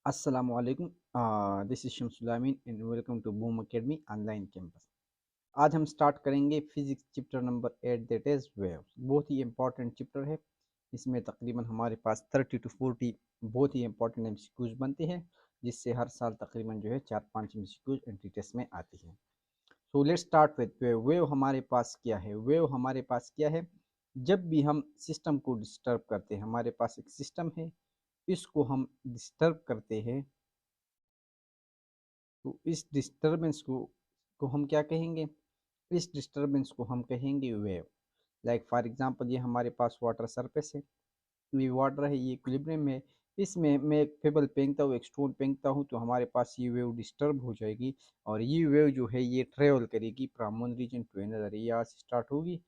अस्सलामुअलैकुम। This is Shamsul and welcome to Boom academy online campus. आज हम स्टार्ट करेंगे physics chapter number 8 that is waves. बहुत ही इंपॉर्टेंट चैप्टर है। इसमें तकरीबन हमारे पास 30 टू 40 बहुत ही इंपॉर्टेंट एमसीक्यूज बनते हैं, जिससे हर साल तकरीबन जो है 4-5 एमसीक्यूज एंट्री टेस्ट में आती है। So let's start with wave. Wave हमारे पास क्या है? वेव हमारे पास क्या है? जब भी हम सिस्टम को डिस्टर्ब करते हैं, हमारे पास एक सिस्टम है, इसको हम डिस्टर्ब करते हैं, तो इस डिस्टरबेंस को हम क्या कहेंगे? इस डिस्टरबेंस को हम कहेंगे वेव। लाइक फॉर एग्जांपल, ये हमारे पास वाटर सरफेस है, ये वाटर है, ये इक्विलिब्रियम में। इसमें मैं एक पेबल फेंकता हूँ, एक स्टोन फेंकता हूँ, तो हमारे पास ये वेव डिस्टर्ब हो जाएगी। और ये वेव जो है ये ट्रेवल करेगी from one region to another. यहाँ से स्टार्ट होगी,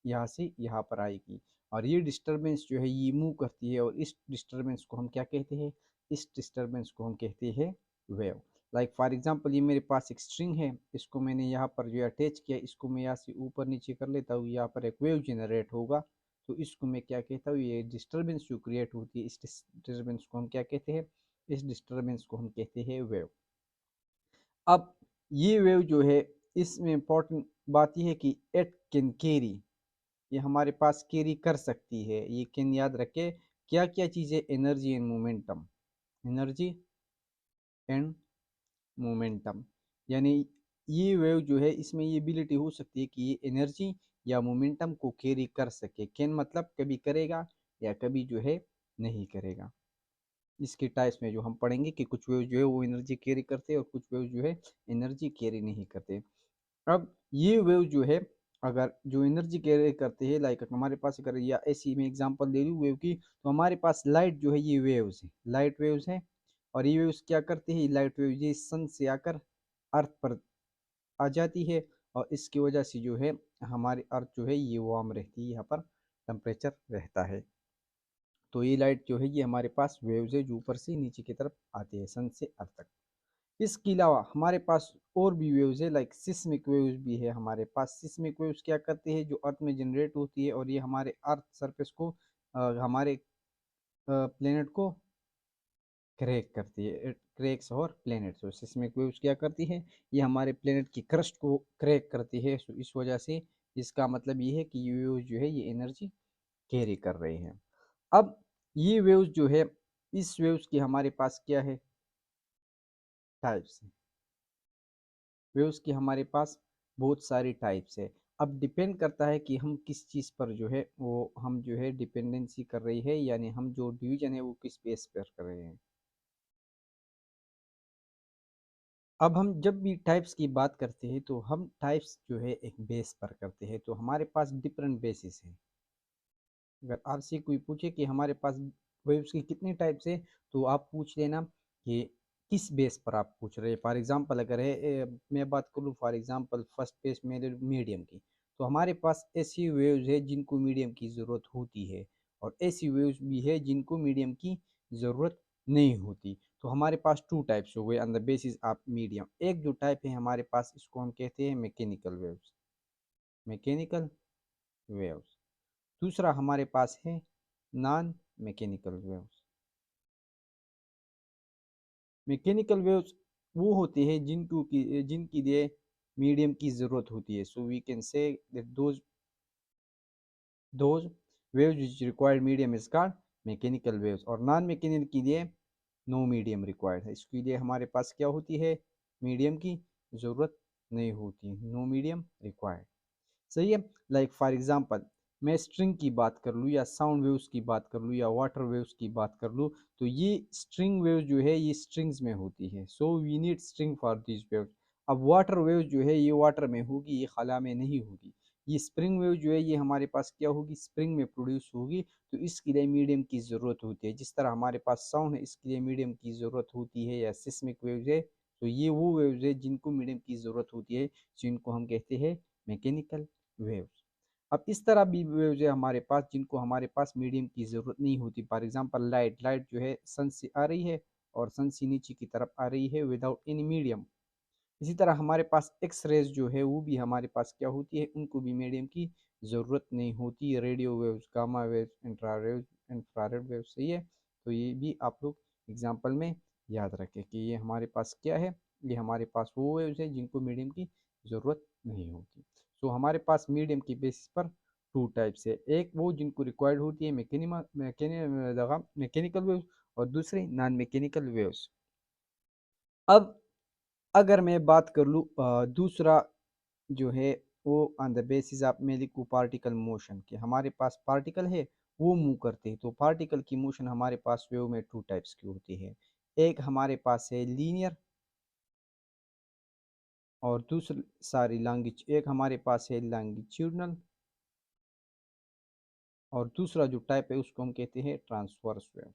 यहाँ से यहाँ पर आएगी, और ये डिस्टरबेंस जो है ये मूव करती है, और इस डिस्टरबेंस को हम क्या कहते हैं? इस डिस्टरबेंस को हम कहते हैं वेव। लाइक फॉर एग्जांपल, ये मेरे पास एक स्ट्रिंग है, इसको मैंने यहाँ पर जो अटैच किया, इसको मैं यहाँ से ऊपर नीचे कर लेता हूँ, यहाँ पर एक वेव जनरेट होगा। तो इसको मैं क्या कहता हूँ? ये डिस्टरबेंस जो क्रिएट होती है, इस डिस्टरबेंस को हम क्या कहते हैं? इस डिस्टरबेंस को हम कहते हैं वेव। अब ये वेव जो है, इसमें इंपॉर्टेंट बात यह है कि इट कैन कैरी, ये हमारे पास कैरी कर सकती है। ये कैन याद रखे क्या क्या चीज़ें? Energy and momentum. Energy and momentum, यानी ये वेव जो है, इसमें ये एबिलिटी हो सकती है कि ये एनर्जी या मोमेंटम को कैरी कर सके। कैन मतलब कभी करेगा या कभी जो है नहीं करेगा। इसके टाइप्स में जो हम पढ़ेंगे कि कुछ वेव जो है वो एनर्जी कैरी करते हैं, और कुछ वेव जो है एनर्जी कैरी नहीं करते। अब ये वेव जो है, अगर जो एनर्जी कैरी करते हैं, लाइक हमारे पास अगर या ऐसी मैं एग्जांपल दे दूँ वेव की, तो हमारे पास लाइट जो है ये वेव्स है, लाइट वेव्स हैं। और ये वेव्स क्या करते हैं? लाइट वेव ये सन से आकर अर्थ पर आ जाती है, और इसकी वजह से जो है हमारी अर्थ जो है ये वार्म रहती है, यहाँ पर टेम्परेचर रहता है। तो ये लाइट जो है ये हमारे पास वेव्स है, जो ऊपर से नीचे की तरफ आती है, सन से अर्थ तक। इसके अलावा हमारे पास और भी वेव्स है, लाइक सिस्मिक वेव्स भी है हमारे पास। सिस्मिक वेव्स क्या करते हैं? जो अर्थ में जनरेट होती है, और ये हमारे अर्थ सरफेस को हमारे प्लेनेट को क्रैक करती है। क्रैक्स और प्लेनेट्स, तो सिस्मिक वेव्स क्या करती है? ये हमारे प्लेनेट की क्रस्ट को क्रैक करती है। तो इस वजह से इसका मतलब ये है कि ये वेव्स जो है ये एनर्जी कैरी कर रहे हैं। अब ये वेव्स जो है, इस वेव्स की हमारे पास क्या है? टाइप्स है। वेव्स की हमारे पास बहुत सारी टाइप्स है। अब डिपेंड करता है कि हम किस चीज़ पर जो है वो हम जो है डिपेंडेंसी कर रही है, यानी हम जो डिवीजन है वो किस बेस पर कर रहे हैं। अब हम जब भी टाइप्स की बात करते हैं, तो हम टाइप्स जो है एक बेस पर करते हैं, तो हमारे पास डिफरेंट बेसिस है। अगर आपसे कोई पूछे कि हमारे पास वेव्स की कितनी टाइप्स है, तो आप पूछ लेना कि किस बेस पर आप पूछ रहे हैं। फॉर एग्जांपल अगर है मैं बात करूँ फॉर एग्जांपल फर्स्ट बेस मेरे मीडियम की, तो हमारे पास ऐसी वेव्स है जिनको मीडियम की ज़रूरत होती है, और ऐसी वेव्स भी है जिनको मीडियम की ज़रूरत नहीं होती। तो हमारे पास टू टाइप्स हो गए on the basis of medium. एक जो टाइप है हमारे पास, इसको हम कहते हैं मैकेनिकल वेव्स। Mechanical waves. दूसरा हमारे पास है non mechanical waves. Mechanical waves वो होते हैं जिनकी लिए मीडियम की ज़रूरत होती है। So we can say that those waves which required medium is called mechanical waves, और नॉन मैकेनिकल के लिए नो मीडियम रिक्वायर्ड है। इसके लिए हमारे पास क्या होती है? मीडियम की ज़रूरत नहीं होती, नो मीडियम रिक्वायर्ड। सही है। लाइक फॉर एग्जांपल, मैं स्ट्रिंग की बात कर लूँ, या साउंड वेव्स की बात कर लूँ, या वाटर वेव्स की बात कर लूँ, तो ये स्ट्रिंग वेव्स जो है ये स्ट्रिंग्स में होती है। So we need string for this waves. अब वाटर वेव्स जो है ये वाटर में होगी, ये खाला में नहीं होगी। ये स्प्रिंग वेव जो है ये हमारे पास क्या होगी? स्प्रिंग में प्रोड्यूस होगी। तो इसके लिए मीडियम की ज़रूरत होती है। जिस तरह हमारे पास साउंड है, इसके लिए मीडियम की ज़रूरत होती है, या सिस्मिक वेव्स है, तो ये वो वेव्स है जिनको मीडियम की ज़रूरत होती है, जिनको हम कहते हैं मैकेनिकल वेव्स। अब इस तरह भी वेव्स है हमारे पास जिनको हमारे पास मीडियम की ज़रूरत नहीं होती। फॉर एग्जांपल, लाइट लाइट जो है सन से आ रही है, और सन से नीचे की तरफ आ रही है विदाउट एनी मीडियम। इसी तरह हमारे पास एक्स रेज जो है वो भी हमारे पास क्या होती है? उनको भी मीडियम की ज़रूरत नहीं होती। Radio waves, gamma waves, infrared waves, सही है। तो ये भी आप लोग एग्जाम्पल में याद रखें कि ये हमारे पास क्या है, ये हमारे पास वो वेव्स है जिनको मीडियम की ज़रूरत नहीं होती। सो हमारे पास मीडियम की बेसिस पर टू टाइप्स है, एक वो जिनको रिक्वायर्ड होती है मैकेनिकल वेव्स, और दूसरे नॉन मैकेनिकल वेव्स। अब अगर मैं बात कर लूँ दूसरा जो है वो ऑन द बेसिस ऑफ मैं लिखूँ पार्टिकल मोशन, कि हमारे पास पार्टिकल है वो मूव करते हैं, तो पार्टिकल की मोशन हमारे पास वेव में टू टाइप्स की होती है। एक हमारे पास है लीनियर, और दूसरी सारी लॉन्गिच एक हमारे पास है लॉन्गिट्यूडनल, और दूसरा जो टाइप है उसको हम कहते हैं ट्रांसवर्स वेव।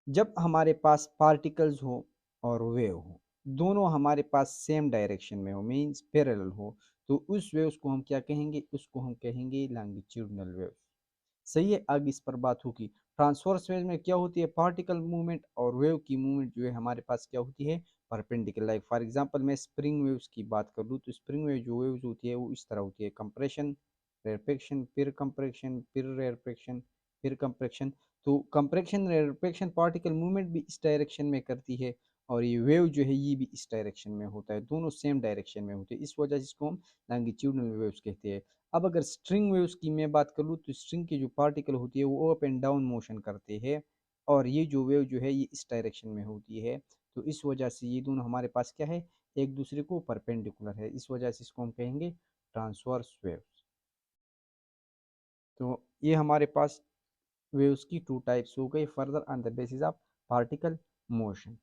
जब हमारे पास पार्टिकल्स हो और वेव हो, दोनों हमारे पास सेम डायरेक्शन में हो, मींस पैरेलल हो, तो उस वेव्स को हम क्या कहेंगे, उसको हम कहेंगे लॉन्गिट्यूडनल वेव। सही है, आगे इस पर बात होगी। ट्रांसवर्स वेव में क्या होती है, पार्टिकल मूवमेंट और वेव की मूवमेंट जो है हमारे पास क्या होती है, परपेंडिकुलर। लाइक फॉर एग्जांपल मैं स्प्रिंग वेव्स की बात कर लूँ, तो स्प्रिंग वेव जो वेव्स होती है वो इस तरह होती है, कंप्रेशन, रेरपेक्शन, फिर कंप्रेशन, फिर रेरपेक्शन, फिर कंप्रेशन। तो कंप्रेशन रेरपेक्शन पार्टिकल मूवमेंट भी इस डायरेक्शन में करती है, और ये वेव जो है ये भी इस डायरेक्शन में होता है, दोनों सेम डायरेक्शन में होते हैं, इस वजह से इसको हम लॉन्गिट्यूडनल वेव्स कहते हैं। अब अगर स्ट्रिंग वेव्स की मैं बात करूँ, तो स्ट्रिंग की जो पार्टिकल होती है वो अप एंड डाउन मोशन करते हैं, और ये जो वेव जो है ये इस डायरेक्शन में होती है, तो इस वजह से ये दोनों हमारे पास क्या है, एक दूसरे को परपेंडिकुलर है, इस वजह से इसको हम कहेंगे ट्रांसवर्स वेव। तो ये हमारे पास वेव्स की टू टाइप्स हो गई, further on the basis of particle motion.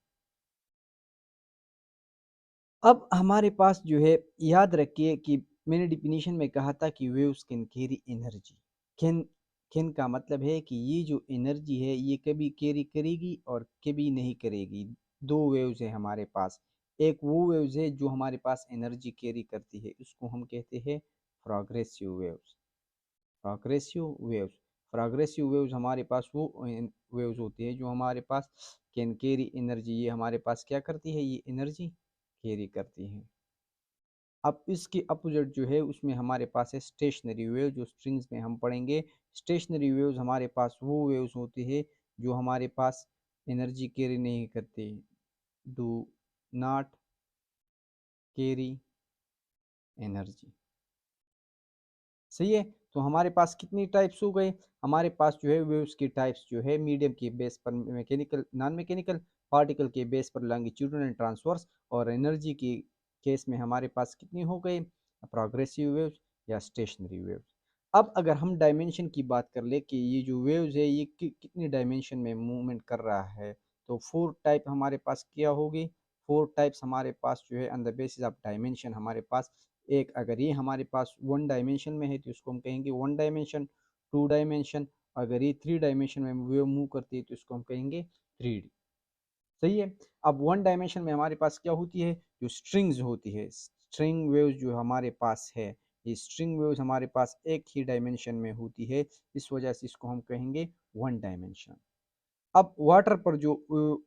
अब हमारे पास जो है, याद रखिए कि मैंने डिफिनीशन में कहा था कि waves can carry energy. Can can का मतलब है कि ये जो एनर्जी है ये कभी कैरी करेगी और कभी नहीं करेगी। दो वेव्स है हमारे पास, एक वो वेव्स है जो हमारे पास एनर्जी कैरी करती है, उसको हम कहते हैं progressive waves. Progressive waves, progressive waves हमारे पास वो वेव्स होती है जो हमारे पास कैन कैरी एनर्जी, ये हमारे पास क्या करती है, ये एनर्जी कैरी करती है। अब इसके अपोजिट जो है उसमें हमारे पास है स्टेशनरी वेव, जो स्ट्रिंग्स में हम पढ़ेंगे। स्टेशनरी वेव्स हमारे पास वो वेव्स होती है जो हमारे पास एनर्जी कैरी नहीं करते, डू नॉट कैरी एनर्जी। सही है, तो हमारे पास कितनी टाइप्स हो गए, हमारे पास जो है वेव्स की टाइप्स जो है मीडियम के बेस पर मैकेनिकल, नॉन मैकेनिकल, पार्टिकल के बेस पर लॉन्गिट्यूडनल एंड ट्रांसवर्स, और एनर्जी की केस में हमारे पास कितनी हो गई, प्रोग्रेसिव वेव्स या स्टेशनरी वेव्स। अब अगर हम डायमेंशन की बात कर ले कि ये जो वेव्स है ये कितनी डायमेंशन में मूवमेंट कर रहा है, तो फोर टाइप हमारे पास क्या होगी, फोर टाइप्स हमारे पास जो है on the basis of dimension हमारे पास। एक, अगर ये हमारे पास वन डायमेंशन में है तो इसको हम कहेंगे वन डायमेंशन, टू डायमेंशन, अगर ये थ्री डायमेंशन में वेव मूव करती है तो इसको हम कहेंगे थ्री डी। सही है, अब वन डायमेंशन में हमारे पास क्या होती है, जो स्ट्रिंग्स होती है, स्ट्रिंग वेव्स जो हमारे पास है, ये स्ट्रिंग वेव्स हमारे पास एक ही डायमेंशन में होती है, इस वजह से इसको हम कहेंगे वन डायमेंशन। अब वाटर पर जो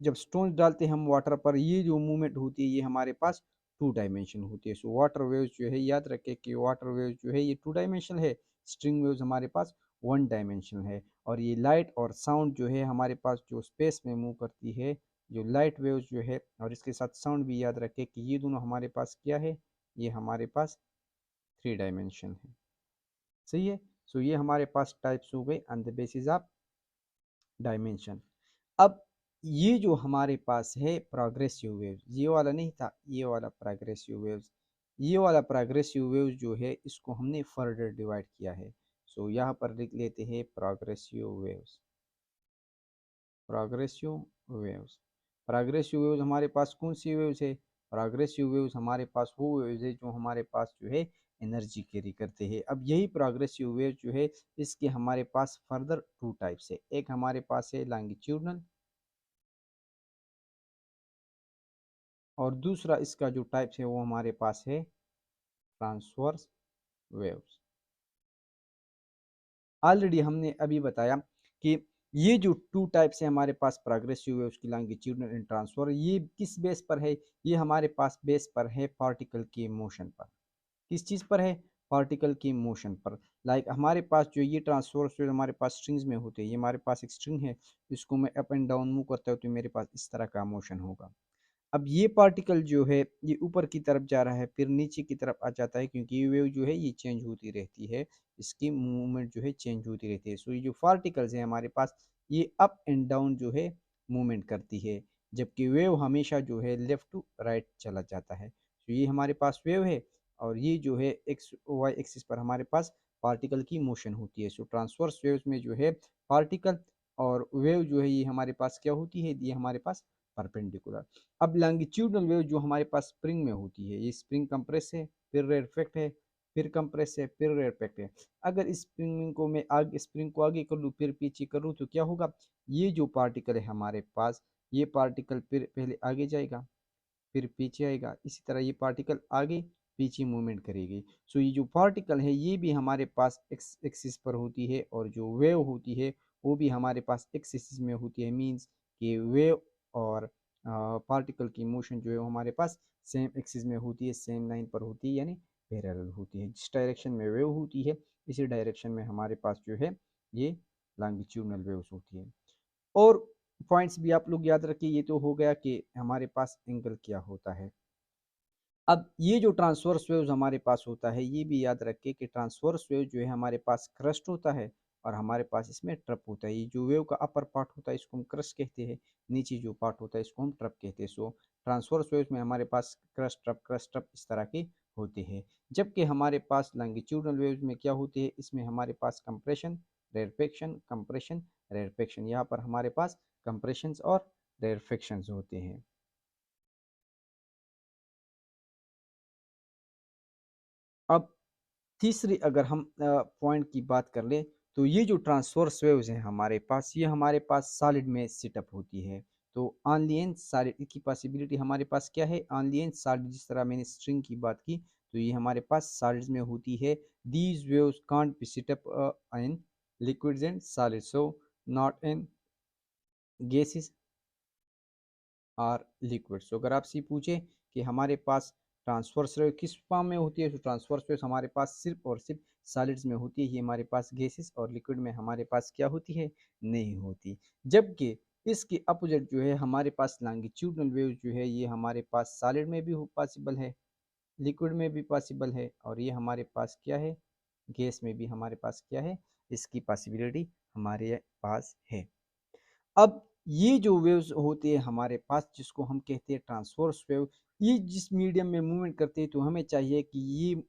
जब स्टोन डालते हैं हम वाटर पर, ये जो मूवमेंट होती है ये हमारे पास टू डायमेंशन होती है। सो वाटर वेव्स जो है, याद रखें कि वाटर वेव्स जो है ये टू डायमेंशन है, स्ट्रिंग वेव्स हमारे पास वन डायमेंशन है। और ये लाइट और साउंड जो है हमारे पास जो स्पेस में मूव करती है, जो लाइट वेव्स जो है, और इसके साथ साउंड भी याद रखें कि ये दोनों हमारे पास क्या है, ये हमारे पास थ्री डायमेंशन है। सही है, सो ये हमारे पास टाइप्स हो गए on the basis of dimension. अब ये जो हमारे पास है प्रोग्रेसिव वेव्स, ये वाला नहीं था, ये वाला प्रोग्रेसिव वेव्स, ये वाला प्रोग्रेसिव वेव्स जो है इसको हमने फर्दर डिवाइड किया है। सो यहाँ पर लिख लेते हैं progressive waves. Progressive waves, progressive waves हमारे पास कौन सी वेव्स है, प्रोग्रेसिव वेव्स हमारे पास वो वेव्स है जो हमारे पास जो है एनर्जी कैरी करते हैं। अब यही प्रोग्रेसिव वेव जो है इसके हमारे पास फर्दर टू टाइप्स है, एक हमारे पास है लॉन्गिट्यूडनल, और दूसरा इसका जो टाइप्स है वो हमारे पास है ट्रांसवर्स वेव्स। ऑलरेडी हमने अभी बताया कि ये जो टू टाइप्स है हमारे पास प्रोग्रेसिव वेव्स की, लॉन्गिट्यूडनल एंड ट्रांसफर, ये किस बेस पर है, ये हमारे पास बेस पर है पार्टिकल के मोशन पर। किस चीज़ पर है, पार्टिकल के मोशन पर। लाइक हमारे पास जो ये ट्रांसवर्स वेव हमारे पास स्ट्रिंग्स में होते हैं, ये हमारे पास एक स्ट्रिंग है, इसको मैं अप एंड डाउन मूव करता हूँ तो मेरे पास इस तरह का मोशन होगा। अब ये पार्टिकल जो है ये ऊपर की तरफ जा रहा है, फिर नीचे की तरफ आ जाता है, क्योंकि ये वेव जो है ये चेंज होती रहती है, इसकी मूवमेंट जो है चेंज होती रहती है। सो ये जो पार्टिकल्स है हमारे पास, ये अप एंड डाउन जो है मूवमेंट करती है, जबकि वेव हमेशा जो है लेफ्ट टू राइट चला जाता है। तो ये हमारे पास वेव है, और ये जो है एक्स वाई एक्सिस पर हमारे पास पार्टिकल की मोशन होती है। सो ट्रांसवर्स वेव्स में जो है पार्टिकल और वेव जो है ये हमारे पास क्या होती है, ये हमारे पास परपेंडिकुलर। अब लॉन्गिट्यूडनल वेव जो हमारे पास स्प्रिंग में होती है, ये स्प्रिंग कंप्रेस है, फिर रेरफेक्ट है, फिर कंप्रेस है, फिर रेरफेक्ट है। अगर इस स्प्रिंग को आगे कर लूँ फिर पीछे कर लूँ तो क्या होगा, ये जो पार्टिकल है हमारे पास, ये पार्टिकल फिर पहले आगे जाएगा, फिर पीछे आएगा, इसी तरह ये पार्टिकल आगे पीछे मूवमेंट करेगी। सो ये जो पार्टिकल है ये भी हमारे पास एक्स एक्सिस पर होती है, और जो वेव होती है वो भी हमारे पास एक्स एक्सिस में होती है। मीन्स कि वेव और पार्टिकल की मोशन जो है वो हमारे पास सेम एक्सिस में होती है, सेम लाइन पर होती है, यानी पैरेलल होती है। जिस डायरेक्शन में वेव होती है इसी डायरेक्शन में हमारे पास जो है ये लॉन्गिट्यूडनल वेव्स होती है। और पॉइंट्स भी आप लोग याद रखिए, ये तो हो गया कि हमारे पास एंगल क्या होता है। अब ये जो ट्रांसवर्स वेव्स हमारे पास होता है, ये भी याद रखिए कि ट्रांसवर्स वेव जो है हमारे पास क्रस्ट होता है, और हमारे पास इसमें ट्रप होता है। ये जो वेव का अपर पार्ट होता है इसको हम क्रस्ट कहते हैं, नीचे जो पार्ट होता है इसको हम ट्रप कहते हैं। सो ट्रांसवर्स वेव्स में हमारे पास क्रस्ट ट्रप इस तरह के होते हैं। जबकि हमारे पास लॉन्गिट्यूडनल वेव्स में क्या होते हैं, इसमें हमारे पास कंप्रेशन, रेरफेक्शन, कंप्रेशन, रेरफेक्शन। यहाँ पर हमारे पास कंप्रेशंस और रेरफेक्शंस होते हैं। अब तीसरी अगर हम पॉइंट की बात कर ले, तो ये जो ट्रांसवर्स वेव्स हैं हमारे पास, ये हमारे पास सॉलिड में सेटअप होती है। तो ऑनली एंड सॉलिड की पॉसिबिलिटी हमारे पास क्या है, ऑनली एंड सॉलिड। जिस तरह मैंने स्ट्रिंग की बात की तो ये हमारे पास सॉलिड्स में होती है। These waves can't be setup in liquids and solid, so not in gases or liquids. तो अगर आपसे पूछे कि हमारे पास ट्रांसवर्स वेव किस फॉर्म में होती है, तो ट्रांसवर्स वेव हमारे पास सिर्फ और सिर्फ सॉलिड्स में होती है। ये हमारे पास गैसेस और लिक्विड में हमारे पास क्या होती है, नहीं होती। जबकि इसके अपोजिट जो है हमारे पास लॉन्गिट्यूडनल वेव जो है ये हमारे पास सॉलिड में भी पॉसिबल है, लिक्विड में भी पॉसिबल है, और ये हमारे पास क्या है, गैस में भी हमारे पास क्या है, इसकी पॉसिबिलिटी हमारे पास है। अब ये जो वेव्स होते हैं हमारे पास जिसको हम कहते हैं ट्रांसवर्स वेव, ये जिस मीडियम में मूवमेंट करते हैं तो हमें चाहिए कि ये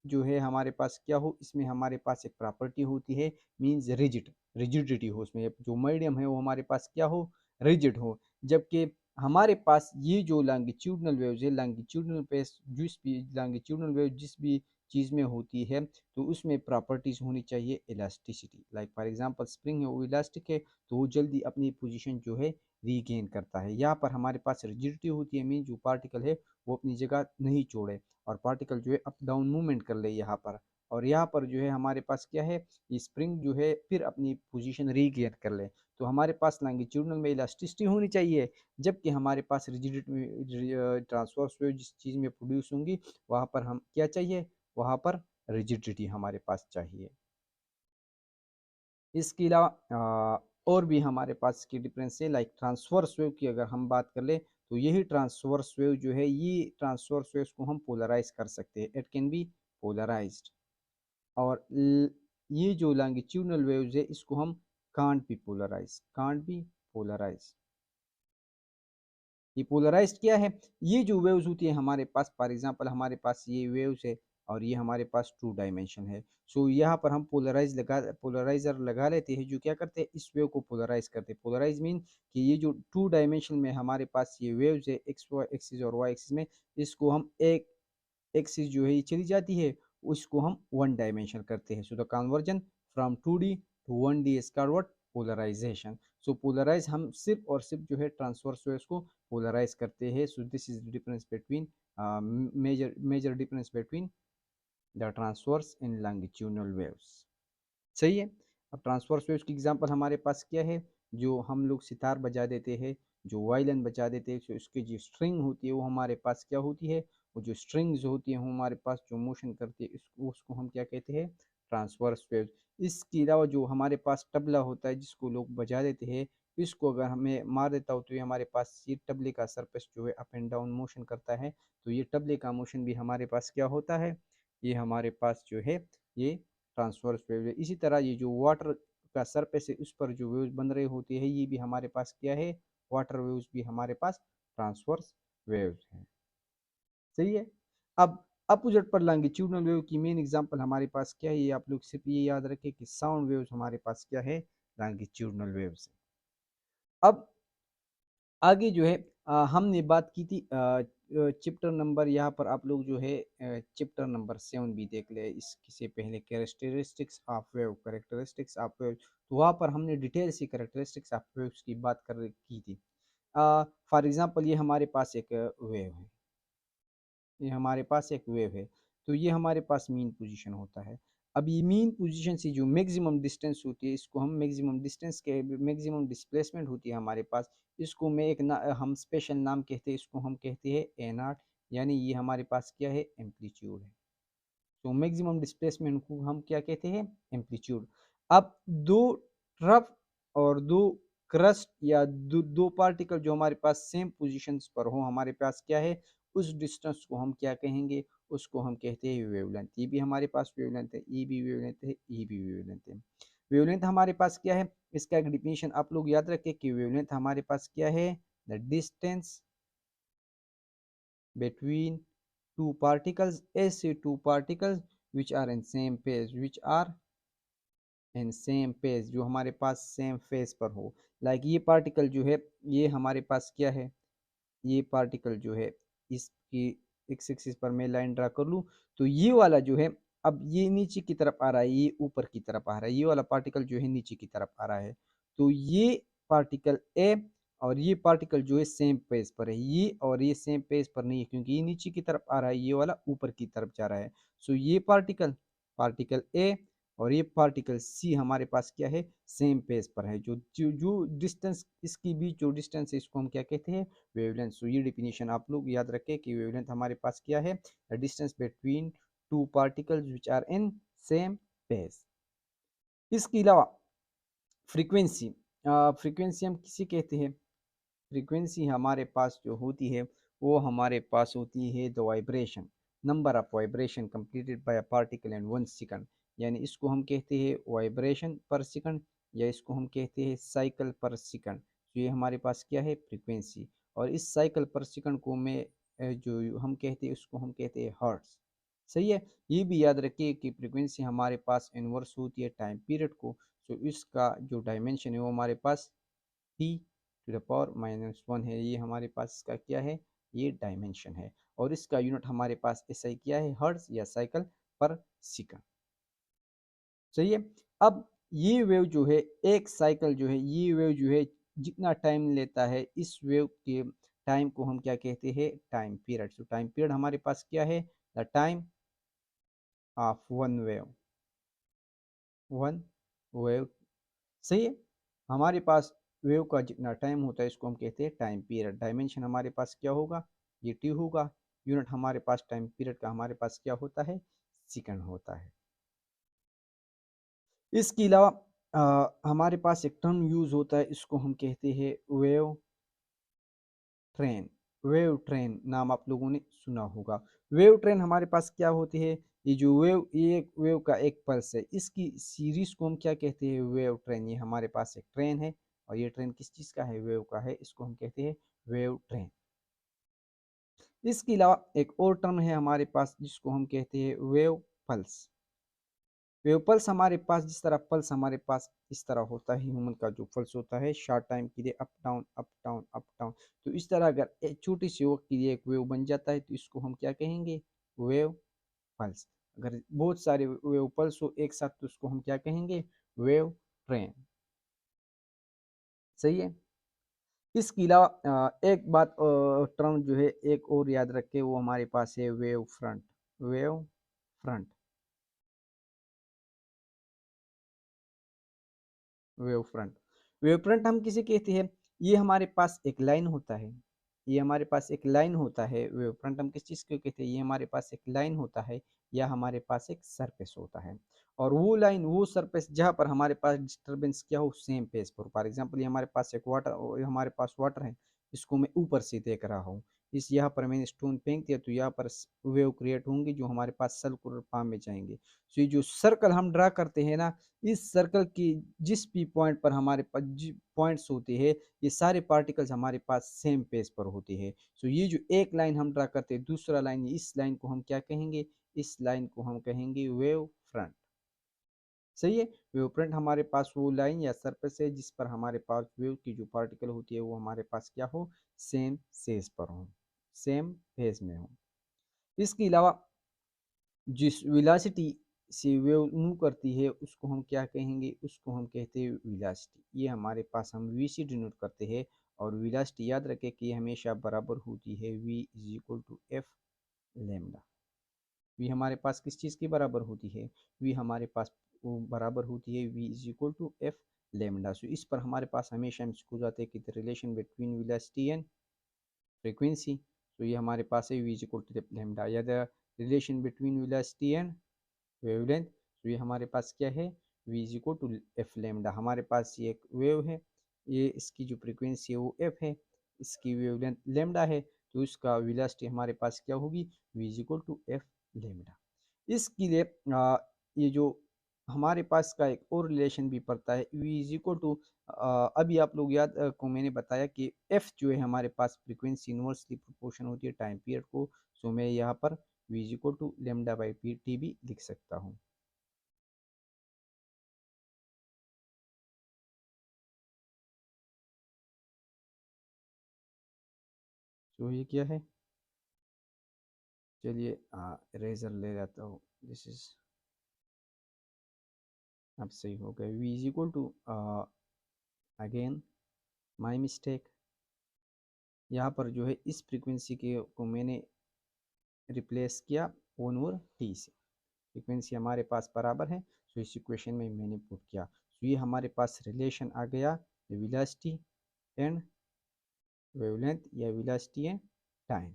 जो है हमारे पास क्या हो, इसमें हमारे पास एक प्रॉपर्टी होती है, मींस रिजिडिटी हो, उसमें जो मीडियम है वो हमारे पास क्या हो, रिजिड हो। जबकि हमारे पास ये जो लॉन्गिट्यूडनल वेव्स है, लॉन्गिट्यूडनल पे जिस भी लॉन्गिट्यूडनल वेव जिस भी चीज़ में होती है तो उसमें प्रॉपर्टीज होनी चाहिए elasticity. Like for example spring है वो इलास्टिक है, तो वो जल्दी अपनी पोजीशन जो है रीगेन करता है। यहाँ पर हमारे पास रिजिडिटी होती है, मीन जो पार्टिकल है वो अपनी जगह नहीं छोड़े, और पार्टिकल जो है अप डाउन मूवमेंट कर ले यहाँ पर। और यहाँ पर जो है हमारे पास क्या है, ये स्प्रिंग जो है फिर अपनी पोजीशन रीगेन कर ले। तो हमारे पास लॉन्गिट्यूडनल में इलास्टिसिटी होनी चाहिए, जबकि हमारे पास रिजिडिटी ट्रांसवर्स वेव जिस चीज़ में प्रोड्यूस होंगी वहाँ पर हम क्या चाहिए, वहाँ पर रिजिडिटी हमारे पास चाहिए। इसके अलावा और भी हमारे पास इसकी डिफरेंस है। लाइक ट्रांसवर्स वेव की अगर हम बात कर ले तो यही ट्रांसवर्स वेव जो है ये ट्रांसवर्स वेव्स को हम पोलराइज कर सकते हैं, इट कैन बी पोलराइज्ड। और ये जो लॉन्गिट्यूडनल वेव्स है इसको हम कांट बी पोलराइज। ये पोलराइज्ड क्या है, ये जो वेव्स होती है हमारे पास, फॉर एग्जांपल हमारे पास ये वेव्स है और ये हमारे पास टू डायमेंशन है। सो यहाँ पर हम पोलराइजर लगा लेते हैं जो क्या करते हैं, इस वेव को पोलराइज करते हैं। पोलराइज मीन कि ये जो टू डायमेंशन में हमारे पास ये वेव्स है एक्स वाई एक्सिस और वाई एक्सिस में, इसको हम एक एक्सिस जो है ये चली जाती है, उसको हम वन डायमेंशन करते हैं। So the conversion from 2D to 1D is called what, polarization. So polarize हम सिर्फ और सिर्फ जो है ट्रांसवर्स वेव्स को पोलराइज करते हैं। So this is the difference between major difference between the transverse in longitudinal waves. सही है। अब ट्रांसवर्स वेव्स की एग्जांपल हमारे पास क्या है, जो हम लोग सितार बजा देते हैं, जो वायलिन बजा देते हैं, तो उसकी जो स्ट्रिंग होती है वो हमारे पास क्या होती है, वो जो स्ट्रिंग्स होती हैं वो हमारे पास जो मोशन करती है उसको हम क्या कहते हैं, ट्रांसवर्स वेव। इसके अलावा जो हमारे पास तबला होता है जिसको लोग बजा देते हैं, इसको अगर हमें मार देता हो तो ये हमारे पास ये तबले का सरफेस जो है अप एंड डाउन मोशन करता है, तो ये तबले का मोशन भी हमारे पास क्या होता है, ये हमारे पास जो है ये ट्रांसवर्स वेव है। इसी तरह ये जो वाटर का सरफेस है उस पर जो वेव्स बन रही होती है ये भी हमारे पास क्या है, वाटर वेव्स भी हमारे पास ट्रांसवर्स वेव्स हैं। सही है। अब अपोजिट पर लॉन्गिट्यूडनल वेव की मेन एग्जांपल हमारे पास क्या है, ये आप लोग सिर्फ ये याद रखें कि साउंड वेव्स हमारे पास क्या है, लॉन्गिट्यूडनल वेव्स है। अब आगे जो है हमने बात की थी चैप्टर नंबर, यहाँ पर आप लोग जो है चैप्टर नंबर 7 भी देख ले, इससे पहले characteristics of wave, characteristics of wave, तो वहाँ पर हमने डिटेल से कैरेक्टरिस्टिक्स ऑफ वेव्स की बात कर की थी। फॉर एग्जांपल ये हमारे पास एक वेव है, ये हमारे पास एक वेव है, तो ये हमारे पास मीन पोजीशन होता है। अब ये मीन पोजीशन से जो मैक्सिमम डिस्टेंस होती है इसको हम मैक्सिमम डिस्टेंस के मैक्सिमम डिस्प्लेसमेंट होती है हमारे पास, इसको मैं एक हम स्पेशल नाम कहते हैं, इसको हम कहते हैं ए नॉट, यानी ये हमारे पास क्या है, एम्पलीट्यूड है। तो मैक्सिमम डिस्प्लेसमेंट को हम क्या कहते हैं, एम्पलीट्यूड। अब दो ट्रफ और दो क्रस्ट या दो पार्टिकल जो हमारे पास सेम पोजीशंस पर हो हमारे पास क्या है, उस डिस्टेंस को हम क्या कहेंगे, उसको हम कहते हैं वेवलेंथ। ये भी हमारे पास वेवलेंथ है, ये भी वेवलेंथ है, ये भी वेवलेंथ है। वेवलेंथ हमारे पास क्या है, इसका एक डिफिनेशन आप लोग याद रखें कि वेवलेंथ हमारे पास क्या है, the distance between two particles, ऐसे two particles which are in same phase, which are in same phase, जो हमारे पास सेम फेज पर हो। लाइक ये पार्टिकल जो है ये हमारे पास क्या है, ये पार्टिकल जो है इसकी एक्स एक्सिस पर मैं लाइन ड्रा कर लूँ, तो ये वाला जो है अब ये नीचे की तरफ आ रहा है, ये ऊपर की तरफ आ रहा है, ये वाला पार्टिकल जो है नीचे की तरफ आ रहा है, तो ये पार्टिकल ए और ये पार्टिकल जो है सेम पेज पर है, ये और ये सेम पेज पर नहीं है क्योंकि ये नीचे की तरफ आ रहा है, ये वाला ऊपर की तरफ जा रहा है। सो ये पार्टिकल पार्टिकल ए और ये पार्टिकल सी हमारे पास क्या है, सेम पेज पर है। जो डिस्टेंस इसकी बीच जो डिस्टेंस है इसको हम क्या कहते हैं, वेवलेंथ। सो ये डिफिनेशन आप लोग याद रखें कि वेवलेंथ हमारे पास क्या है, the distance between two particles which are in same phase. इसके अलावा फ्रीक्वेंसी, फ्रीक्वेंसी हम किसे कहते हैं, फ्रीक्वेंसी हमारे पास जो होती है वो हमारे पास होती है the vibration, number of vibration completed by a particle in 1 second, यानी इसको हम कहते हैं वाइब्रेशन पर सेकंड या इसको हम कहते हैं साइकिल पर सेकंड। तो ये हमारे पास क्या है, फ्रीक्वेंसी। और इस साइकिल पर सेकंड को मैं जो हम कहते हैं उसको हम कहते हैं हर्ट्स। सही है। ये भी याद रखिए कि फ्रीक्वेंसी हमारे पास इन्वर्स होती है टाइम पीरियड को। तो इसका जो डायमेंशन है वो हमारे पास टी टू द पावर -1 है, ये हमारे पास इसका क्या है, ये डायमेंशन है। और इसका यूनिट हमारे पास एसआई क्या है, हर्ट्ज या साइकिल पर सेकंड। सही है। अब ये वेव जो है, एक साइकिल जो है, ये वेव जो है जितना टाइम लेता है, इस वेव के टाइम को हम क्या कहते हैं, टाइम पीरियड। तो टाइम पीरियड हमारे पास क्या है, the time of one wave. सही है। हमारे पास वेव का जितना टाइम होता है इसको हम कहते हैं टाइम पीरियड। डायमेंशन हमारे पास क्या होगा, ये टी होगा। यूनिट हमारे पास टाइम पीरियड का हमारे पास क्या होता है, सेकंड होता है। इसके अलावा हमारे पास एक टर्म यूज होता है, इसको हम कहते हैं वेव ट्रेन। वेव ट्रेन नाम आप लोगों ने सुना होगा। वेव ट्रेन हमारे पास क्या होती है, ये जो वेव, ये वेव का एक पल्स है, इसकी सीरीज को हम क्या कहते हैं, वेव ट्रेन। ये हमारे पास एक ट्रेन है और ये ट्रेन किस चीज़ का है, वेव का है, इसको हम कहते हैं वेव ट्रेन। इसके अलावा एक और टर्म है हमारे पास जिसको हम कहते हैं वेव पल्स। वेव पल्स हमारे पास, जिस तरह पल्स हमारे पास इस तरह होता है, ह्यूमन का जो पल्स होता है शॉर्ट टाइम के लिए up down up down up down, तो इस तरह अगर एक छोटी सी वक्त के लिए एक वेव बन जाता है तो इसको हम क्या कहेंगे, वेव पल्स। अगर बहुत सारे वेव पल्स हो एक साथ तो उसको हम क्या कहेंगे, वेव ट्रेन। सही है। इसके अलावा एक बात टर्म जो है एक और याद रखे, वो हमारे पास है wave front. Wave front, wave front. Wave front हम किसे कहते हैं, ये हमारे पास एक लाइन होता है, ये हमारे पास एक लाइन होता है, वेव फ्रंट हम किस चीज़ को कहते हैं, ये हमारे पास एक लाइन होता है या हमारे पास एक सरफेस होता है। और वो लाइन वो सरफेस जहाँ पर हमारे पास डिस्टर्बेंस क्या हो सेम पेज पर। फॉर एग्जांपल ये हमारे पास एक वाटर, हमारे पास वाटर है, इसको मैं ऊपर से देख रहा हूँ, इस यहाँ पर मैंने स्टोन फेंक दिया तो यहाँ पर वेव क्रिएट होंगी जो हमारे पास सर्कुलर फॉर्म में जाएंगे। सो ये जो सर्कल हम ड्रा करते हैं ना, इस सर्कल की जिस भी पॉइंट पर हमारे पास पॉइंट्स होते हैं, ये सारे पार्टिकल्स हमारे पास सेम पेज पर होते हैं। सो ये जो एक लाइन हम ड्रा करते हैं, दूसरा लाइन, इस लाइन को हम क्या कहेंगे, इस लाइन को हम कहेंगे वेव फ्रंट। सही है। वेव फ्रंट हमारे पास वो लाइन या सरफेस है जिस पर हमारे पास वेव की जो पार्टिकल होती है वो हमारे पास क्या हो, सेम फेज पर हो, सेम फेज में हो। इसके अलावा जिस वेलोसिटी से वेव मूव करती है उसको हम क्या कहेंगे, उसको हम कहते हैं वेलोसिटी। ये हमारे पास हम वी से डिनोट करते हैं। और वेलोसिटी याद रखें कि हमेशा बराबर होती है v is equal to F lambda. V हमारे पास किस चीज़ की बराबर होती है, वी हमारे पास वो बराबर होती है v is equal to F lambda. So इस पर हमारे पास हमेशा हम इसको जाते हैं कि the relation between velocity and frequency. तो ये हमारे पास है v is equal to lambda, या the relation between velocity and wavelength. तो ये हमारे पास क्या है, v is equal to F lambda. हमारे पास ये एक वेव है, ये इसकी जो फ्रीक्वेंसी है वो एफ है, इसकी वेवलेंथ लेमडा है, तो इसका वेलोसिटी हमारे पास क्या होगी, v is equal to F lambda. इसके लिए ये जो हमारे पास का एक और रिलेशन भी पड़ता है, v इज इक्वल टू, अभी आप लोग याद को मैंने बताया कि f जो है हमारे पास फ्रीक्वेंसी इनवर्सली प्रोपोर्शन होती है टाइम पीरियड को। सो मैं यहाँ पर v is equal to lambda by p t भी लिख सकता हूँ। तो ये क्या है, चलिए इरेजर ले जाता हूँ, दिस इज, अब सही हो गया। v is equal to, again my mistake, यहाँ पर जो है इस फ्रीक्वेंसी के को मैंने रिप्लेस किया ओन और टी से। फ्रीक्वेंसी हमारे पास बराबर है, सो इस इक्वेशन में मैंने पुट किया। सो ये हमारे पास रिलेशन आ गया वेलोसिटी एंड वेवलेंथ या वेलोसिटी एंड टाइम,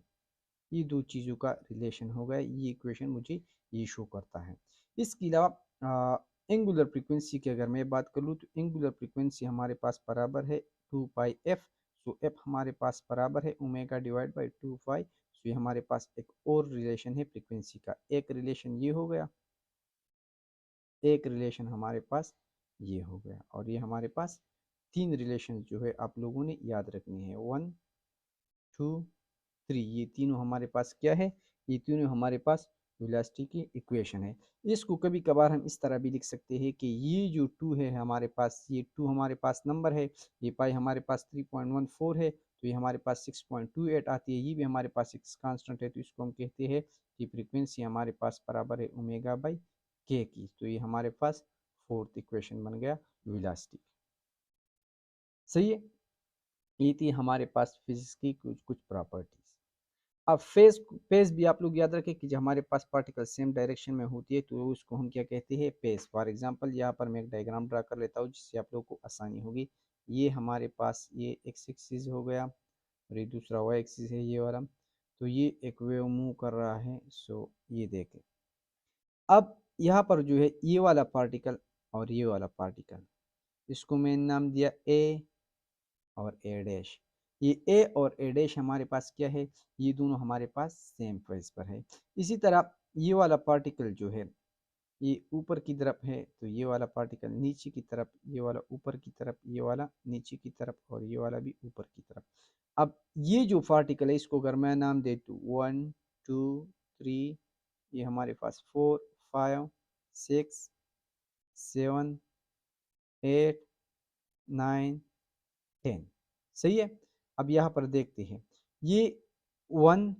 ये दो चीज़ों का रिलेशन हो गया। ये इक्वेशन मुझे ये शो करता है। इसके अलावा एंगुलर फ्रीक्वेंसी की अगर मैं बात कर लूँ तो एंगुलर फ्रीक्वेंसी हमारे पास बराबर है 2πf। सो एफ हमारे पास बराबर है ओमेगा डिवाइड बाई 2π। सो ये हमारे पास एक और रिलेशन है फ्रीक्वेंसी का, एक रिलेशन ये हो गया, एक रिलेशन हमारे पास ये हो गया, और ये हमारे पास तीन रिलेशन जो है आप लोगों ने याद रखनी है, 1 2 3। ये तीनों हमारे पास क्या है, ये तीनों हमारे पास वेलोसिटी की इक्वेशन है। इसको कभी कभार हम इस तरह भी लिख सकते हैं कि ये जो 2 है हमारे पास, ये 2 हमारे पास नंबर है, ये पाई हमारे पास 3.14 है, तो ये हमारे पास 6.28 आती है, ये भी हमारे पास एक कांस्टेंट है, तो इसको हम कहते हैं कि फ्रीक्वेंसी हमारे पास बराबर है ओमेगा बाई के की। तो ये हमारे पास फोर्थ इक्वेशन बन गया वेलोसिटी। सही है। ये थी हमारे पास फिजिक्स की कुछ कुछ प्रॉपर्टीज। अब फेज, फेज भी आप लोग याद रखें कि जब हमारे पास पार्टिकल सेम डायरेक्शन में होती है तो उसको हम क्या कहते हैं, फेज। फॉर एग्जांपल यहाँ पर मैं एक डायग्राम ड्रा कर लेता हूँ जिससे आप लोग को आसानी होगी। ये हमारे पास ये एक्स एक्सिस हो गया और ये दूसरा वाई एक्सिस है ये वाला। तो ये एक वेव मूव कर रहा है। सो ये देखें, अब यहाँ पर जो है ये वाला पार्टिकल और ये वाला पार्टिकल, इसको मैंने नाम दिया ए और ए डैश। ये ए और ए डैश हमारे पास क्या है, ये दोनों हमारे पास सेम फेज पर है। इसी तरह ये वाला पार्टिकल जो है ये ऊपर की तरफ है, तो ये वाला पार्टिकल नीचे की तरफ, ये वाला ऊपर की तरफ, ये वाला नीचे की तरफ और ये वाला भी ऊपर की तरफ। अब ये जो पार्टिकल है इसको अगर मैं नाम दे दूँ 1 2 3, ये हमारे पास 4 5 6 7 8 9 10। सही है। अब यहाँ पर देखते हैं ये 1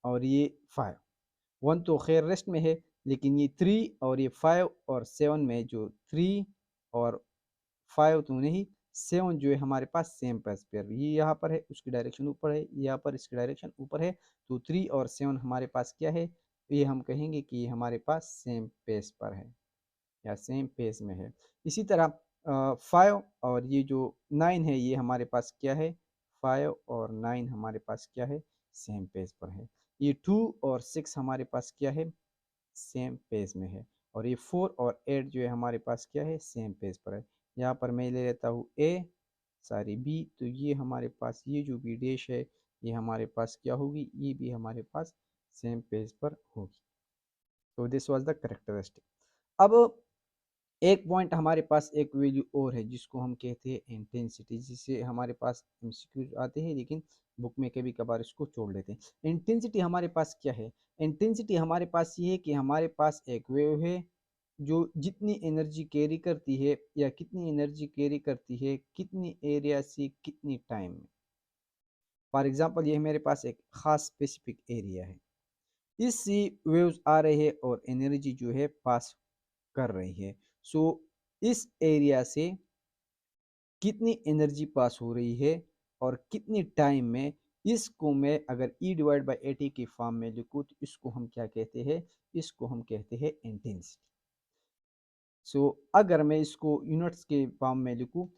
और ये 5, 1 तो खैर रेस्ट में है, लेकिन ये 3 और ये 5 और 7 में, जो 3 और 5 तो नहीं, 7 जो है हमारे पास सेम पेज पर, ये यहाँ पर है, उसकी डायरेक्शन ऊपर है, यहाँ पर इसकी डायरेक्शन ऊपर है, तो 3 और 7 हमारे पास क्या है, ये हम कहेंगे कि ये हमारे पास सेम पेज पर है या सेम पेज में है। इसी तरह 5 और ये जो 9 है ये हमारे पास क्या है, 5 और 9 हमारे पास क्या है, सेम पेज पर है। ये 2 और 6 हमारे पास क्या है, सेम पेज में है। और ये 4 और 8 जो है हमारे पास क्या है, सेम पेज पर है। यहाँ पर मैं ले लेता हूँ ए, सॉरी बी, तो ये हमारे पास ये जो बी डैश है ये हमारे पास क्या होगी, ये भी हमारे पास सेम पेज पर होगी। तो दिस वाज द करेक्टरिस्टिक। अब एक पॉइंट हमारे पास एक वैल्यू और है जिसको हम कहते हैं इंटेंसिटी, जिससे हमारे पास एमसीक्यू आते हैं लेकिन बुक में कभी कभार इसको छोड़ लेते हैं। इंटेंसिटी हमारे पास क्या है, इंटेंसिटी हमारे पास ये है कि हमारे पास एक वेव है जो जितनी एनर्जी कैरी करती है, या कितनी एनर्जी कैरी करती है कितनी एरिया से कितनी टाइम में। फॉर एग्जांपल ये मेरे पास एक खास स्पेसिफिक एरिया है, इससे वेव्स आ रहे हैं और एनर्जी जो है पास कर रही है। सो इस एरिया से कितनी एनर्जी पास हो रही है और कितनी टाइम में, इसको मैं अगर ई डिवाइड बाई ए टी की फॉर्म में लिखूँ तो इसको हम क्या कहते हैं, इसको हम कहते हैं इंटेंसिटी। सो अगर मैं इसको यूनिट्स के फॉर्म में लिखूँ,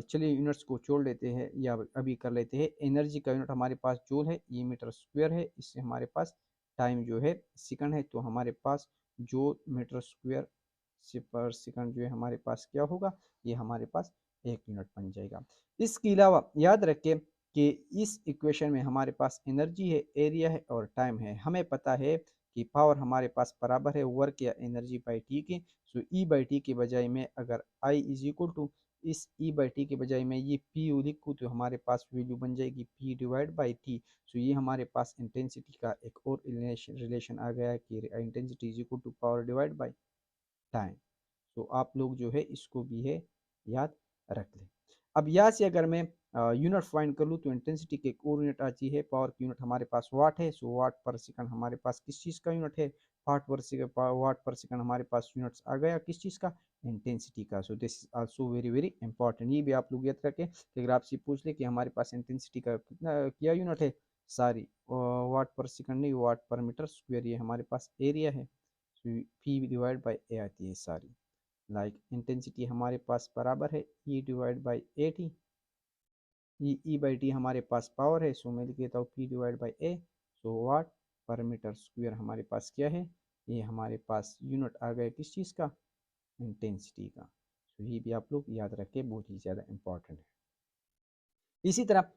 चलिए यूनिट्स को छोड़ लेते हैं या अभी कर लेते हैं। एनर्जी का यूनिट हमारे पास जूल है, ये मीटर स्क्वायर है, इससे हमारे पास टाइम जो है सेकंड है, तो हमारे पास जो मीटर स्क्वायर से पर सेकंड जो है हमारे पास क्या होगा, ये हमारे पास 1 यूनिट बन जाएगा। इसके अलावा याद रखें कि इस इक्वेशन में हमारे पास एनर्जी है, एरिया है और टाइम है। हमें पता है कि पावर हमारे पास बराबर है वर्क या एनर्जी बाई टी के। सो ई बाई टी के बजाय में अगर आई इज इक्वल टू इस ई बाई टी के बजाय मैं ये पी यू लिखूँ तो हमारे पास वैल्यू बन जाएगी पी डिवाइड बाई टी। सो ये हमारे पास इंटेंसिटी का एक और रिलेशन आ गया है कि intensity is equal to power divide by time. तो आप लोग जो है इसको भी है याद रख लें। अब यहाँ से अगर मैं यूनिट फाइंड कर लूँ तो इंटेंसिटी की एक और यूनिट आती है, पावर की यूनिट हमारे पास वाट है। सो वाट पर सेकंड हमारे पास किस चीज़ का यूनिट है, वाट पर सेकंड हमारे पास यूनिट्स आ गया किस चीज़ का, इंटेंसिटी का। सो this is also very very important, ये भी आप लोग याद रखें कि अगर आपसे पूछ ले कि हमारे पास इंटेंसिटी का कितना क्या यूनिट है, सारी वाट पर सेकंड नहीं, वाट पर मीटर स्क्वायर, ये हमारे पास एरिया है। पी डिवाइड बाई ए आती है सारी। लाइक इंटेंसिटी हमारे पास बराबर है ई divide by A T, E by T हमारे पास पावर है। सो मैं लिख देता हूँ पी डिवाइड बाई ए। सो वाट पर मीटर स्क्वायर हमारे पास क्या है, ये हमारे पास यूनिट आ गया किस चीज़ का, इंटेंसिटी का। तो ये भी आप लोग याद रखें, बहुत ही ज़्यादा इंपॉर्टेंट है। इसी तरह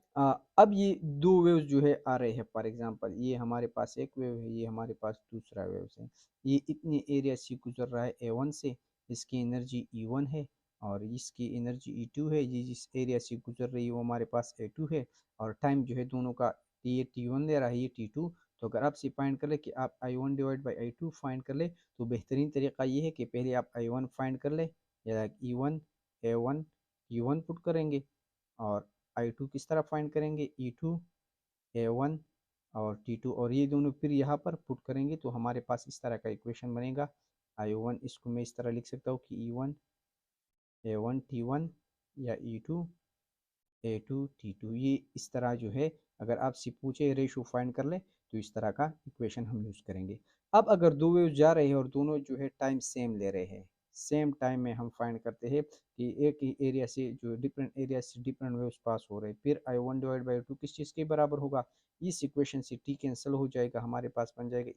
अब ये दो वेव्स जो है आ रहे हैं, फॉर एग्जांपल ये हमारे पास एक वेव है, ये हमारे पास दूसरा वेव है। ये इतनी एरिया से गुजर रहा है ए1 से, इसकी एनर्जी ई1 है और इसकी एनर्जी ई2 है। ये जिस एरिया से गुजर रही है वो हमारे पास ए2 है, और टाइम जो है दोनों का, ये टी1 ले रहा है, ये टी2। तो अगर आपसे फाइंड कर ले कि आप आई1 डिवाइड बाई आई2 फाइंड कर ले, तो बेहतरीन तरीका ये है कि पहले आप आई1 फाइंड कर ले, या ई1 ए1 ई1 पुट करेंगे, और आई टू किस तरह फाइंड करेंगे, ई टू ए वन और टी टू, और ये दोनों फिर यहाँ पर पुट करेंगे तो हमारे पास इस तरह का इक्वेशन बनेगा। आई वन इसको मैं इस तरह लिख सकता हूँ कि E one A one T one, या E two A two T two. ये इस तरह जो है अगर आपसे पूछे रेशो फाइंड कर ले तो इस तरह का इक्वेशन हम यूज़ करेंगे। अब अगर दो वेव जा रहे हैं और दोनों जो है टाइम सेम ले रहे हैं, सेम टाइम में हम फाइंड करते हैं कि एक ही एरिया से जो डिफरेंट एरिया से डिफरेंट वेव्स पास हो रहे हैं, फिर I one divide by two किस चीज़ के बराबर होगा, इस इक्वेशन से टी कैंसिल हो जाएगा, हमारे पास बन जाएगा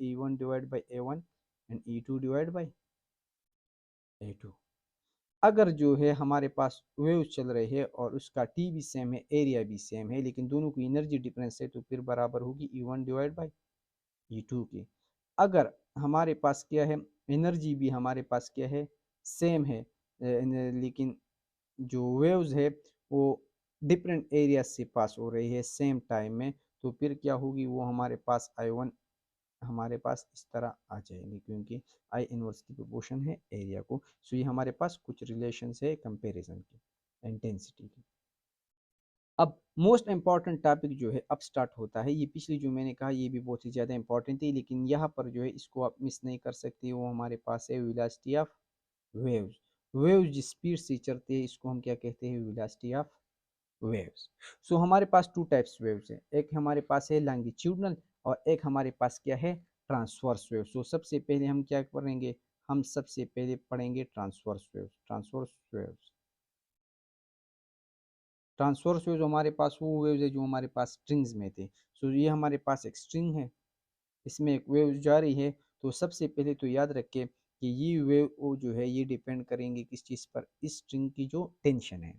e one divide by a one and e two divide by a two. अगर जो है हमारे पास वेव चल रहे हैं और उसका टी भी सेम है, एरिया भी सेम है, लेकिन दोनों की एनर्जी डिफरेंस है, तो फिर बराबर होगी e one divide by e two की। अगर हमारे पास क्या है, एनर्जी भी हमारे पास क्या है, सेम है, लेकिन जो वेव्स है वो डिफरेंट एरिया से पास हो रही है सेम टाइम में, तो फिर क्या होगी, वो हमारे पास आई वन हमारे पास इस तरह आ जाएंगे, क्योंकि आई इनवर्स की प्रोपोर्शन है एरिया को। सो ये हमारे पास कुछ रिलेशन है कंपैरिजन की, इंटेंसिटी की। अब मोस्ट इंपॉर्टेंट टॉपिक जो है अब स्टार्ट होता है, ये पिछली जो मैंने कहा ये भी बहुत ही ज़्यादा इंपॉर्टेंट थी, लेकिन यहाँ पर जो है इसको आप मिस नहीं कर सकते, वो हमारे पास है वेलोसिटी ऑफ वेव्स। वेव्स जिस स्पीड से चलते हैं इसको हम क्या कहते हैं, वेलोसिटी ऑफ वेव्स। सो हमारे पास टू टाइप्स वेव्स है, एक हमारे पास है लॉन्गिट्यूडनल और एक हमारे पास क्या है, ट्रांसवर्स वेव। सो सबसे पहले हम क्या करेंगे, हम सबसे पहले पढ़ेंगे transverse waves. Transverse waves transverse waves हमारे पास वो वेव्स है जो हमारे पास स्ट्रिंग्स में थे। सो ये हमारे पास एक स्ट्रिंग है, इसमें एक वेव जा रही है। तो सबसे पहले तो याद रखें कि ये वेव वो जो है ये डिपेंड करेंगे किस चीज़ पर, इस स्ट्रिंग की जो टेंशन है।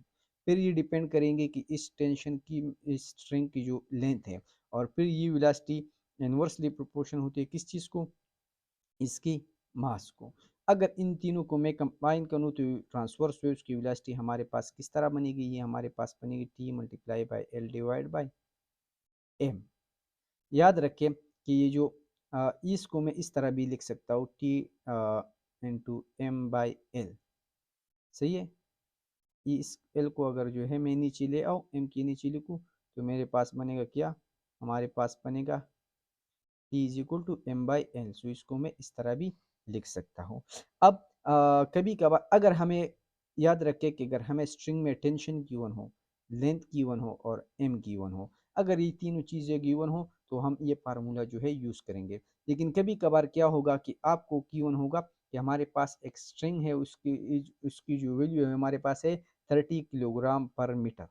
फिर ये डिपेंड करेंगे कि इस टेंशन की, इस स्ट्रिंग की जो लेंथ है। और फिर ये वेलोसिटी इन्वर्सली प्रोपोर्शन होती है किस चीज़ को, इसकी मास को। अगर इन तीनों को मैं कंबाइन करूँ तो ट्रांसवर्स वेव्स की वेलोसिटी हमारे पास किस तरह बनेगी, ये हमारे पास बनेगी t multiply by l divide by m. याद रखें कि ये जो इसको मैं इस तरह भी लिख सकता हूँ t into m by l. सही है, इस एल को अगर जो है मैं नीचे ले आऊँ, एम की नीचे लिखूँ, तो मेरे पास बनेगा क्या, हमारे पास बनेगा T is equal to M by L. So इसको मैं इस तरह भी लिख सकता हूँ। अब कभी कभार अगर हमें याद रखें कि अगर हमें स्ट्रिंग में टेंशन गिवन हो, लेंथ गिवन हो और एम गिवन हो, अगर ये तीनों चीज़ें गिवन हो तो हम ये फार्मूला जो है यूज़ करेंगे। लेकिन कभी कभार क्या होगा कि आपको गिवन होगा कि हमारे पास एक स्ट्रिंग है, उसकी जो वैल्यू है हमारे पास है 30 किलोग्राम पर मीटर।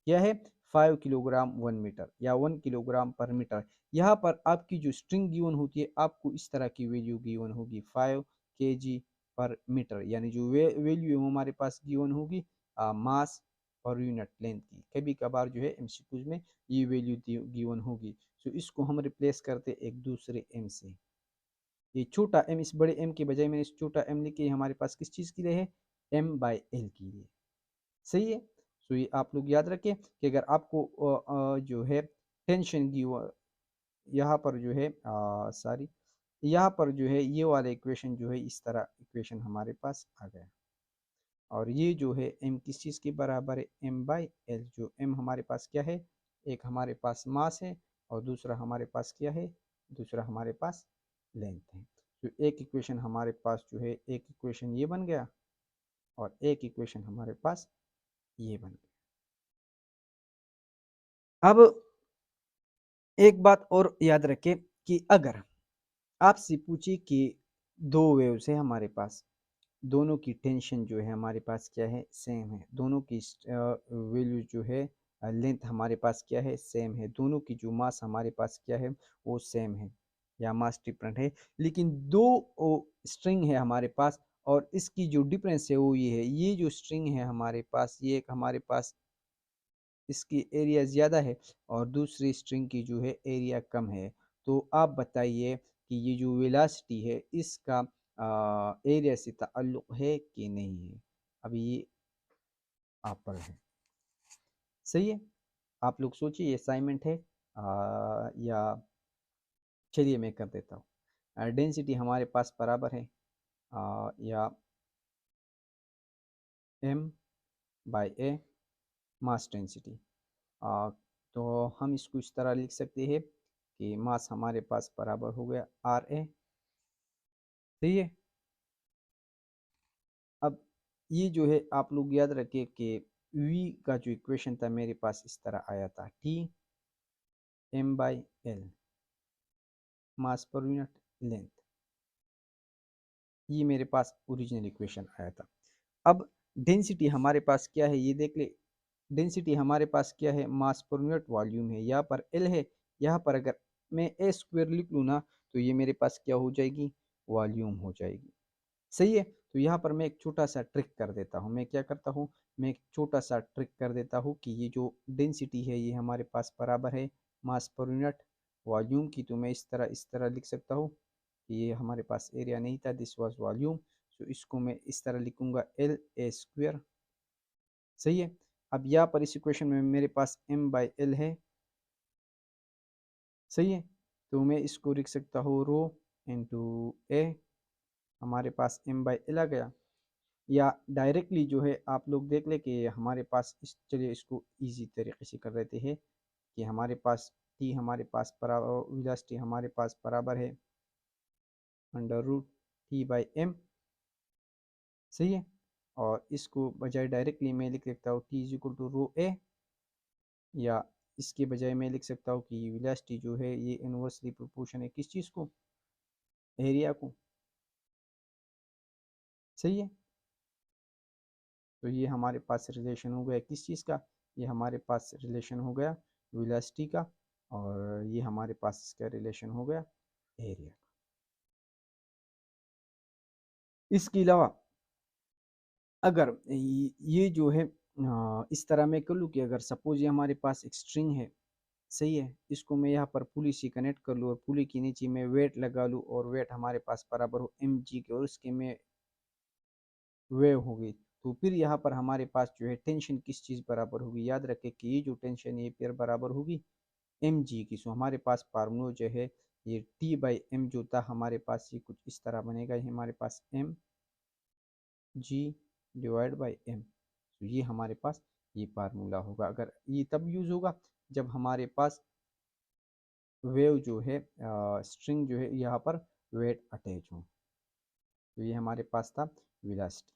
क्या है, 5 किलोग्राम 1 मीटर या 1 किलोग्राम पर मीटर। यहाँ पर आपकी जो स्ट्रिंग गिवन होती है आपको इस तरह की वैल्यू गिवन होगी 5 kg पर मीटर, यानी जो वैल्यू हमारे पास गिवन होगी मास पर यूनिट लेंथ की। कभी कभार जो है एमसीक्यूज में ये वैल्यू गिवन होगी। तो इसको हम रिप्लेस करते एक दूसरे एम से। ये छोटा एम, इस बड़े एम के बजाय मैंने इस छोटा एम लिखे, हमारे पास किस चीज़ के लिए है, एम बाई एल के लिए। सही है। सो ये आप लोग याद रखें कि अगर आपको जो है टेंशन की यहाँ पर जो है सॉरी, यहाँ पर जो है ये वाला इक्वेशन जो है इस तरह इक्वेशन हमारे पास आ गया। और ये जो है एम किस चीज़ के बराबर है, एम बाई एल। जो एम हमारे पास क्या है, एक हमारे पास मास है और दूसरा हमारे पास क्या है, दूसरा हमारे पास लेंथ है। तो एक इक्वेशन हमारे पास जो है, एक इक्वेशन ये बन गया और एक इक्वेशन हमारे पास ये बन गया। अब एक बात और याद रखें कि अगर आपसे पूछे कि दो वेव्स है हमारे पास, दोनों की टेंशन जो है हमारे पास क्या है, सेम है। दोनों की वैल्यू जो है, लेंथ हमारे पास क्या है, सेम है। दोनों की जो मास हमारे पास क्या है, वो सेम है या मास डिफरेंट है। लेकिन दो स्ट्रिंग है हमारे पास और इसकी जो डिफरेंस है वो ये है, ये जो स्ट्रिंग है हमारे पास, ये एक हमारे पास इसकी एरिया ज़्यादा है और दूसरी स्ट्रिंग की जो है एरिया कम है। तो आप बताइए कि ये जो वेलोसिटी है इसका एरिया से ताल्लुक़ है कि नहीं है। अभी ये आप पर है। सही है, आप लोग सोचिए, ये असाइनमेंट है या चलिए मैं कर देता हूँ। डेंसिटी हमारे पास बराबर है या m by a mass density. तो हम इसको इस तरह लिख सकते हैं कि मास हमारे पास बराबर हो गया आर ए। सही है। अब ये जो है आप लोग याद रखिए कि v का जो इक्वेशन था मेरे पास इस तरह आया था, t m by l mass per unit length. ये मेरे पास ओरिजिनल इक्वेशन आया था। अब डेंसिटी हमारे पास क्या है ये देख ले। डेंसिटी हमारे पास क्या है, मास पर यूनिट वॉल्यूम है। यहाँ पर एल है, यहाँ पर अगर मैं ए स्क्वायर लिख लूँ ना तो ये मेरे पास क्या हो जाएगी, वॉल्यूम हो जाएगी। सही है। तो यहाँ पर मैं एक छोटा सा ट्रिक कर देता हूँ। मैं क्या करता हूँ, मैं एक छोटा सा ट्रिक कर देता हूँ कि ये जो डेंसिटी है ये हमारे पास बराबर है मास पर यूनिट वॉल्यूम की। तो मैं इस तरह लिख सकता हूँ कि ये हमारे पास एरिया नहीं था, दिस वाज वॉल्यूम। तो इसको मैं इस तरह लिखूंगा एल ए स्क्वेयर। सही है। अब यहाँ पर इस इक्वेशन में मेरे पास एम बाई एल है। सही है। तो मैं इसको लिख सकता हूँ रो इंटू ए, हमारे पास एम बाई एल आ गया। या डायरेक्टली जो है आप लोग देख ले कि हमारे पास चलिए इसको इजी तरीके से कर देते हैं कि हमारे पास टी हमारे पास बराबर, वेलोसिटी हमारे पास बराबर है under root t by m. सही है। और इसको बजाय डायरेक्टली मैं लिख सकता हूँ टी इज इक्वल टू रो ए, या इसके बजाय मैं लिख सकता हूँ कि वेलोसिटी जो है ये इनवर्सली प्रोपोर्शन है किस चीज़ को, एरिया को। सही है। तो ये हमारे पास रिलेशन हो गया किस चीज़ का, ये हमारे पास रिलेशन हो गया वेलोसिटी का, और ये हमारे पास इसका रिलेशन हो गया एरिया। इसके अलावा अगर ये जो है इस तरह मैं कर लूँ कि अगर सपोज ये हमारे पास एक स्ट्रिंग है, सही है, इसको मैं यहाँ पर पुली से कनेक्ट कर लूँ और पुली के नीचे मैं वेट लगा लूँ और वेट हमारे पास बराबर हो mg के, और उसके में वेव होगी, तो फिर यहाँ पर हमारे पास जो है टेंशन किस चीज़ बराबर होगी, याद रखें कि ये जो टेंशन ये पेयर बराबर होगी mg की। सो हमारे पास फार्मूला जो है ये T/m जो था हमारे पास ये कुछ इस तरह बनेगा, ये हमारे पास mg/m। तो ये हमारे पास ये फार्मूला होगा। अगर ये तब यूज़ होगा जब हमारे पास वेव जो है स्ट्रिंग जो है यहाँ पर वेट अटैच हो। तो ये हमारे पास था वेलोसिटी।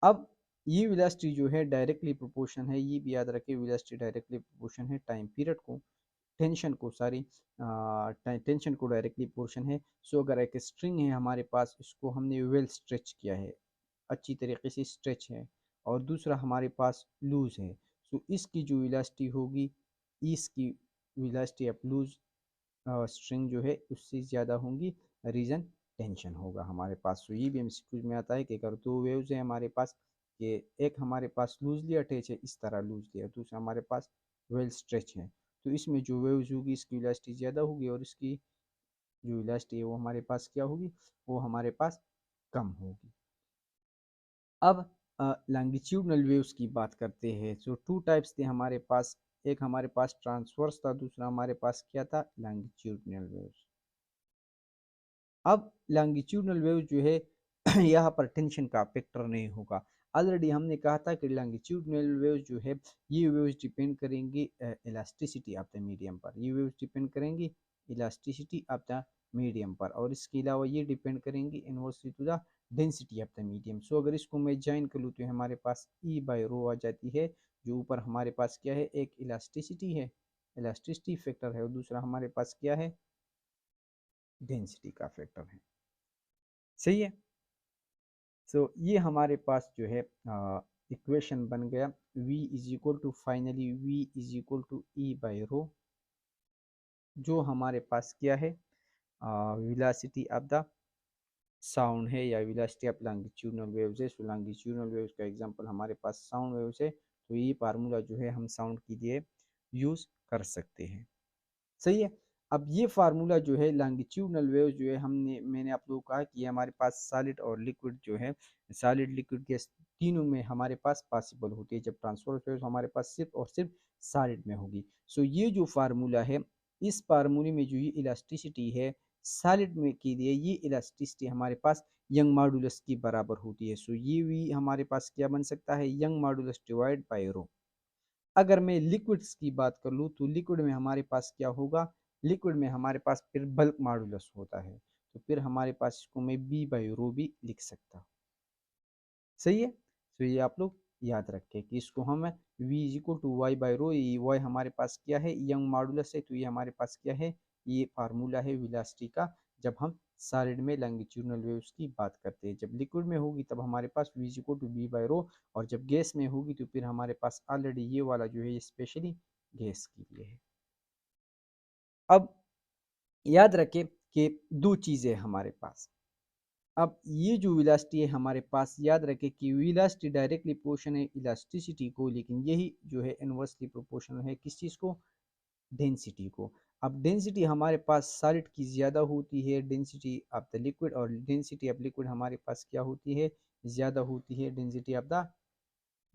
अब ये वेलोसिटी जो है डायरेक्टली प्रोपोर्शन है, ये भी याद रखें, वेलोसिटी डायरेक्टली प्रोपोर्शन है टाइम पीरियड को, टेंशन को, सारी टेंशन को डायरेक्टली प्रोपोर्शन है। सो अगर एक स्ट्रिंग है हमारे पास, इसको हमने वेल स्ट्रेच किया है, अच्छी तरीके से स्ट्रेच है, और दूसरा हमारे पास लूज है, सो इसकी जो वेलोसिटी होगी, इसकी वेलोसिटी ऑफ लूज स्ट्रिंग जो है उससे ज़्यादा होंगी, रीज़न टेंशन होगा हमारे पास। तो ये भी एमसीक्यूज में आता है कि अगर दो वेव्स हैं हमारे पास, कि एक हमारे पास लूजली अटैच है, इस तरह लूजली है, दूसरा हमारे पास वेल स्ट्रेच है, तो इसमें जो वेव्स होगी इसकी वेलोसिटी ज़्यादा होगी और इसकी जो वेलोसिटी है वो हमारे पास क्या होगी, वो हमारे पास कम होगी। अब लॉन्गिट्यूडनल वेव्स की बात करते हैं। सो टू टाइप्स थे हमारे पास, एक हमारे पास ट्रांसवर्स था, दूसरा हमारे पास क्या था, लॉन्गिट्यूडनल वेव्स। अब लॉन्गिट्यूडनल वेव जो है यहाँ पर टेंशन का फैक्टर नहीं होगा। ऑलरेडी हमने कहा था कि लॉन्गिट्यूडनल वेव जो है ये वेव्स डिपेंड करेंगी इलास्टिसिटी ऑफ द मीडियम पर, ये वेव्स डिपेंड करेंगी इलास्टिसिटी ऑफ द मीडियम पर, और इसके अलावा ये डिपेंड करेंगी inversely to the density of the medium. So अगर इसको मैं ज्वाइन कर लूँ तो हमारे पास ई बाई रो आ जाती है, जो ऊपर हमारे पास क्या है, एक इलास्टिसिटी है, इलास्टिसिटी फैक्टर है, और दूसरा हमारे पास क्या है, डेंसिटी का फैक्टर है। सही है। सो ये हमारे पास जो है इक्वेशन बन गया, v is equal to finally v is equal to e by rho, जो हमारे पास क्या है, वेलोसिटी ऑफ द साउंड है या वेलोसिटी ऑफ लॉन्गिट्यूडनल वेव्स है। सो लॉन्गिट्यूडनल वेव्स का एग्जांपल हमारे पास साउंड वेव्स है, तो ये फार्मूला जो है हम साउंड के लिए यूज़ कर सकते हैं। सही है। अब ये फार्मूला जो है लॉन्गिट्यूडनल वेव जो है, मैंने आप लोगों को कहा कि हमारे पास सॉलिड और लिक्विड जो है, सॉलिड लिक्विड गैस तीनों में हमारे पास पॉसिबल होती है, जब ट्रांसफर वेव हमारे पास सिर्फ और सिर्फ सॉलिड में होगी। सो ये जो फार्मूला है, इस फार्मूले में जो ये इलास्टिसिटी है सॉलिड में के लिए, ये इलास्टिसिटी हमारे पास यंग मॉडुलस की बराबर होती है। सो ये भी हमारे पास क्या बन सकता है, यंग मॉडुलस डिवाइड बाय रो। अगर मैं लिक्विड्स की बात कर लूँ तो लिक्विड में हमारे पास क्या होगा, लिक्विड में हमारे पास फिर बल्क मॉडुलस होता है, तो फिर हमारे पास इसको मैं बी बाई रो भी लिख सकता हूँ। सही है। तो ये आप लोग याद रखें कि इसको हम v is equal to y by rho, ये वाई हमारे पास क्या है, यंग मॉडुलस है, तो ये हमारे पास क्या है, ये फार्मूला है वेलोसिटी का, जब हम सॉलिड में लॉन्गिट्यूडनल वेव्स की बात करते हैं। जब लिक्विड में होगी तब हमारे पास v is equal to b by rho, और जब गैस में होगी तो फिर हमारे पास ऑलरेडी ये वाला जो है स्पेशली गैस के लिए है। अब याद रखें कि दो चीज़ें हमारे पास, अब ये जो वेलोसिटी है हमारे पास, याद रखें कि वेलोसिटी डायरेक्टली प्रोपोर्शनल है इलास्टिसिटी को, लेकिन यही जो है इनवर्सली प्रोपोर्शनल है किस चीज़ को, डेंसिटी को। अब डेंसिटी हमारे पास सॉलिड की ज़्यादा होती है डेंसिटी ऑफ द लिक्विड, और डेंसिटी ऑफ लिक्विड हमारे पास क्या होती है, ज़्यादा होती है डेंसिटी ऑफ द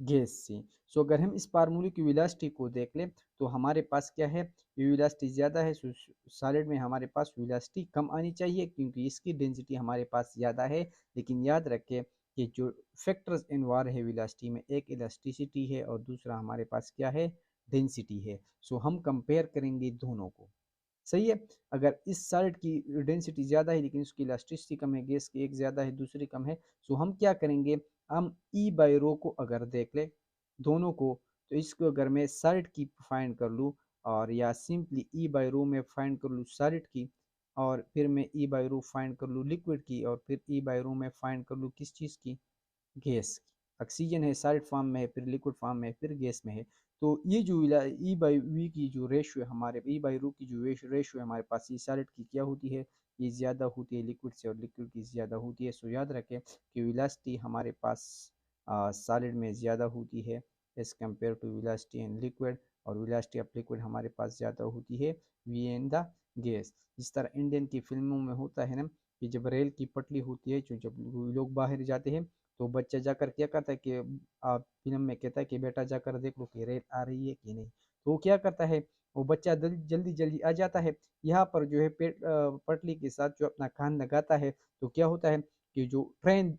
गैस से। सो अगर हम इस फार्मूले की वेलोसिटी को देख लें तो हमारे पास क्या है, ये वेलोसिटी ज़्यादा है, सॉलिड में हमारे पास वेलोसिटी कम आनी चाहिए क्योंकि इसकी डेंसिटी हमारे पास ज़्यादा है। लेकिन याद रखें कि जो फैक्टर्स इन्वॉल्व है वेलोसिटी में, एक इलास्टिसिटी है और दूसरा हमारे पास क्या है, डेंसिटी है। सो हम कंपेयर करेंगे दोनों को। सही है। अगर इस सॉलिड की डेंसिटी ज़्यादा है लेकिन उसकी इलास्टिसिटी कम है, गैस की एक ज़्यादा है दूसरी कम है, सो हम क्या करेंगे, हम ई बाई रो को अगर देख ले दोनों को, तो इसको अगर मैं सॉलिड की फाइंड कर लूँ, और या सिंपली ई बाई रो में फाइंड कर लूँ सॉलिड की, और फिर मैं ई बाई रो फाइंड कर लूँ लिक्विड की, और फिर ई बाई रो में फाइंड कर लूँ किस चीज़ की, गैस की। ऑक्सीजन है सॉलिड फॉर्म में है, फिर लिक्विड फॉर्म में है, फिर गैस में है, तो ये जो ई बाई वी की जो रेशो है हमारे ई बाई रू की जो रेशो है हमारे पास, ये सॉलिड की क्या होती है, ये ज़्यादा होती है लिक्विड से और लिक्विड की ज़्यादा होती है। सो याद रखें कि वेलोसिटी हमारे पास सॉलिड में ज़्यादा होती है as compare to velocity in liquid, और वेलोसिटी ऑफ लिक्विड हमारे पास ज़्यादा होती है वी इन द गैस। जिस तरह इंडियन की फिल्मों में होता है ना कि जब रेल की पटरी होती है, जो जब लोग बाहर जाते हैं तो बच्चा जाकर क्या करता है कि आप फिल्म में कहता है कि बेटा जाकर देख लो कि रेल आ रही है कि नहीं। तो वो क्या करता है, वो बच्चा जल्दी जल्दी आ जाता है। यहाँ पर जो है पेट पटरी के साथ जो अपना कान लगाता है, तो क्या होता है कि जो ट्रेन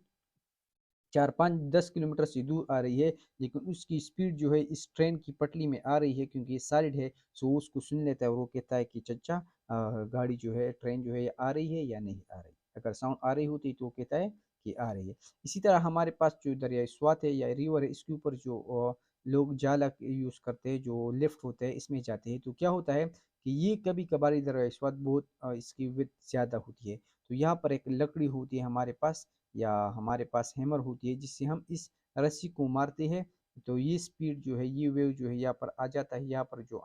4 5 10 किलोमीटर से दूर आ रही है, लेकिन उसकी स्पीड जो है इस ट्रेन की पटरी में आ रही है क्योंकि ये सॉलिड है। सो उसको सुन लेता है और वो कहता है कि चचा गाड़ी जो है ट्रेन जो है ये आ रही है या नहीं आ रही। अगर साउंड आ रही होती तो वो कहता है कि आ रही है। इसी तरह हमारे पास जो दरिया स्वात है या रिवर है, इसके ऊपर जो लोग जाला यूज़ करते हैं, जो लिफ्ट होते हैं इसमें जाते हैं, तो क्या होता है कि ये कभी कभार दरिया स्वात बहुत इसकी विड्थ ज़्यादा होती है। तो यहाँ पर एक लकड़ी होती है हमारे पास, या हमारे पास हैमर होती है, जिससे हम इस रस्सी को मारते हैं। तो ये स्पीड जो है, ये वेव जो है यहाँ पर आ जाता है। यहाँ पर जो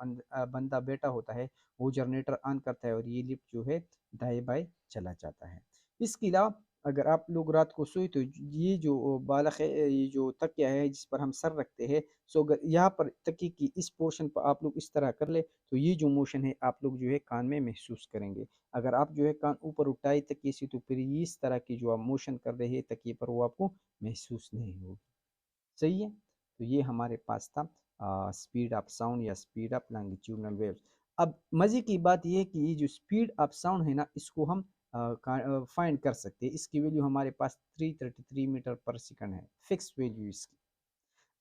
बंदा बैठा होता है वो जनरेटर ऑन करता है और ये लिफ्ट जो है दाएं बाएं चला जाता है। इसके अलावा अगर आप लोग रात को सोए तो ये जो बालक है, ये जो तकिया है जिस पर हम सर रखते हैं, सो अगर यहाँ पर तकिए की इस पोर्शन पर आप लोग इस तरह कर ले तो ये जो मोशन है आप लोग जो है कान में महसूस करेंगे। अगर आप जो है कान ऊपर उठाए तकिए से तो फिर इस तरह की जो आप मोशन कर रहे हैं तकिए पर वो आपको महसूस नहीं होगी। सही है। तो ये हमारे पास था स्पीड ऑफ साउंड या स्पीड ऑफ लॉन्गिट्यूडनल वेव्स। अब मजे की बात ये है कि ये जो स्पीड ऑफ साउंड है ना, इसको हम फाइंड कर सकते हैं। इसकी वैल्यू हमारे पास 333 मीटर पर सेकंड है, फिक्स वैल्यू इसकी।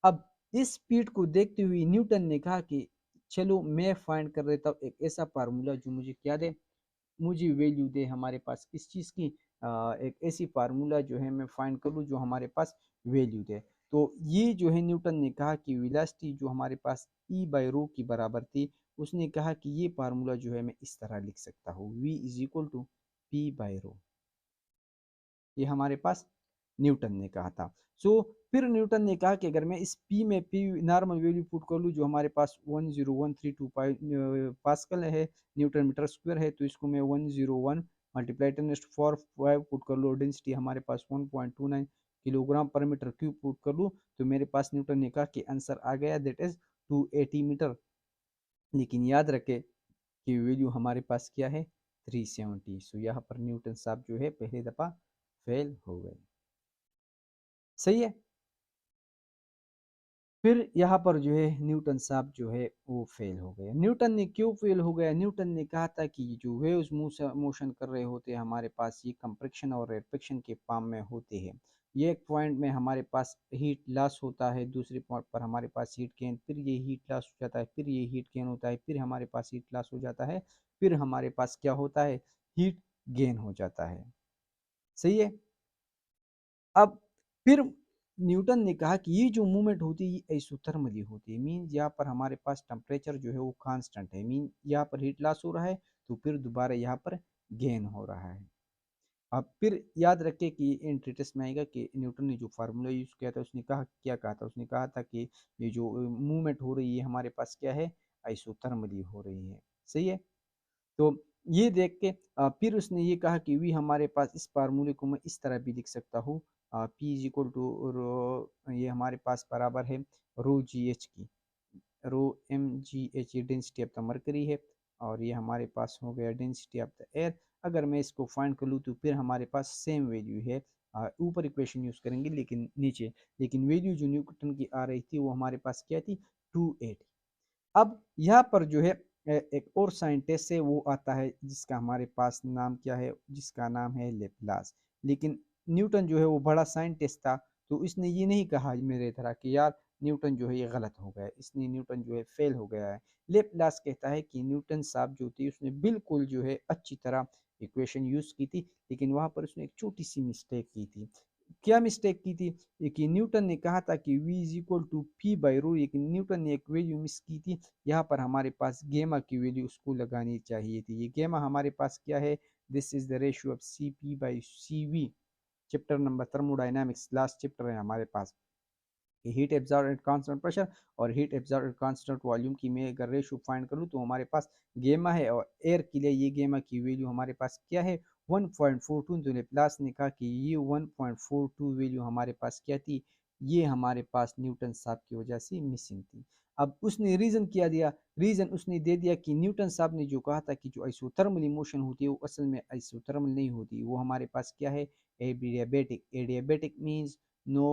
अब इस स्पीड को देखते हुए न्यूटन ने कहा कि चलो मैं फाइंड कर देता हूँ एक ऐसा फार्मूला जो मुझे क्या दे, मुझे वैल्यू दे हमारे पास किस चीज़ की, एक ऐसी फार्मूला जो है मैं फाइंड कर लूँ जो हमारे पास वैल्यू दे। तो ये जो है न्यूटन ने कहा कि वेलोसिटी जो हमारे पास ई बाई रो की बराबर थी, उसने कहा कि ये फार्मूला जो है मैं इस तरह लिख सकता हूँ, v is equal to p by rho. ये हमारे पास न्यूटन ने कहा था। सो फिर न्यूटन ने कहा कि अगर मैं इस पी में पी नॉर्मल वैल्यू पुट कर लूँ जो हमारे पास 10132 पास्कल है, न्यूटन मीटर स्क्वायर है, तो इसको मैं 101 मल्टीप्लाई 10⁵ पुट कर लूँ, डेंसिटी हमारे पास 1.29 किलोग्राम पर मीटर क्यूब पुट कर लूँ, तो मेरे पास न्यूटन ने कहा कि आंसर आ गया, दैट इज 280 मीटर। लेकिन याद रखें कि वैल्यू हमारे पास क्या है, 370। सो यहाँ पर न्यूटन साहब जो है पहली दफ़ा फेल हो गए। सही है। फिर यहाँ पर जो है न्यूटन साहब जो है वो फेल हो गए। न्यूटन ने क्यों फेल हो गया, न्यूटन ने कहा था कि जो वेव्स मोशन कर रहे होते हैं हमारे पास, ये कंप्रेक्शन और रेपरेक्शन के फॉर्म में होते हैं। ये एक पॉइंट में हमारे पास हीट लॉस होता है, दूसरे पॉइंट पर हमारे पास हीट गेन, फिर ये हीट लॉस हो जाता है, फिर ये हीट गेन होता है, फिर हमारे पास हीट लॉस हो जाता है, फिर हमारे पास क्या होता है, हीट गेन हो जाता है। सही है। अब फिर न्यूटन ने कहा कि ये जो मूवमेंट होती है ये आइसोथर्मली होती है, मीन यहाँ पर हमारे पास टेम्परेचर जो है वो कांस्टेंट है, मीन यहाँ पर हीट लॉस हो रहा है तो फिर दोबारा यहाँ पर गेन हो रहा है। अब फिर याद रखें कि इन ट्रीटिस में आएगा कि न्यूटन ने जो फार्मूला यूज़ किया था उसने कहा क्या कहा था, उसने कहा था कि ये जो मूवमेंट हो रही है हमारे पास क्या है, आइसोथर्मली हो रही है। सही है। तो ये देख के फिर उसने ये कहा कि वी हमारे पास इस फार्मूले को मैं इस तरह भी लिख सकता हूँ, पी इज इक्वल टू रो, ये हमारे पास बराबर है रो जी एच की, रो एम जी एच ये डेंसिटी ऑफ द मरकरी है, और ये हमारे पास हो गया डेंसिटी ऑफ द एयर। अगर मैं इसको फाइंड कर लूँ तो फिर हमारे पास सेम वैल्यू है, ऊपर इक्वेशन यूज़ करेंगे लेकिन नीचे, लेकिन वैल्यू जो न्यूटन की आ रही थी वो हमारे पास क्या थी, 280। अब यहाँ पर जो है एक और साइंटिस्ट है वो आता है जिसका हमारे पास नाम क्या है, जिसका नाम है लेप्लास। लेकिन न्यूटन जो है वो बड़ा साइंटिस्ट था, तो इसने ये नहीं कहा मेरे तरह कि यार न्यूटन जो है ये गलत हो गया, इसने न्यूटन जो है फेल हो गया है। लेप्लास कहता है कि न्यूटन साहब जो थी उसने बिल्कुल जो है अच्छी तरह इक्वेशन यूज़ की थी, लेकिन वहाँ पर उसने एक छोटी सी मिस्टेक की थी। क्या मिस्टेक की थी, कि न्यूटन ने कहा था कि v is equal to p by rho, लेकिन न्यूटन ने एक वैल्यू मिस की थी। यहाँ पर हमारे पास गेमा की वैल्यू उसको लगानी चाहिए थी। ये गेमा हमारे पास क्या है, this is the ratio of C P by C V, chapter number thermodynamics last chapter है हमारे पास। Heat absorb at constant pressure और heat absorb at constant volume की मैं अगर रेशो फाइंड करूँ तो हमारे पास गेमा है और एयर के लिए ये गेमा की वैल्यू हमारे पास क्या है 1.42। तो लेप्लास ने कहा कि ये 1.42 वैल्यू हमारे पास क्या थी, ये हमारे पास न्यूटन साहब की वजह से मिसिंग थी। अब उसने रीज़न क्या दिया, रीज़न उसने दे दिया कि न्यूटन साहब ने जो कहा था कि जो आइसोथर्मल इमोशन होती है वो असल में आइसोथर्मल नहीं होती, वो हमारे पास क्या है adiabatic. Adiabatic means no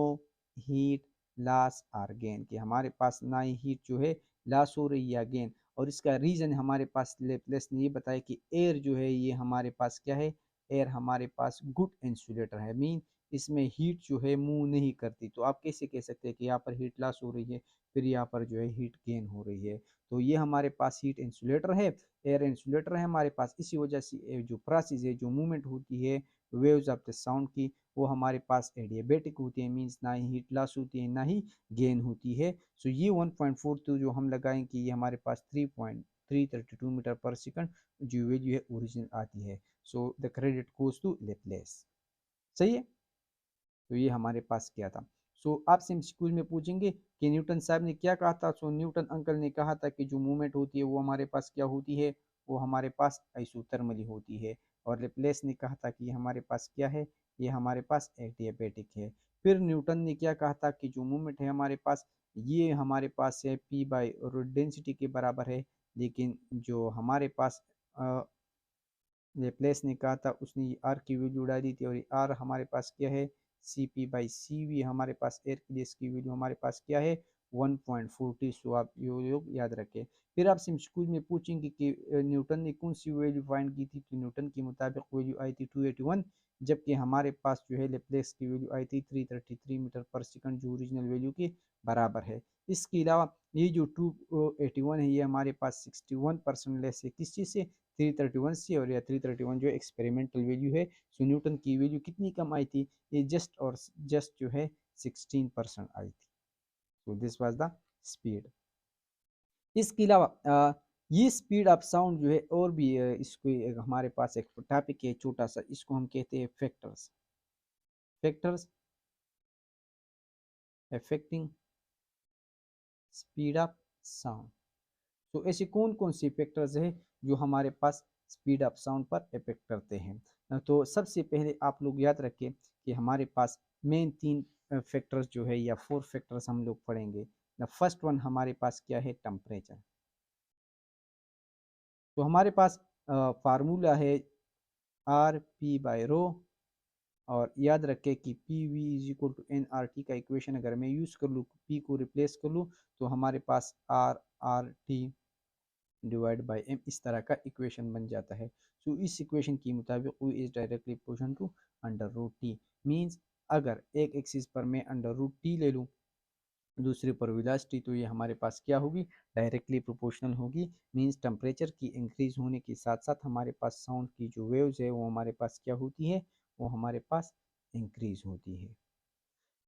heat loss or gain, कि हमारे पास ना ही हीट जो है लॉस हो रही है या गेन। और इसका रीज़न हमारे पास लेप्लेस ने ये बताया कि एयर जो है ये हमारे पास क्या है, एयर हमारे पास गुड इंसुलेटर है, मीन इसमें हीट जो है मूव नहीं करती। तो आप कैसे कह सकते हैं कि यहाँ पर हीट लॉस हो रही है फिर यहाँ पर जो है हीट गेन हो रही है। तो ये हमारे पास हीट इंसुलेटर है, एयर इंसुलेटर है हमारे पास। इसी वजह से जो प्रोसेस है, जो मूवमेंट होती है वेव्स ऑफ द साउंड की, वो हमारे पास एडियाबेटिक होती है, मीन्स ना ही हीट लॉस होती है ना ही गेन होती है। सो ये 1.42 जो हम लगाएं कि ये हमारे पास 3.332 मीटर पर सेकंड जो वैल्यू है ओरिजिनल आती है। So the credit goes to Laplace. सही है। तो ये हमारे पास क्या था। सो आपसे स्कूल में पूछेंगे कि न्यूटन साहब ने क्या कहा था। सो न्यूटन अंकल ने कहा था कि जो मूवमेंट होती है वो हमारे पास क्या होती है, वो हमारे पास आइसोथर्मली होती है। और लेप्लेस ने कहा था कि हमारे पास क्या है, ये हमारे पास एडियाबेटिक है। फिर न्यूटन ने क्या कहा था कि जो मूवमेंट है हमारे पास, ये हमारे पास है पी बाई डेंसिटी के बराबर है। लेकिन जो हमारे पास लेप्लेस ने कहा था, उसने आर की वैल्यू डाली थी और आर हमारे पास क्या है c P by C v. हमारे पास एयर के लिए इसकी वैल्यू हमारे पास क्या है 1.40। सो आप ये लोग याद रखें। फिर आपसे स्कूल में पूछेंगे कि न्यूटन ने कौन सी वैल्यू फाइंड की थी। तो न्यूटन के मुताबिक वैल्यू आई थी 281, जबकि हमारे पास जो है लेप्लेस की वैल्यू आई थी 333 मीटर पर सेकंड, जो ओरिजिनल वैल्यू के बराबर है। इसके अलावा ये जो 281 है ये हमारे पास 61% लेस है किस चीज़ से, 331 से। और या 331 जो एक्सपेरिमेंटल वैल्यू है। सो न्यूटन की वैल्यू कितनी कम आई थी, ये जस्ट और जस्ट जो है 16% आई थी। सो दिस वाज द स्पीड। इसके अलावा ये स्पीड ऑफ साउंड जो है और भी इसको हमारे पास एक टॉपिक है छोटा सा, इसको हम कहते हैं factors. Factors affecting speed of sound. तो ऐसे कौन कौन से फैक्टर्स है जो हमारे पास स्पीड ऑफ साउंड पर इफेक्ट करते हैं। तो सबसे पहले आप लोग याद रखें कि हमारे पास मेन तीन फैक्टर्स जो है या 4 फैक्टर्स हम लोग पढ़ेंगे। द फर्स्ट वन हमारे पास क्या है, टेम्परेचर। तो हमारे पास फार्मूला है आर पी बाई रो। और याद रखें कि p v is equal to n r t का इक्वेशन अगर मैं यूज़ कर लूँ, पी को रिप्लेस कर लूँ, तो हमारे पास R R T divide by M इस तरह का इक्वेशन बन जाता है। सो इस इक्वेशन के मुताबिक U is directly proportional to under root t. Means अगर एक एक्सिस पर मैं अंडर रूट टी ले लूँ, दूसरे पर वेलोसिटी, तो ये हमारे पास क्या होगी, डायरेक्टली प्रोपोर्शनल होगी। मीन्स टेम्परेचर की इंक्रीज होने के साथ साथ हमारे पास साउंड की जो वेव्स है वो हमारे पास क्या होती है, वो हमारे पास इंक्रीज होती है।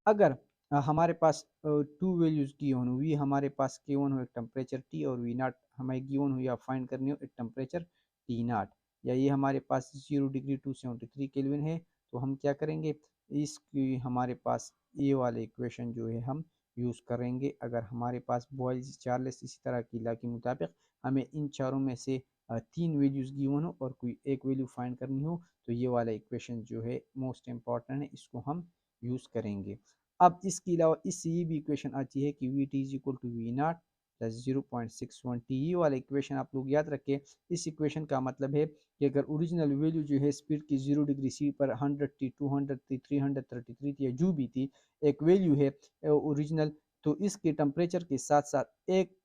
अगर हमारे पास टू वैल्यूज गिवन हुई, हमारे पास गिवन हो एक टेम्परेचर टी और वी नॉट हमें गिवन हुई या फाइंड करनी हो एक टेम्परेचर टी नॉट, या ये हमारे पास 0 डिग्री 273 केल्विन है, तो हम क्या करेंगे, इसकी हमारे पास ये वाले इक्वेशन जो है हम यूज़ करेंगे। अगर हमारे पास बॉयल्स चार्लेस इसी तरह की ला के मुताबिक हमें इन चारों में से तीन वैल्यूज़ गिवन हो और कोई एक वैल्यू फाइंड करनी हो, तो ये वाला इक्वेशन जो है मोस्ट इम्पॉर्टेंट है, इसको हम यूज़ करेंगे। अब इसके अलावा इससे ये भी इक्वेशन आती है कि v t is equal to v not plus 0.61 t. ये वाला इक्वेशन आप लोग याद रखें। इस इक्वेशन का मतलब है कि अगर ओरिजिनल वैल्यू जो है स्पीड की 0 डिग्री सी पर 100 थी, 200 थी, 333 थी या जो भी थी एक वैल्यू है ओरिजिनल, तो इसके टेम्परेचर के साथ साथ एक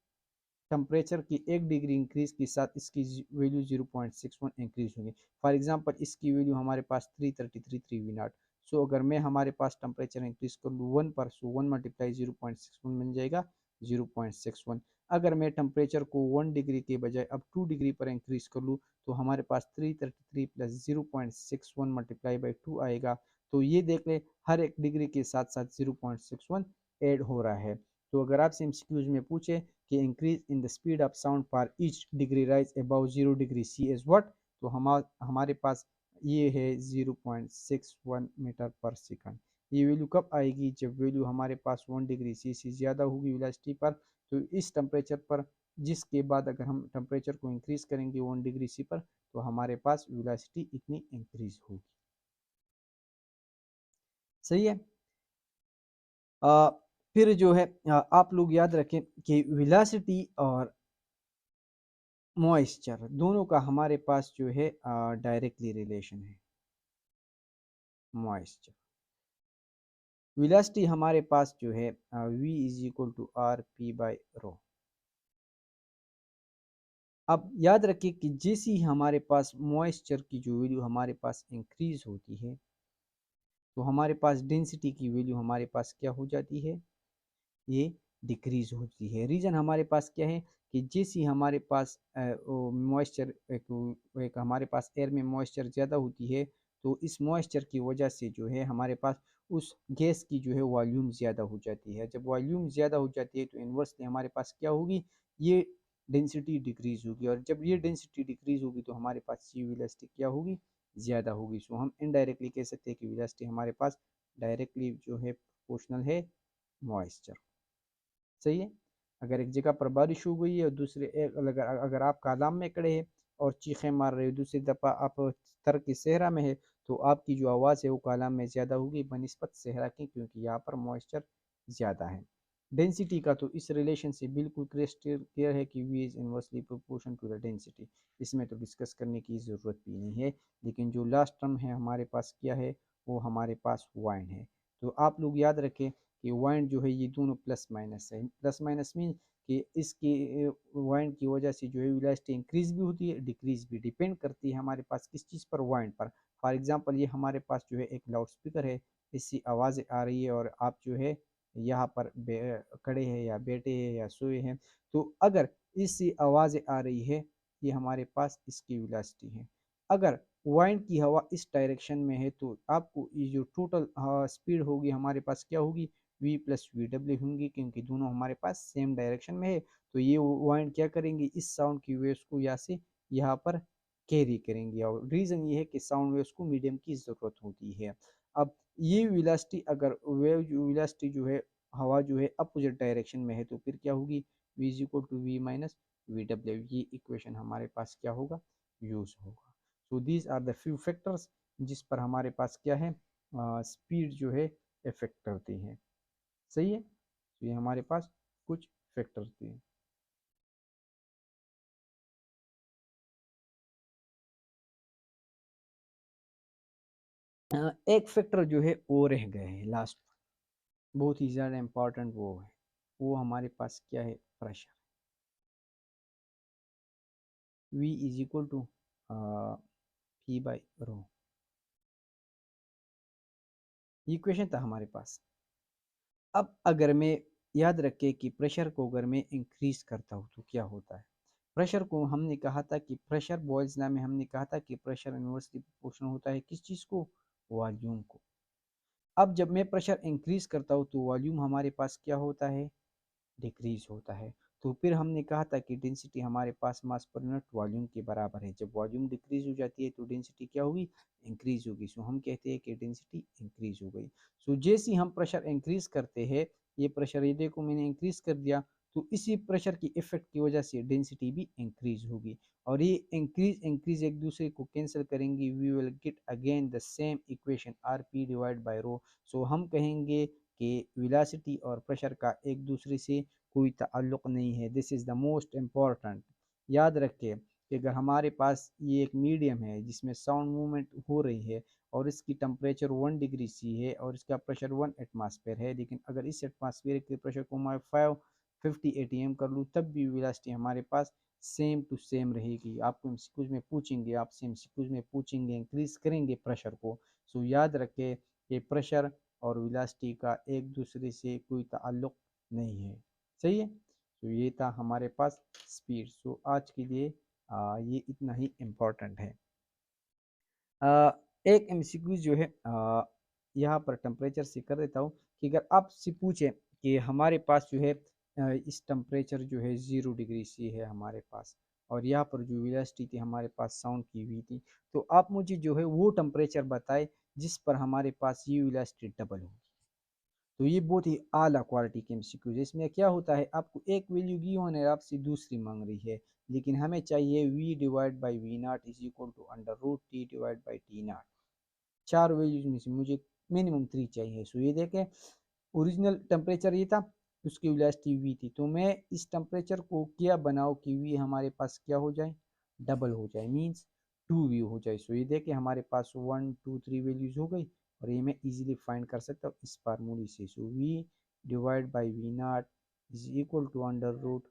टेम्परेचर की 1 डिग्री इंक्रीज के साथ इसकी वैल्यू 0.61 इंक्रीज होगी। फॉर एग्जांपल इसकी वैल्यू हमारे पास 333 वी नॉट। सो अगर मैं हमारे पास टेम्परेचर इंक्रीज कर लूँ 1 पर, सो 1 मल्टीप्लाई 0.61 बन जाएगा 0.61। अगर मैं टेम्परेचर को 1 डिग्री के बजाय अब 2 डिग्री पर इंक्रीज कर लूँ, तो हमारे पास 333 प्लस 0.61 मल्टीप्लाई बाई 2 आएगा। तो ये देख ले हर एक डिग्री के साथ साथ 0.61 ऐड हो रहा है। तो अगर आपसे एमसीक्यूज में पूछे कि increase in the speed of sound for each degree rise above 0 degree c as what, तो हमारे पास ये है 0.61 मीटर पर सेकंड। ये वैल्यू कब आएगी, जब वैल्यू हमारे पास 1 डिग्री सी से ज़्यादा होगी वेलोसिटी पर। तो इस टेम्परेचर पर, जिसके बाद अगर हम टेम्परेचर को इंक्रीज़ करेंगे 1 डिग्री सी पर, तो हमारे पास वेलोसिटी इतनी इंक्रीज़ होगी। सही है। आ, फिर जो है आप लोग याद रखें कि वेलोसिटी और मॉइस्चर दोनों का हमारे पास जो है डायरेक्टली रिलेशन है। मॉइस्चर वेलोसिटी हमारे पास जो है v is equal to r p by rho. अब याद रखिए कि जैसे ही हमारे पास मॉइस्चर की जो वैल्यू हमारे पास इंक्रीज होती है, तो हमारे पास डेंसिटी की वैल्यू हमारे पास क्या हो जाती है, ये डिक्रीज होती है। रीज़न हमारे पास क्या है कि जैसे हमारे पास मॉइस्चर एक हमारे पास एयर में मॉइस्चर ज़्यादा होती है, तो इस मॉइस्चर की वजह से जो है हमारे पास उस गैस की जो है वॉल्यूम ज़्यादा हो जाती है। जब वॉल्यूम ज़्यादा हो जाती है तो इन्वर्सली हमारे पास क्या होगी, ये डेंसिटी डिक्रीज होगी, और जब ये डेंसिटी डिक्रीज होगी तो हमारे पास सी वेलोसिटी क्या होगी, ज़्यादा होगी। सो हम इनडायरेक्टली कह सकते हैं कि वेलोसिटी हमारे पास डायरेक्टली जो है प्रोपोर्शनल है मॉइस्चर। सही है। अगर एक जगह पर बारिश हो गई है और दूसरे अगर अगर आप कालाम में खड़े हैं और चीखें मार रहे हो, दूसरी दफ़ा आप तर्क सहरा में है, तो आपकी जो आवाज़ है वो कालाम में ज़्यादा होगी बनिस्बत सहरा की, क्योंकि यहाँ पर मॉइस्चर ज़्यादा है। डेंसिटी का तो इस रिलेशन से बिल्कुल क्रिस्टल क्लियर है कि v is inversely proportion to the density. इसमें तो डिस्कस करने की ज़रूरत भी नहीं है। लेकिन जो लास्ट टर्म है हमारे पास क्या है, वो हमारे पास वाइन है। तो आप लोग याद रखें कि वाइंड जो है ये दोनों प्लस माइनस है। प्लस माइनस मीन कि इसकी वाइंड की वजह से जो है वेलोसिटी इंक्रीज भी होती है, डिक्रीज भी, डिपेंड करती है हमारे पास किस चीज़ पर, वाइंड पर। फॉर एग्जांपल ये हमारे पास जो है एक लाउड स्पीकर है, इससे आवाज़ें आ रही है और आप जो है यहाँ पर खड़े हैं या बैठे हैं या सोए हैं, तो अगर इससे आवाज़ें आ रही है, ये हमारे पास इसकी वेलोसिटी है। अगर वाइंड की हवा इस डायरेक्शन में है तो आपको ये जो टोटल स्पीड होगी हमारे पास क्या होगी, v प्लस वी डब्ल्यू होंगी, क्योंकि दोनों हमारे पास सेम डायरेक्शन में है। तो ये वाइंड क्या करेंगे, इस साउंड की वेव्स को यहाँ से यहाँ पर कैरी करेंगे, और रीज़न ये है कि साउंड वेव्स को मीडियम की ज़रूरत होती है। अब ये वेलोसिटी, अगर वेव जो वेलोसिटी जो है, हवा जो है अपोजिट डायरेक्शन में है, तो फिर क्या होगी, v is equal to v minus v डब्ल्यू। ये इक्वेशन हमारे पास क्या होगा, यूज़ होगा। So these are the few factors जिस पर हमारे पास क्या है, स्पीड जो है इफेक्ट करती है। सही है। तो ये हमारे पास कुछ फैक्टर्स थे। एक फैक्टर जो है वो रह गए हैं लास्ट, बहुत ही ज़्यादा इम्पोर्टेंट वो है, वो हमारे पास क्या है, pressure. v is equal to p by rho, ये क्वेश्चन था हमारे पास। अब अगर मैं, याद रखे कि प्रेशर को अगर मैं इंक्रीज करता हूँ तो क्या होता है। प्रेशर को हमने कहा था कि प्रेशर बॉयल्स लॉ में हमने कहा था कि प्रेशर इन्वर्सली प्रोपोर्शनल होता है किस चीज़ को, वॉल्यूम को। अब जब मैं प्रेशर इंक्रीज करता हूँ तो वॉल्यूम हमारे पास क्या होता है, डिक्रीज होता है। तो फिर हमने कहा था कि डेंसिटी हमारे पास मास पर यूनिट वॉल्यूम के बराबर है। जब वॉल्यूम डिक्रीज हो जाती है तो डेंसिटी क्या होगी, इंक्रीज होगी। सो हम कहते हैं कि डेंसिटी इंक्रीज हो गई। सो जैसे ही हम प्रेशर इंक्रीज करते हैं, ये प्रेशर ये देखो मैंने इंक्रीज कर दिया, तो इसी प्रेशर की इफेक्ट की वजह से डेंसिटी भी इंक्रीज होगी, और ये इंक्रीज इंक्रीज एक दूसरे को कैंसिल करेंगे, we will get again the same equation R P divide by rho. So हम कहेंगे कि वेलोसिटी और प्रेशर का एक दूसरे से कोई ताल्लुक़ नहीं है। This is the most important. याद रखें कि अगर हमारे पास ये एक मीडियम है जिसमें साउंड मूवमेंट हो रही है और इसकी टेम्परेचर 1 डिग्री सी है और इसका प्रेशर 1 एटमॉस्फेयर है, लेकिन अगर इस एटमॉस्फेयर के प्रेशर को मैं 550 एटीएम कर लूँ, तब भी वेलोसिटी हमारे पास सेम टू सेम रहेगी। आपको एमसीक्यूज में पूछेंगे, आपसे एमसीक्यूज में पूछेंगे इंक्रीज करेंगे प्रेशर को। सो याद रखें कि प्रेशर और वेलोसिटी का एक दूसरे से कोई ताल्लुक़ नहीं है। सही है। तो ये था हमारे पास स्पीड। सो आज के लिए ये इतना ही इम्पोर्टेंट है। एक एमसीक्यू जो है यहाँ पर टेम्परेचर से कर देता हूँ कि अगर आपसे पूछे कि हमारे पास जो है इस टेम्परेचर जो है 0 डिग्री सी है हमारे पास, और यहाँ पर जो वेलोसिटी थी हमारे पास साउंड की हुई थी, तो आप मुझे जो है वो टेम्परेचर बताए जिस पर हमारे पास ये वेलोसिटी डबल होगी। तो ये बहुत ही आला क्वालिटी के एमसीक्यूज है। इसमें क्या होता है, आपको एक वैल्यू गिवन है, आपसे दूसरी मांग रही है, लेकिन हमें चाहिए v divide by we not is equal to under root t divide by T not. चार वैल्यूज में से मुझे मिनिमम 3 चाहिए। सो ये देखें, ओरिजिनल टेम्परेचर ये था, उसकी वेलोसिटी v थी, तो मैं इस टेम्परेचर को क्या बनाऊँ कि v हमारे पास क्या हो जाए, डबल हो जाए, मीन्स 2v हो जाए। सो ये देखें हमारे पास 1 2 3 वैल्यूज हो गई, और ये मैं इजीली फाइंड कर सकता हूँ इस फार्मूले से। So v divide by we not is equal to under root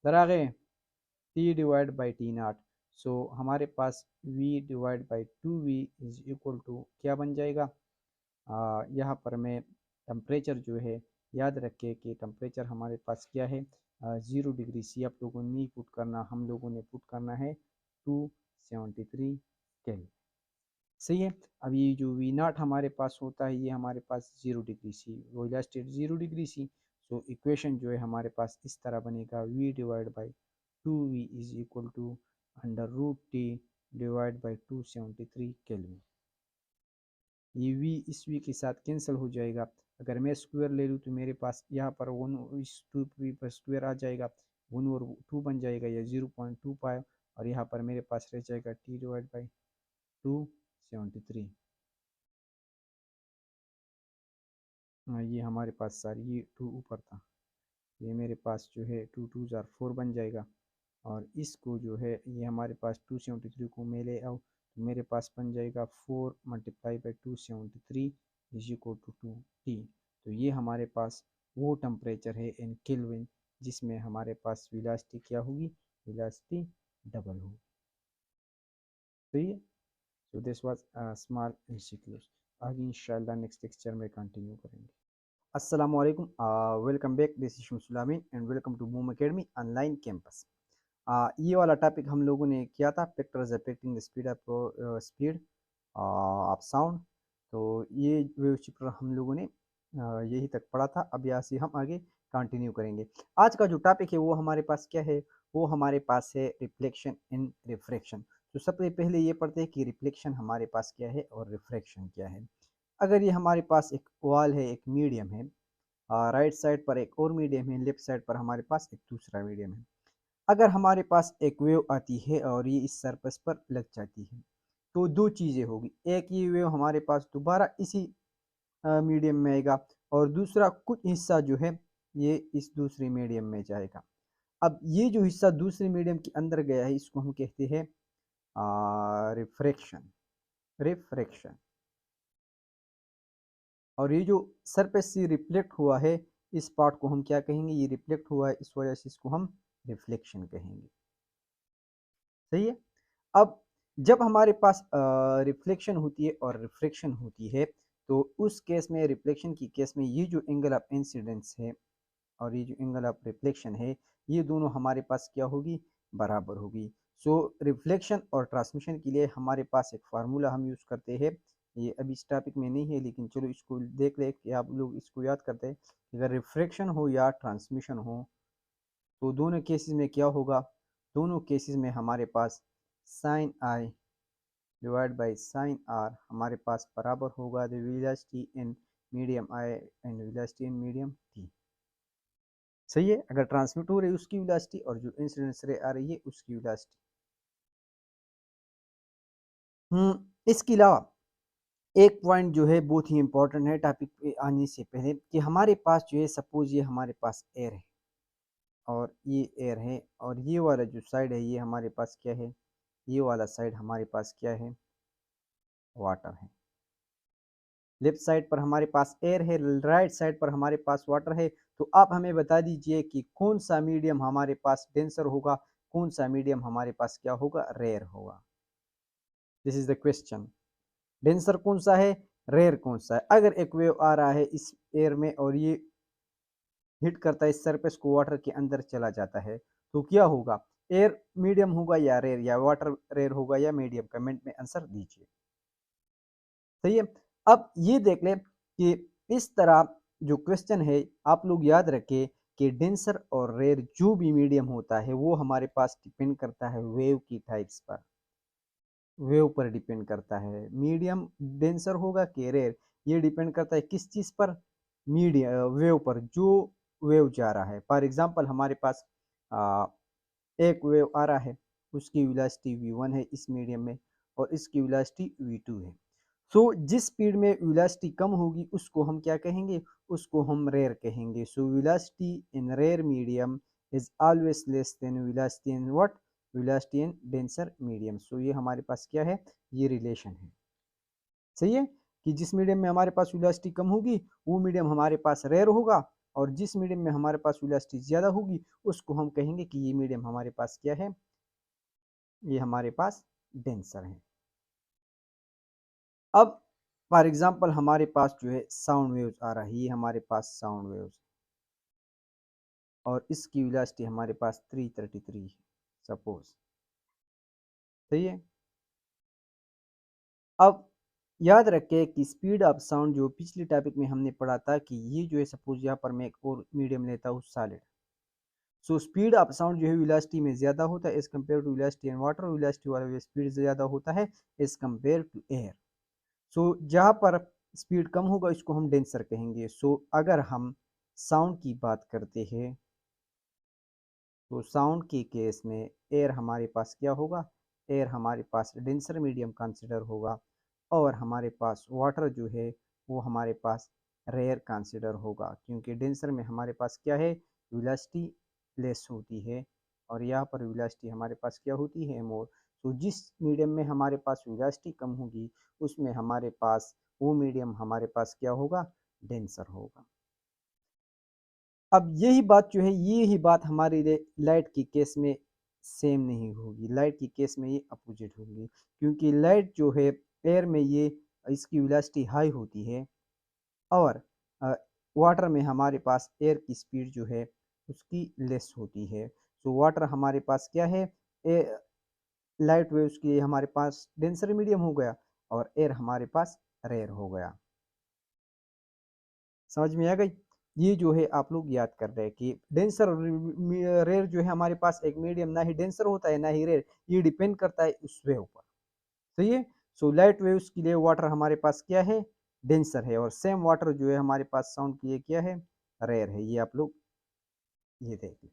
इधर आ गए T divide by T not. So हमारे पास v divide by 2v is equal to क्या बन जाएगा, यहाँ पर मैं टेम्परेचर जो है याद रखें कि टेम्परेचर हमारे पास क्या है, 0 डिग्री सी आप लोगों ने नहीं पुट करना, हम लोगों ने पुट करना है 273 केल्विन। सही है। अब ये जो वी नॉट हमारे पास होता है, ये हमारे पास 0 degree c, velocity 0 degree c. So equation जो है हमारे पास इस तरह बनेगा, v divide by 2v is equal to under root t divide by 273 kelvin. ये v इस v के साथ कैंसिल हो जाएगा। अगर मैं स्क्वायर ले लूँ तो मेरे पास यहाँ पर 1 इस 2v पर स्क्वायर आ जाएगा, 1 और 2 बन जाएगा या 0.25, और यहाँ पर मेरे पास रह जाएगा t डिवाइड बाई 273। ये हमारे पास सारी ये 2 ऊपर था, ये मेरे पास जो है 2 2 जार 4 बन जाएगा, और इसको जो है ये हमारे पास 273 को मैं ले आऊँ तो मेरे पास बन जाएगा 4 multiply by 273 is equal to 2t। तो ये हमारे पास वो टेम्परेचर है इन केल्विन जिसमें हमारे पास वेलोसिटी क्या होगी, वेलोसिटी डबल होगी। तो ये so this was small MCQs. आगे इंशाल्लाह नेक्स्ट लेक्चर में कंटिन्यू करेंगे। अस्सलाम वालेकुम, welcome back, this is Shamsul Amin and welcome to Moom academy online campus. ये वाला टॉपिक हम लोगों ने किया था, factors affecting the speed of sound. तो ये वेव चैप्टर हम लोगों ने यही तक पढ़ा था। अब यहाँ से हम आगे कंटिन्यू करेंगे। आज का जो टॉपिक है वो हमारे पास क्या है, वो हमारे पास है रिफ्लेक्शन एंड रिफ्रैक्शन। तो सबसे पहले ये पढ़ते हैं कि रिफ्लेक्शन हमारे पास क्या है और रिफ्रैक्शन क्या है। अगर ये हमारे पास एक वॉल है, एक मीडियम है, राइट साइड पर एक और मीडियम है, लेफ्ट साइड पर हमारे पास एक दूसरा मीडियम है। अगर हमारे पास एक वेव आती है और ये इस सरफेस पर लग जाती है, तो दो चीज़ें होगी, एक ये वेव हमारे पास दोबारा इसी मीडियम में आएगा, और दूसरा कुछ हिस्सा जो है ये इस दूसरे मीडियम में जाएगा। अब ये जो हिस्सा दूसरे मीडियम के अंदर गया है इसको हम कहते हैं रिफ्रैक्शन, रिफ्रैक्शन। और ये जो सरफेस से रिफ्लेक्ट हुआ है इस पार्ट को हम क्या कहेंगे, ये रिफ्लेक्ट हुआ है इस वजह से इसको हम रिफ्लेक्शन कहेंगे। सही है। अब जब हमारे पास रिफ्लेक्शन होती है और रिफ्रैक्शन होती है, तो उस केस में, रिफ्लेक्शन की केस में, ये जो एंगल ऑफ इंसिडेंस है और ये जो एंगल ऑफ रिफ्लेक्शन है, ये दोनों हमारे पास क्या होगी, बराबर होगी। सो रिफ्लेक्शन और ट्रांसमिशन के लिए हमारे पास एक फार्मूला हम यूज़ करते हैं, ये अभी इस टॉपिक में नहीं है लेकिन चलो इसको देख ले कि आप लोग इसको याद करते हैं। अगर रिफ्रैक्शन हो या ट्रांसमिशन हो तो दोनों केसेस में क्या होगा, दोनों केसेस में हमारे पास sine I divide by sine R हमारे पास बराबर होगा the velocity in medium I and velocity in medium T. सही है। अगर ट्रांसमिट हो रही है उसकी वेलोसिटी और जो इंसिडेंस रे आ रही है उसकी वेलोसिटी। इसके अलावा एक पॉइंट जो है बहुत ही इंपॉर्टेंट है टॉपिक पे आने से पहले, कि हमारे पास जो है सपोज ये हमारे पास एयर है और ये एयर है, और ये वाला जो साइड है ये हमारे पास क्या है, ये वाला साइड हमारे पास क्या है, वाटर है। लेफ्ट साइड पर हमारे पास एयर है, राइट साइड पर हमारे पास वाटर है। तो आप हमें बता दीजिए कि कौन सा मीडियम हमारे पास डेंसर होगा, कौन सा मीडियम हमारे पास क्या होगा, रेयर होगा। This is the question. Denser कौन सा है, रेयर कौन सा है। अगर एक वेव आ रहा है इस एयर में और ये हिट करता है इस सरफेस को, वाटर के अंदर चला जाता है, तो क्या होगा, एयर मीडियम होगा या रेयर, या वाटर रेयर होगा या मीडियम, कमेंट में आंसर दीजिए। सही है। अब ये देख लें कि इस तरह जो क्वेश्चन है आप लोग याद रखें कि डेंसर और रेयर जो भी मीडियम होता है वो हमारे पास डिपेंड करता है वेव की टाइप्स पर। वेव पर डिपेंड करता है। मीडियम डेंसर होगा कि रेयर, ये डिपेंड करता है किस चीज़ पर, मीडियम वेव पर, जो वेव जा रहा है। फॉर एग्जांपल हमारे पास एक वेव आ रहा है, उसकी वेलोसिटी v1 है इस मीडियम में, और इसकी वेलोसिटी v2 है। सो जिस स्पीड में वेलोसिटी कम होगी उसको हम क्या कहेंगे, उसको हम रेयर कहेंगे। So velocity in rare medium is always less than velocity in what, velocity in denser medium. So ये हमारे पास क्या है, ये रिलेशन है। सही है कि जिस मीडियम में हमारे पास वेलोसिटी कम होगी वो मीडियम हमारे पास रेयर होगा, और जिस मीडियम में हमारे पास वेलोसिटी ज़्यादा होगी उसको हम कहेंगे कि ये मीडियम हमारे पास क्या है, ये हमारे पास डेंसर है। अब फॉर एग्जांपल हमारे पास जो है साउंड वेव्स आ रहा है, ये हमारे पास साउंड वेव्स, और इसकी वेलोसिटी हमारे पास 333 है सपोज। सही है। अब याद रखें कि स्पीड ऑफ साउंड जो पिछले टॉपिक में हमने पढ़ा था कि ये जो है सपोज यहाँ पर मैं एक और मीडियम लेता हूँ solid. So speed of sound जो है वेलोसिटी में ज़्यादा होता है as compare to velocity in water, velocity वाला स्पीड ज़्यादा होता है as compare to air. So जहाँ पर स्पीड कम होगा इसको हम डेंसर कहेंगे। सो अगर हम साउंड की बात करते हैं तो साउंड के केस में एयर हमारे पास क्या होगा, एयर हमारे पास डेंसर मीडियम कंसिडर होगा, और हमारे पास वाटर जो है वो हमारे पास रेयर कंसिडर होगा, क्योंकि डेंसर में हमारे पास क्या है, वेलोसिटी लेस होती है, और यहाँ पर वेलोसिटी हमारे पास क्या होती है, मोर। तो जिस मीडियम में हमारे पास वेलोसिटी कम होगी उसमें हमारे पास वो मीडियम हमारे पास क्या होगा, डेंसर होगा। अब यही बात जो है, ये ही बात हमारी लाइट की केस में सेम नहीं होगी। लाइट की केस में ये अपोजिट होगी, क्योंकि लाइट जो है एयर में ये इसकी वेलोसिटी हाई होती है, और वाटर में हमारे पास एयर की स्पीड जो है उसकी लेस होती है। तो वाटर हमारे पास क्या है, लाइट वेव्स के लिए हमारे पास डेंसर मीडियम हो गया, और एयर हमारे पास रेयर हो गया। समझ में आ गई। ये जो है आप लोग याद कर रहे हैं कि डेंसर और रेयर जो है हमारे पास एक मीडियम ना ही डेंसर होता है ना ही रेयर, ये डिपेंड करता है उस वेव पर। सही है। सो लाइट वेव्स के लिए वाटर हमारे पास क्या है, डेंसर है, और सेम वाटर जो है हमारे पास साउंड के लिए क्या है, रेयर है। ये आप लोग ये देख लें।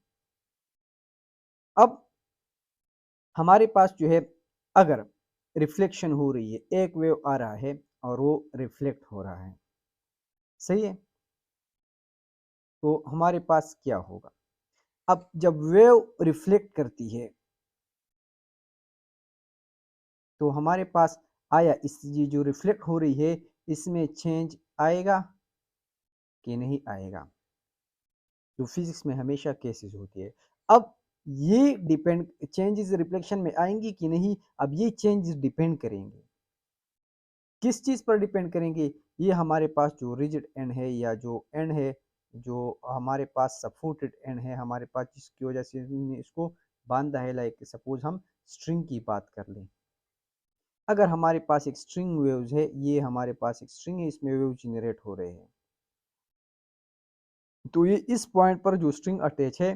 अब हमारे पास जो है अगर रिफ्लेक्शन हो रही है, एक वेव आ रहा है और वो रिफ्लेक्ट हो रहा है, सही है, तो हमारे पास क्या होगा। अब जब वेव रिफ्लेक्ट करती है तो हमारे पास आया इस, ये जो रिफ्लेक्ट हो रही है इसमें चेंज आएगा कि नहीं आएगा। तो फिजिक्स में हमेशा केसेस होती है। अब ये डिपेंड, चेंजेस रिफ्लेक्शन में आएंगी कि नहीं, अब ये चेंजेस डिपेंड करेंगे किस चीज़ पर, डिपेंड करेंगे, ये हमारे पास जो रिजिड एंड है या जो एंड है, जो हमारे पास सपोर्टेड एंड है हमारे पास, जिसकी वजह से इसको बांधा है। लाइक सपोज हम स्ट्रिंग की बात कर लें, अगर हमारे पास एक स्ट्रिंग वेव्स है, ये हमारे पास एक स्ट्रिंग है, इसमें वेव जनरेट हो रहे हैं, तो ये इस पॉइंट पर जो स्ट्रिंग अटैच है,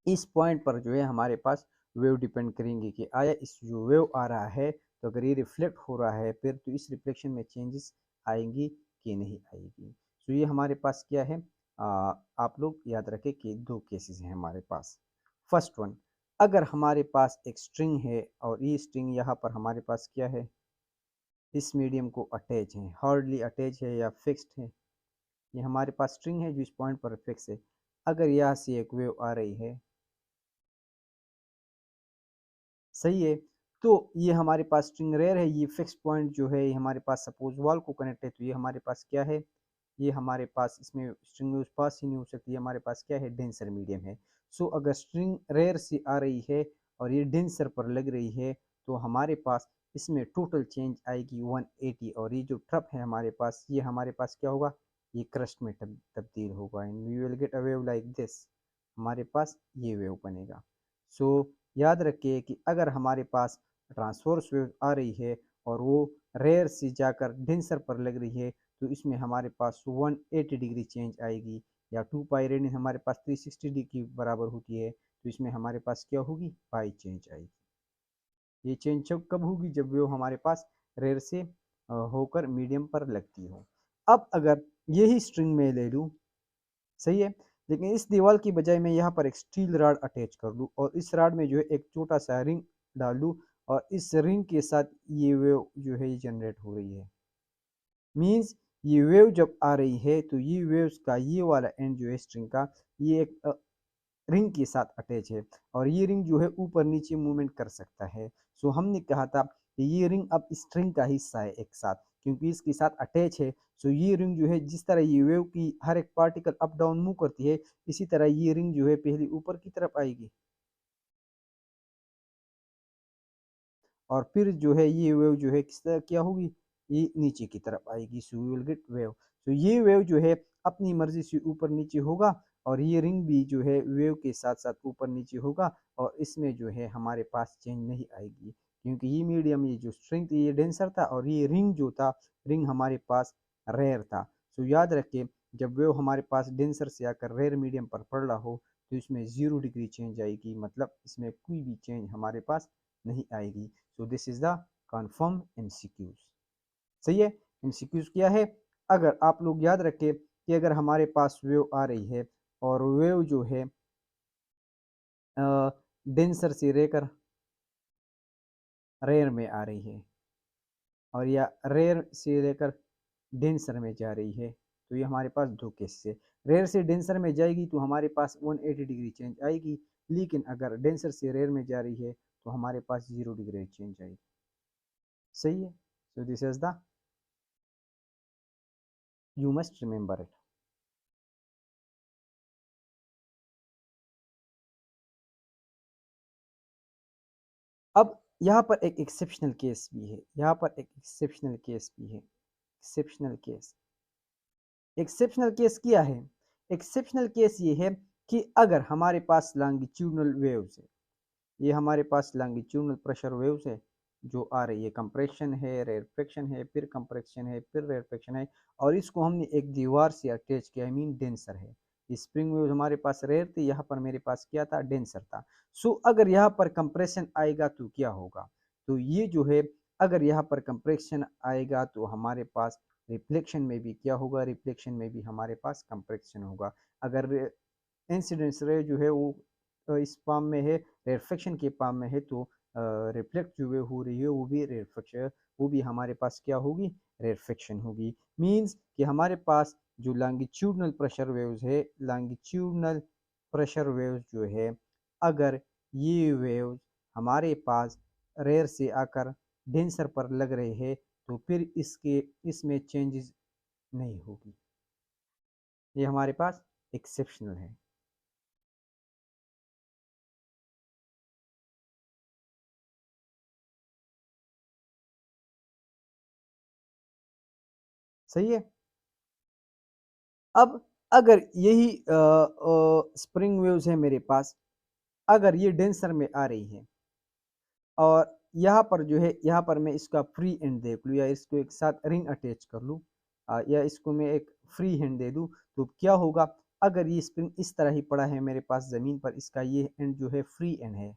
इस पॉइंट पर जो है हमारे पास वेव डिपेंड करेंगे कि आया इस जो वेव आ रहा है, तो अगर ये रिफ्लेक्ट हो रहा है फिर तो इस रिफ्लेक्शन में चेंजेस आएंगी कि नहीं आएगी। तो ये हमारे पास क्या है, आप लोग याद रखें कि दो केसेस हैं हमारे पास। फर्स्ट वन, अगर हमारे पास एक स्ट्रिंग है और ये स्ट्रिंग यहाँ पर हमारे पास क्या है, इस मीडियम को अटैच है, हार्डली अटैच है या फिक्स्ड है, ये हमारे पास स्ट्रिंग है जो इस पॉइंट पर फिक्स है। अगर यहाँ से एक वेव आ रही है, सही है, तो ये हमारे पास स्ट्रिंग रेयर है, ये फिक्स पॉइंट जो है ये हमारे पास सपोज वॉल को कनेक्ट है, तो ये हमारे पास क्या है, ये हमारे पास इसमें स्ट्रिंग उस पास ही नहीं हो सकती, ये हमारे पास क्या है, डेंसर मीडियम है। सो अगर स्ट्रिंग रेयर से आ रही है और ये डेंसर पर लग रही है, तो हमारे पास इसमें टोटल चेंज आएगी 180, और ये जो ट्रप है हमारे पास, ये हमारे पास क्या होगा, ये क्रस्ट में तब्दील होगा, and we will get a wave like this, हमारे पास ये वेव बनेगा। सो याद रखिए कि अगर हमारे पास ट्रांसवर्स वेव आ रही है और वो रेयर से जाकर डेंसर पर लग रही है, तो इसमें हमारे पास 180 डिग्री चेंज आएगी, या 2 पाई रेडियन हमारे पास 360 डिग्री की बराबर होती है, तो इसमें हमारे पास क्या होगी, पाई चेंज आएगी। ये चेंज कब होगी, जब वेव हमारे पास रेयर से होकर मीडियम पर लगती हो। अब अगर यही स्ट्रिंग में ले लूँ, सही है, लेकिन इस दीवार की बजाय मैं यहाँ पर एक स्टील रॉड अटैच कर लूँ और इस रॉड में जो है एक छोटा सा रिंग डाल दूँ और इस रिंग के साथ ये वेव जो है ये जनरेट हो रही है। मीन्स ये वेव जब आ रही है तो ये वेव्स का ये वाला एंड जो है स्ट्रिंग का, ये एक रिंग के साथ अटैच है और ये रिंग जो है ऊपर नीचे मूवमेंट कर सकता है। सो हमने कहा था कि ये रिंग अब स्ट्रिंग का हिस्सा है एक साथ, क्योंकि इसके साथ अटैच है। सो ये रिंग जो है, जिस तरह ये वेव की हर एक पार्टिकल अप डाउन मूव करती है, इसी तरह ये रिंग जो है पहले ऊपर की तरफ आएगी और फिर जो है ये वेव जो है किस तरह क्या होगी, ये नीचे की तरफ आएगी। So we will get wave. तो ये वेव जो है अपनी मर्जी से ऊपर नीचे होगा और ये रिंग भी जो है वेव के साथ साथ ऊपर नीचे होगा और इसमें जो है हमारे पास चेंज नहीं आएगी, क्योंकि ये मीडियम, ये जो स्ट्रिंग थी ये डेंसर था और ये रिंग जो था, रिंग हमारे पास रेयर था। सो याद रखें, जब वेव हमारे पास डेंसर से आकर रेयर मीडियम पर पड़ रहा हो तो इसमें 0 डिग्री चेंज आएगी, मतलब इसमें कोई भी चेंज हमारे पास नहीं आएगी। सो this is the confirm MCQs. सही है। एमसीक्यूज क्या है, अगर आप लोग याद रखें कि अगर हमारे पास वेव आ रही है और वेव जो है डेंसर से लेकर रेयर में आ रही है और या रेयर से लेकर डेंसर में जा रही है, तो ये हमारे पास दो केस है। रेयर से डेंसर में जाएगी तो हमारे पास 180 डिग्री चेंज आएगी, लेकिन अगर डेंसर से रेयर में जा रही है तो हमारे पास 0 डिग्री चेंज आएगी। सही है। सो this is the, you must remember it. अब यहाँ पर एक एक्सेप्शनल केस भी है, यहाँ पर एक एक्सेप्शनल केस भी है। एक्सेप्शनल केस, एक्सेप्शनल केस क्या है, एक्सेप्शनल केस ये है कि अगर हमारे पास लॉन्गिट्यूडनल वेव्स है, ये हमारे पास लॉन्गिट्यूडनल प्रेशर वेव्स है जो आ रही है, कंप्रेशन है, रेरफेक्शन है, फिर कंप्रेशन है, फिर रेरफेक्शन है, और इसको हमने एक दीवार से अटैच किया, आई मीन डेंसर है। स्प्रिंग वेव हमारे पास रेयर थी, यहाँ पर मेरे पास क्या था, डेंसर था। सो अगर यहाँ पर कंप्रेशन आएगा तो क्या होगा, तो ये जो है, अगर यहाँ पर कंप्रेशन आएगा तो हमारे पास रिफ्लेक्शन में भी क्या होगा, रिफ्लेक्शन में भी हमारे पास कंप्रेशन होगा। अगर इंसिडेंस रे जो है वो इस पाम में है, रिफ्लेक्शन के पाम में है, तो रिफ्लेक्ट जो है हो रही है वो भी रिफ्लेक्शन, वो भी हमारे पास क्या होगी, रिफ्लेक्शन होगी। मींस कि हमारे पास जो लॉन्गिट्यूडनल प्रेशर वेव्स है, लॉन्गिट्यूडनल प्रेशर वेव्स जो है, अगर ये वेव्स हमारे पास रेयर से आकर डेंसर पर लग रहे हैं तो फिर इसके इसमें चेंजेस नहीं होगी। ये हमारे पास एक्सेप्शनल है। सही है। अब अगर यही स्प्रिंग वेव्स है मेरे पास, अगर ये डेंसर में आ रही है और यहाँ पर जो है, यहाँ पर मैं इसका फ्री एंड देख लूँ या इसको एक साथ रिंग अटैच कर लूँ, या इसको मैं एक फ्री हैंड दे दूँ, तो क्या होगा, अगर ये स्प्रिंग इस तरह ही पड़ा है मेरे पास ज़मीन पर, इसका ये एंड जो है फ्री एंड है,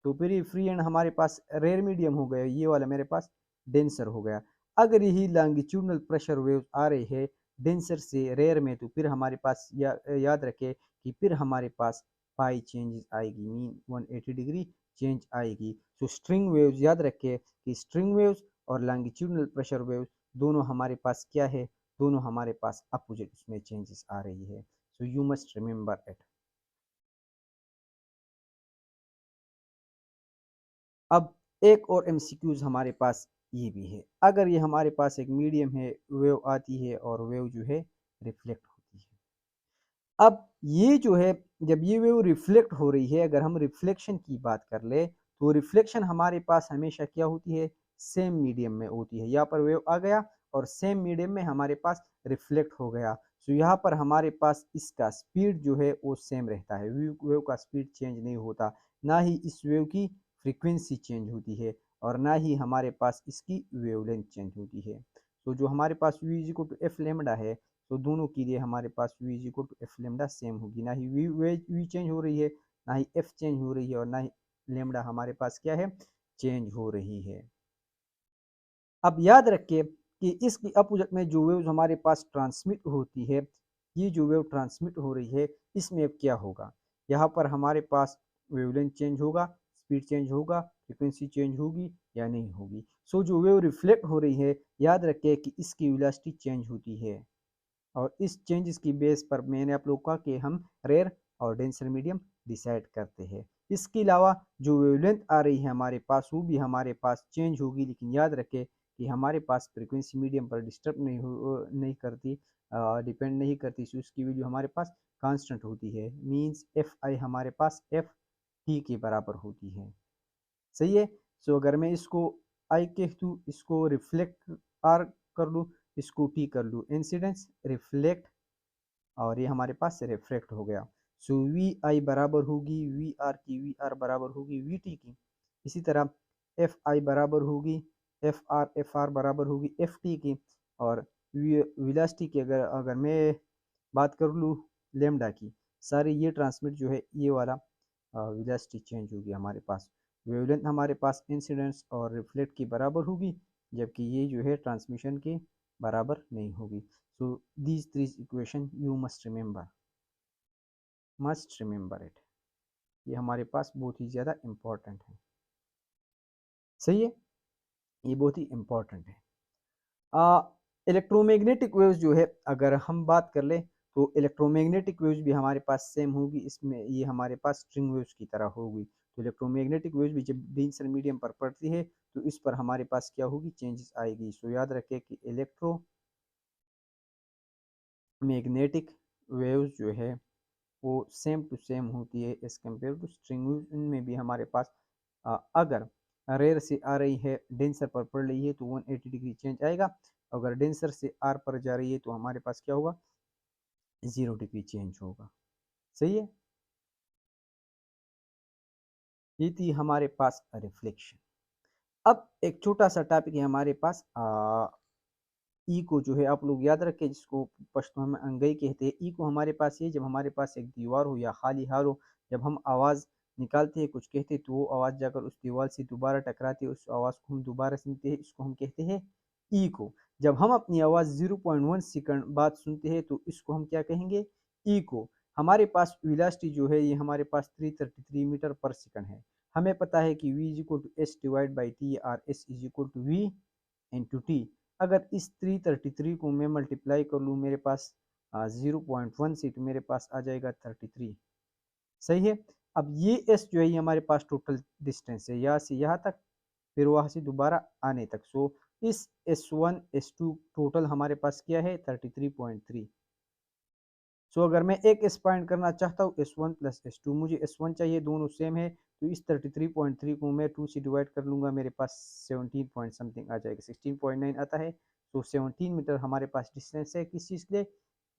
तो फिर ये फ्री एंड हमारे पास रेयर मीडियम हो गया, ये वाला मेरे पास डेंसर हो गया। अगर यही लॉन्गिट्यूडनल प्रेशर वेव आ रहे हैं डेंसर से रेयर में, तो फिर हमारे पास याद रखे कि फिर हमारे पास पाई चेंजेस आएगी, मीन 180 डिग्री चेंज आएगी। तो स्ट्रिंग वेव्स याद रखे कि स्ट्रिंग वेव्स और लॉन्गिट्यूडनल प्रेशर वेव्स दोनों हमारे पास क्या है, दोनों हमारे पास अपोजिट उसमें चेंजेस आ रही है। सो यू मस्ट रिमेंबर इट। अब एक और एमसीक्यूज हमारे पास ये भी है, अगर ये हमारे पास एक मीडियम है, वेव आती है और वेव जो है रिफ्लेक्ट होती है। अब ये जो है, जब ये वेव रिफ्लेक्ट हो रही है, अगर हम रिफ्लेक्शन की बात कर ले तो रिफ्लेक्शन हमारे पास हमेशा क्या होती है, सेम मीडियम में होती है। यहाँ पर वेव आ गया और सेम मीडियम में हमारे पास रिफ्लेक्ट हो गया, तो यहाँ पर हमारे पास इसका स्पीड जो है वो सेम रहता है, वेव का स्पीड चेंज नहीं होता, ना ही इस वेव की फ्रीक्वेंसी चेंज होती है और ना ही हमारे पास इसकी वेवलेंथ चेंज होती है। तो जो हमारे पास v is equal to F lambda है, तो दोनों के लिए हमारे पास v is equal to F lambda same होगी, ना ही v चेंज हो रही है, ना ही f चेंज हो रही है और ना ही लेमडा हमारे पास क्या है, चेंज हो रही है। अब याद रखिए कि इसकी अपोजिट में जो वेव्स हमारे पास ट्रांसमिट होती है, ये जो वेव ट्रांसमिट हो रही है, इसमें अब क्या होगा, यहाँ पर हमारे पास वेवलेंथ चेंज होगा, स्पीड चेंज होगा, फ्रीक्वेंसी चेंज होगी या नहीं होगी। सो जो वेव रिफ्लेक्ट हो रही है, याद रखिए कि इसकी वेलोसिटी चेंज होती है, और इस चेंजेस की बेस पर मैंने आप लोग कहा कि हम रेयर और डेंसर मीडियम डिसाइड करते हैं। इसके अलावा जो वेवलेंथ आ रही है हमारे पास, वो भी हमारे पास चेंज होगी, लेकिन याद रखें कि हमारे पास फ्रीक्वेंसी मीडियम पर डिस्टर्ब नहीं करती, डिपेंड नहीं करती, सो उसकी वैल्यू हमारे पास कांस्टेंट होती है, मींस एफ आई हमारे पास एफ टी के बराबर होती है। सही है। सो अगर मैं इसको आई कह दूँ, इसको रिफ्लेक्ट आर कर लूँ, इसको टी कर लूँ, इंसिडेंस रिफ्लेक्ट, और ये हमारे पास रिफ्लेक्ट हो गया। सो वी आई बराबर होगी वी आर की, वी आर बराबर होगी वी टी की। इसी तरह एफ आई बराबर होगी एफ आर बराबर होगी एफ टी की, और वेलोसिटी की अगर अगर मैं बात कर लूँ लेमडा की, सारी ये ट्रांसमिट जो है ये वाला वेलोसिटी चेंज होगी हमारे पास। वेवलेंथ हमारे पास इंसिडेंस और रिफ्लेक्ट की बराबर होगी, जबकि ये जो है ट्रांसमिशन के बराबर नहीं होगी। So these three equation you must remember it, ये हमारे पास बहुत ही ज़्यादा इम्पोर्टेंट है। सही है, ये बहुत ही इम्पोर्टेंट है। इलेक्ट्रोमैग्नेटिक वेव्स जो है अगर हम बात कर लें, तो इलेक्ट्रोमैग्नेटिक वेव्स भी हमारे पास सेम होगी, इसमें ये हमारे पास स्ट्रिंग वेव्स की तरह होगी। तो इलेक्ट्रोमैग्नेटिक वेव्स भी जब डेंसर मीडियम पर पड़ती है, तो इस पर हमारे पास क्या होगी, चेंजेस आएगी। सो याद रखें कि इलेक्ट्रोमैग्नेटिक वेव्स जो है वो सेम टू सेम होती है as compare to string waves. इनमें भी हमारे पास अगर रेयर से आ रही है, डेंसर पर पड़ रही है, तो 180 डिग्री चेंज आएगा। अगर डेंसर से आर पर जा रही है, तो हमारे पास क्या होगा, 0 डिग्री चेंज होगा। सही है, ये थी हमारे पास रिफ्लेक्शन। अब एक छोटा सा टॉपिक है हमारे पास, ई को जो है आप लोग याद रखें, जिसको पश्तो में अंगई कहते हैं। ई को हमारे पास ये, जब हमारे पास एक दीवार हो या खाली हाल हो, जब हम आवाज़ निकालते हैं, कुछ कहते हैं, तो वो आवाज़ जाकर उस दीवार से दोबारा टकराती है, उस आवाज़ को हम दोबारा सुनते हैं, इसको हम कहते हैं ई को। जब हम अपनी आवाज़ 0.1 सेकंड बाद सुनते हैं, तो इसको हम क्या कहेंगे, ई को। हमारे पास वेलोसिटी जो है ये हमारे पास 333 मीटर पर सेकंड है। हमें पता है कि v is equal to s divide by t, or s is equal to v into t. अगर इस 333 को मैं मल्टीप्लाई कर लूँ, मेरे पास 0.1 से, तो मेरे पास आ जाएगा 33। सही है। अब ये एस जो है ये हमारे पास टोटल डिस्टेंस है, यहाँ से यहाँ तक, फिर वहाँ से दोबारा आने तक। सो इस S1 S2 टोटल हमारे पास क्या है, 33.3। सो अगर मैं एक एस फाइंड करना चाहता हूँ, S1 प्लस S2, मुझे S1 चाहिए, दोनों सेम है, तो इस 33.3 को मैं 2 से डिवाइड कर लूँगा, मेरे पास 17 पॉइंट समथिंग आ जाएगा, 16.9 आता है। तो 17 मीटर हमारे पास डिस्टेंस है, किस चीज़ के लिए,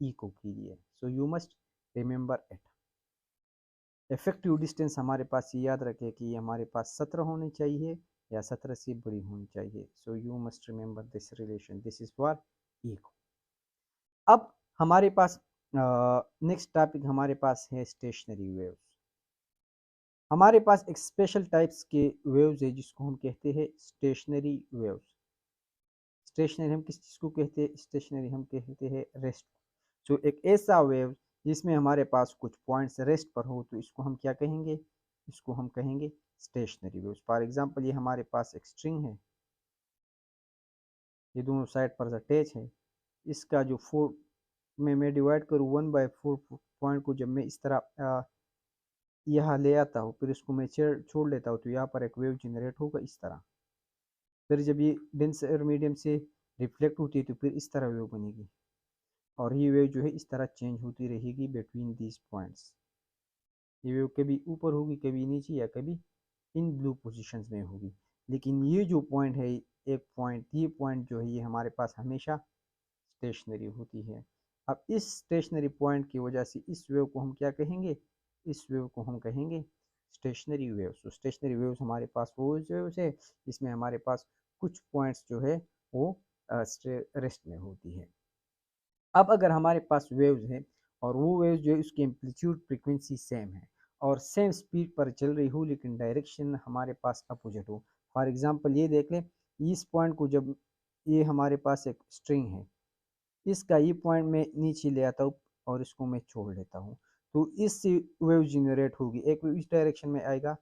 इको के लिए। सो you must remember it. Effective distance हमारे पास ये याद रखें कि हमारे पास 17 होनी चाहिए या 17 से बड़ी होनी चाहिए। So you must remember this relation, this is for echo. अब हमारे पास नेक्स्ट टॉपिक हमारे पास है स्टेशनरी वेव्स। हमारे पास एक स्पेशल टाइप्स के वेव्स है जिसको हम कहते हैं स्टेशनरी वेव्स। स्टेशनरी हम किस चीज़ को कहते हैं, स्टेशनरी हम कहते हैं रेस्ट। तो एक ऐसा वेव जिसमें हमारे पास कुछ पॉइंट्स रेस्ट पर हो, तो इसको हम क्या कहेंगे, इसको हम कहेंगे स्टेशनरी वेव्स। फॉर एग्जांपल ये हमारे पास एक स्ट्रिंग है, ये दोनों साइड पर अटैच है, इसका जो 4 में मैं डिवाइड करूँ 1/4 पॉइंट को, जब मैं इस तरह यहाँ ले आता हूँ, फिर इसको मैं छोड़ लेता हूँ, तो यहाँ पर एक वेव जनरेट होगा इस तरह। फिर जब ये डेंसर मीडियम से रिफ्लेक्ट होती है, तो फिर इस तरह वेव बनेगी, और ये वेव जो है इस तरह चेंज होती रहेगी बिटवीन दीज पॉइंट्स। ये वेव कभी ऊपर होगी, कभी नीचे, या कभी इन ब्लू पोजीशंस में होगी। लेकिन ये जो पॉइंट है, एक पॉइंट, ये पॉइंट जो है ये हमारे पास हमेशा स्टेशनरी होती है। अब इस स्टेशनरी पॉइंट की वजह से इस वेव को हम क्या कहेंगे, इस वेव को हम कहेंगे स्टेशनरी वेव्स। तो स्टेशनरी वेव्स हमारे पास वो वेव्स है जिसमें हमारे पास कुछ पॉइंट्स जो है वो रेस्ट में होती है। अब अगर हमारे पास वेव्स है और वो वेव्स जो है उसकी एम्पलीट्यूड फ्रीक्वेंसी सेम है, और सेम स्पीड पर चल रही हो लेकिन डायरेक्शन हमारे पास अपोजिट हो। फॉर एग्जांपल ये देख लें, इस पॉइंट को जब ये हमारे पास एक स्ट्रिंग है, इसका ये पॉइंट मैं नीचे ले आता हूँ और इसको मैं छोड़ देता हूँ, तो इससे वेव जनरेट होगी। एक वेव इस डायरेक्शन में आएगा,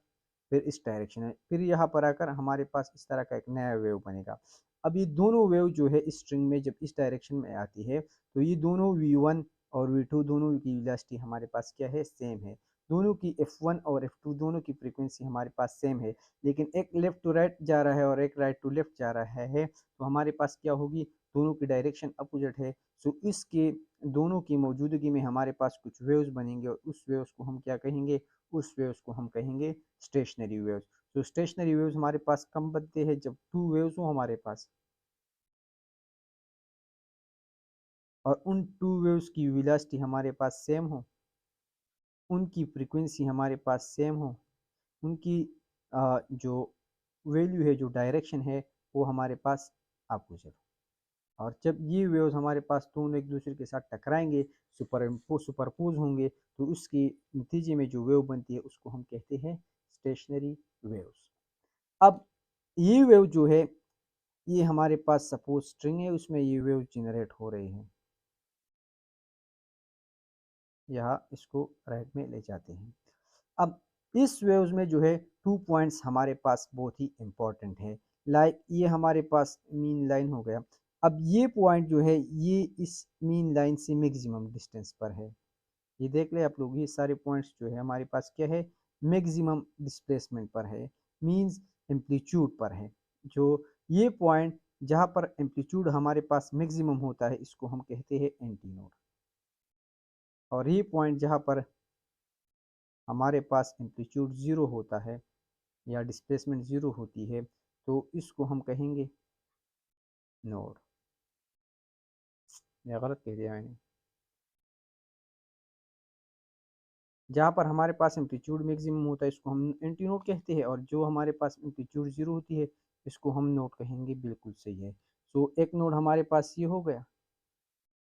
फिर इस डायरेक्शन में, फिर यहाँ पर आकर हमारे पास इस तरह का एक नया वेव बनेगा। अब ये दोनों वेव जो है इस स्ट्रिंग में जब इस डायरेक्शन में आती है तो ये दोनों v1 और v2 दोनों की वेलोसिटी हमारे पास क्या है, सेम है। दोनों की f1 और f2 दोनों की फ्रीक्वेंसी हमारे पास सेम है, लेकिन एक लेफ्ट टू राइट जा रहा है और एक राइट टू लेफ्ट जा रहा है, तो हमारे पास क्या होगी, दोनों की डायरेक्शन अपोजिट है। सो इसके दोनों की मौजूदगी में हमारे पास कुछ वेव्स बनेंगे और उस वेव्स को हम क्या कहेंगे, उस वेव्स को हम कहेंगे स्टेशनरी वेव्स। तो स्टेशनरी वेव्स हमारे पास कब बनते हैं, जब टू वेव्स हो हमारे पास और उन टू वेव्स की वेलोसिटी हमारे पास सेम हो, उनकी फ्रीक्वेंसी हमारे पास सेम हो, उनकी जो वैल्यू है, जो डायरेक्शन है, वो हमारे पास अपोजिट हो। और जब ये वेव्स हमारे पास दोनों एक दूसरे के साथ टकराएंगे, सुपरपोज होंगे, तो उसके नतीजे में जो वेव बनती है उसको हम कहते हैं स्टेशनरी वेव्स। अब ये वेव जो है, ये हमारे पास सपोज स्ट्रिंग है, उसमें ये वेव जनरेट हो रहे हैं, यहाँ इसको राइट में ले जाते हैं। अब इस वेव्स में जो है टू पॉइंट्स हमारे पास बहुत ही इंपॉर्टेंट है। लाइक ये हमारे पास मीन लाइन हो गया। अब ये पॉइंट जो है ये इस मीन लाइन से मैक्सिमम डिस्टेंस पर है। ये देख ले आप लोग, ये सारे पॉइंट्स जो है हमारे पास क्या है, मैक्सिमम डिस्प्लेसमेंट पर है, मींस एम्पलीट्यूड पर है। जो ये पॉइंट जहाँ पर एम्पलीट्यूड हमारे पास मैक्सिमम होता है इसको हम कहते हैं एंटीनोड, और ये पॉइंट जहाँ पर हमारे पास एम्पलीट्यूड ज़ीरो होता है या डिस्प्लेसमेंट ज़ीरो होती है तो इसको हम कहेंगे नोड। या गलत कह दिया मैंने, जहाँ पर हमारे पास एम्पलीट्यूड मैक्सिमम होता है इसको हम एंटी नोड कहते हैं, और जो हमारे पास एम्पलीट्यूड ज़ीरो होती है इसको हम नोड कहेंगे। बिल्कुल सही है। सो एक नोड हमारे पास ये हो गया,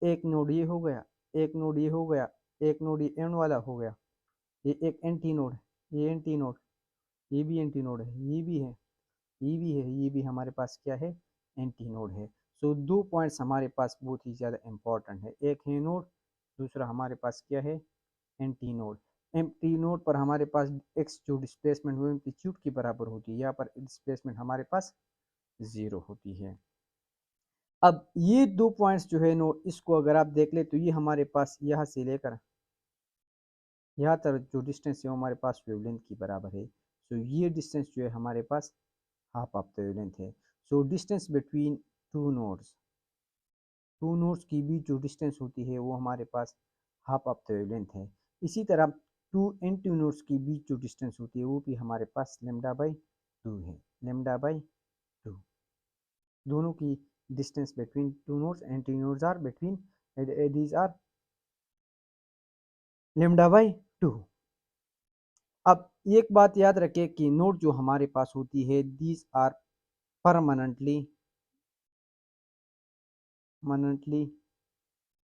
एक नोड ये हो गया, एक नोड ये हो गया, एक नोड ये एंड वाला हो गया, ये एक एंटी नोड है, ये एंटी नोड, ये भी एंटी नोड है, ये भी है, ये भी है, ये भी हमारे पास क्या है, एंटी नोड है। सो दो पॉइंट्स हमारे पास बहुत ही ज़्यादा इंपॉर्टेंट है, एक है नोड, दूसरा हमारे पास क्या है, एंटी नोड। एंटी नोड पर हमारे पास एक्स जो डिस्प्लेसमेंट वो एम्पलीट्यूड के बराबर होती है, यहाँ पर डिस्प्लेसमेंट हमारे पास ज़ीरो होती है। अब ये दो पॉइंट्स जो है नोड, इसको अगर आप देख ले तो ये हमारे पास यहाँ से लेकर यहाँ तक जो डिस्टेंस है वो हमारे पास वेवलेंथ की बराबर है। सो ये डिस्टेंस जो है हमारे पास हाफ ऑफ द वेवलेंथ है। So distance between two nodes, two nodes की बीच जो डिस्टेंस होती है वो हमारे पास हाफ ऑफ द वेवलेंथ है। इसी तरह टू एंटी नोड्स की बीच जो डिस्टेंस होती है वो भी हमारे पास लेमडा बाई टू है, लेमडा बाई टू। दोनों की distance between two nodes anti nodes or between these are lambda by two. अब एक बात याद रखें कि नोड जो हमारे पास होती है these are permanently permanently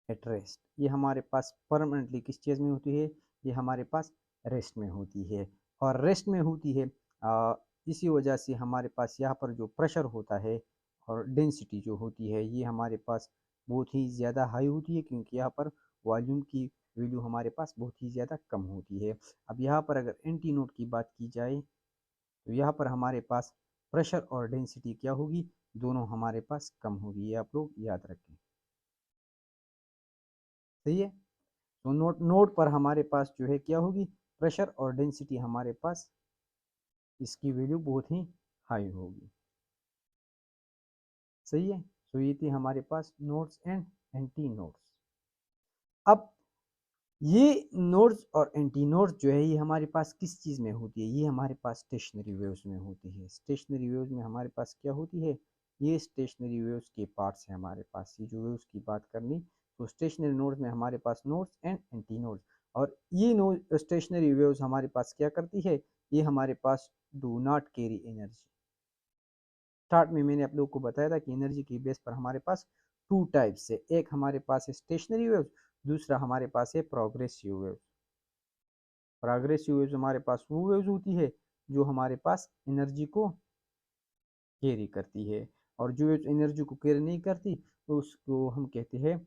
at rest. ये हमारे पास परमानेंटली किस चीज़ में होती है, ये हमारे पास रेस्ट में होती है। और रेस्ट में होती है इसी वजह से हमारे पास यहाँ पर जो प्रेशर होता है और डेंसिटी जो होती है ये हमारे पास बहुत ही ज़्यादा हाई होती है, क्योंकि यहाँ पर वॉल्यूम की वैल्यू हमारे पास बहुत ही ज़्यादा कम होती है। अब यहाँ पर अगर एंटी नोड की बात की जाए तो यहाँ पर हमारे पास प्रेशर और डेंसिटी क्या होगी, दोनों हमारे पास कम होगी, ये आप लोग याद रखें। सही है। तो नोड नोड पर हमारे पास जो है क्या होगी, प्रेशर और डेंसिटी हमारे पास इसकी वैल्यू बहुत ही हाई होगी। सही है। तो ये थी हमारे पास नोड्स एंड एंटी नोड्स। अब ये नोड्स और एंटी नोड्स जो है ये हमारे पास किस चीज़ में होती है, ये हमारे पास स्टेशनरी वेव्स में होती है। स्टेशनरी वेव्स में हमारे पास क्या होती है, ये स्टेशनरी वेव्स के पार्ट्स हैं हमारे पास। ये जो वेव्स की बात करनी, तो स्टेशनरी नोड्स में हमारे पास नोड्स एंड एंटी नोड्स, और ये नोड स्टेशनरी वेव्स हमारे पास क्या करती है, ये हमारे पास do not carry energy. Start में मैंने आप लोगों को बताया था कि एनर्जी की बेस पर हमारे पास टू टाइप्स है, एक हमारे पास है स्टेशनरी वेव्स, दूसरा हमारे पास है प्रोग्रेसिव वेव्स। प्रोग्रेसिव वेव्स हमारे पास वो वेव्स होती है जो हमारे पास एनर्जी को कैरी करती है, और जो वेव्स एनर्जी को कैरी नहीं करती तो उसको हम कहते हैं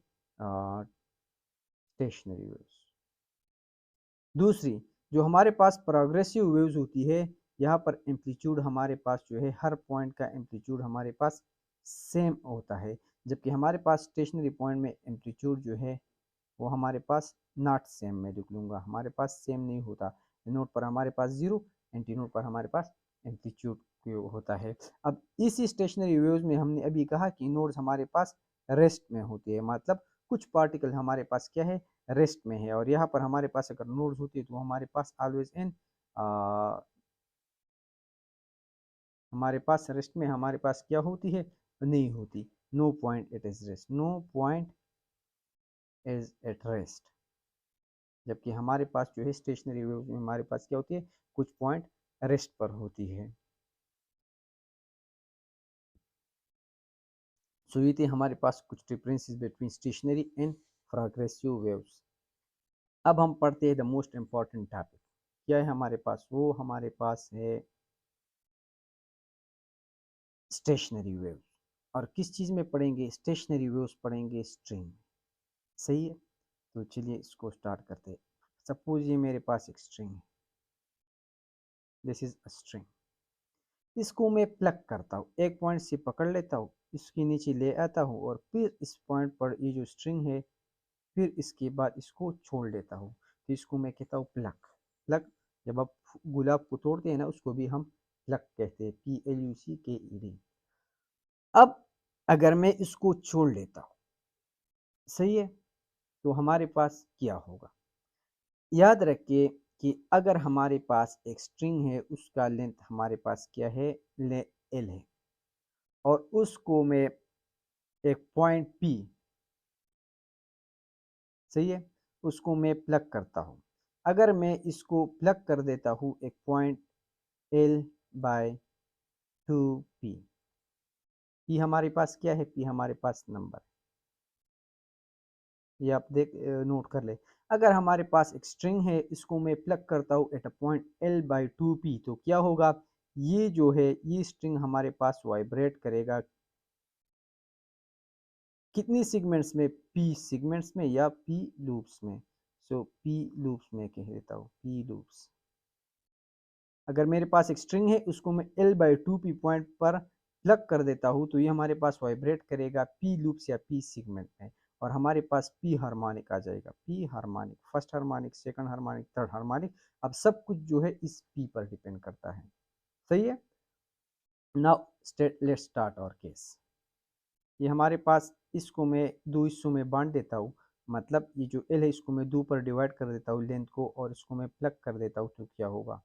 स्टेशनरी वेव्स। दूसरी, जो हमारे पास प्रोग्रेसिव वेव्स होती है, यहाँ पर एम्पलीट्यूड हमारे पास जो है हर पॉइंट का एम्पलीट्यूड हमारे पास सेम होता है, जबकि हमारे पास स्टेशनरी पॉइंट में एम्पलीट्यूड जो है वो हमारे पास नॉट सेम, मैं लिख लूँगा, हमारे पास सेम नहीं होता। नोट पर हमारे पास जीरो, एंटी नोट पर हमारे पास एम्पलीट्यूड होता है। अब इसी स्टेशनरी वेव्स में हमने अभी कहा कि नोड्स हमारे पास रेस्ट में होती है, मतलब कुछ पार्टिकल हमारे पास क्या है, रेस्ट में है, और यहाँ पर हमारे पास अगर नोड्स होती है तो हमारे पास ऑलवेज इन हमारे पास रेस्ट में हमारे पास क्या होती है, नहीं होती। No point it is rest, no point is at rest, जबकि हमारे पास जो है स्टेशनरी वेव्स में हमारे पास क्या होती है, कुछ पॉइंट रेस्ट पर होती है। सो ये थे हमारे पास कुछ differences between stationary and progressive waves. अब हम पढ़ते हैं द मोस्ट इम्पॉर्टेंट टॉपिक। क्या है हमारे पास, वो हमारे पास है स्टेशनरी वेव्स। और किस चीज़ में पढ़ेंगे, स्टेशनरी वेव्स पढ़ेंगे स्ट्रिंग में। सही है, तो चलिए इसको स्टार्ट करते हैं। सपोज ये मेरे पास एक स्ट्रिंग है, दिस इज अ स्ट्रिंग। इसको मैं प्लग करता हूँ, एक पॉइंट से पकड़ लेता हूँ, इसके नीचे ले आता हूँ, और फिर इस पॉइंट पर ये जो स्ट्रिंग है, फिर इसके बाद इसको छोड़ देता हूँ, तो इसको मैं कहता हूँ प्लग। प्लग, जब आप गुलाब को तोड़ते हैं ना, उसको भी हम प्लग कहते हैं, PLUCKED। अब अगर मैं इसको छोड़ लेता हूँ, सही है, तो हमारे पास क्या होगा। याद रखिए कि अगर हमारे पास एक स्ट्रिंग है, उसका लेंथ हमारे पास क्या है, L है, और उसको मैं एक पॉइंट P, सही है, उसको मैं प्लग करता हूँ। अगर मैं इसको प्लग कर देता हूँ एक पॉइंट L/2P, P हमारे पास क्या है, P हमारे पास नंबर, ये आप देख नोट कर ले। अगर हमारे पास एक स्ट्रिंग है, इसको मैं प्लग करता हूँ एट अ पॉइंट L/2P, तो क्या होगा, ये जो है ये स्ट्रिंग हमारे पास वाइब्रेट करेगा कितनी सेगमेंट्स में, P सेगमेंट्स में या P लूप्स में। सो P लूप्स में कह देता हूँ, P लूप्स। अगर मेरे पास एक स्ट्रिंग है, उसको मैं L/2P पॉइंट पर प्लग कर देता हूँ, तो ये हमारे पास वाइब्रेट करेगा P लूप्स या P सेगमेंट में, और हमारे पास P हार्मोनिक आ जाएगा, P harmonic, first harmonic, second harmonic, third harmonic. अब सब कुछ जो है इस P पर डिपेंड करता है। सही है, now let's start our case. ये हमारे पास, इसको मैं दो हिस्सों में बांट देता हूँ, मतलब ये जो L है इसको मैं दो पर डिवाइड कर देता हूँ लेंथ को, और इसको मैं प्लग कर देता हूँ, तो क्या होगा।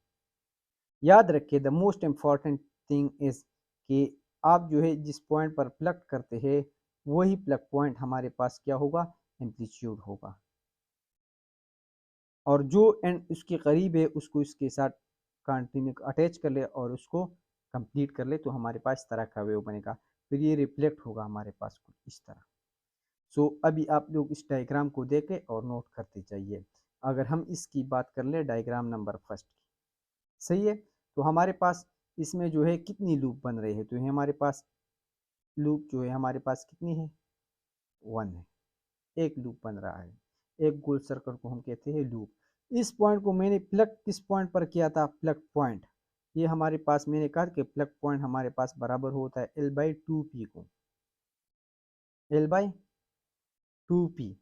याद रखिए the most important thing is कि आप जो है जिस पॉइंट पर प्लग करते हैं, वही प्लग पॉइंट हमारे पास क्या होगा, एम्पलीट्यूड होगा, और जो एंड उसके करीब है उसको इसके साथ कंटिन्यू अटैच कर ले और उसको कंप्लीट कर ले, तो हमारे पास इस तरह का वेव बनेगा, फिर ये रिफ्लेक्ट होगा हमारे पास कुछ इस तरह। सो अभी आप लोग इस डायग्राम को देखें और नोट करते जाइए। अगर हम इसकी बात कर ले, डायग्राम नंबर फर्स्ट की, सही है, तो हमारे पास इसमें जो है कितनी लूप बन रही है, तो ये हमारे पास लूप जो है हमारे पास कितनी है, 1 है, एक लूप बन रहा है, एक गोल सर्कल को हम कहते हैं लूप। इस पॉइंट को मैंने प्लग किस पॉइंट पर किया था, प्लग पॉइंट, ये हमारे पास मैंने कहा कि प्लग पॉइंट हमारे पास बराबर होता है L/2P को, L/2P।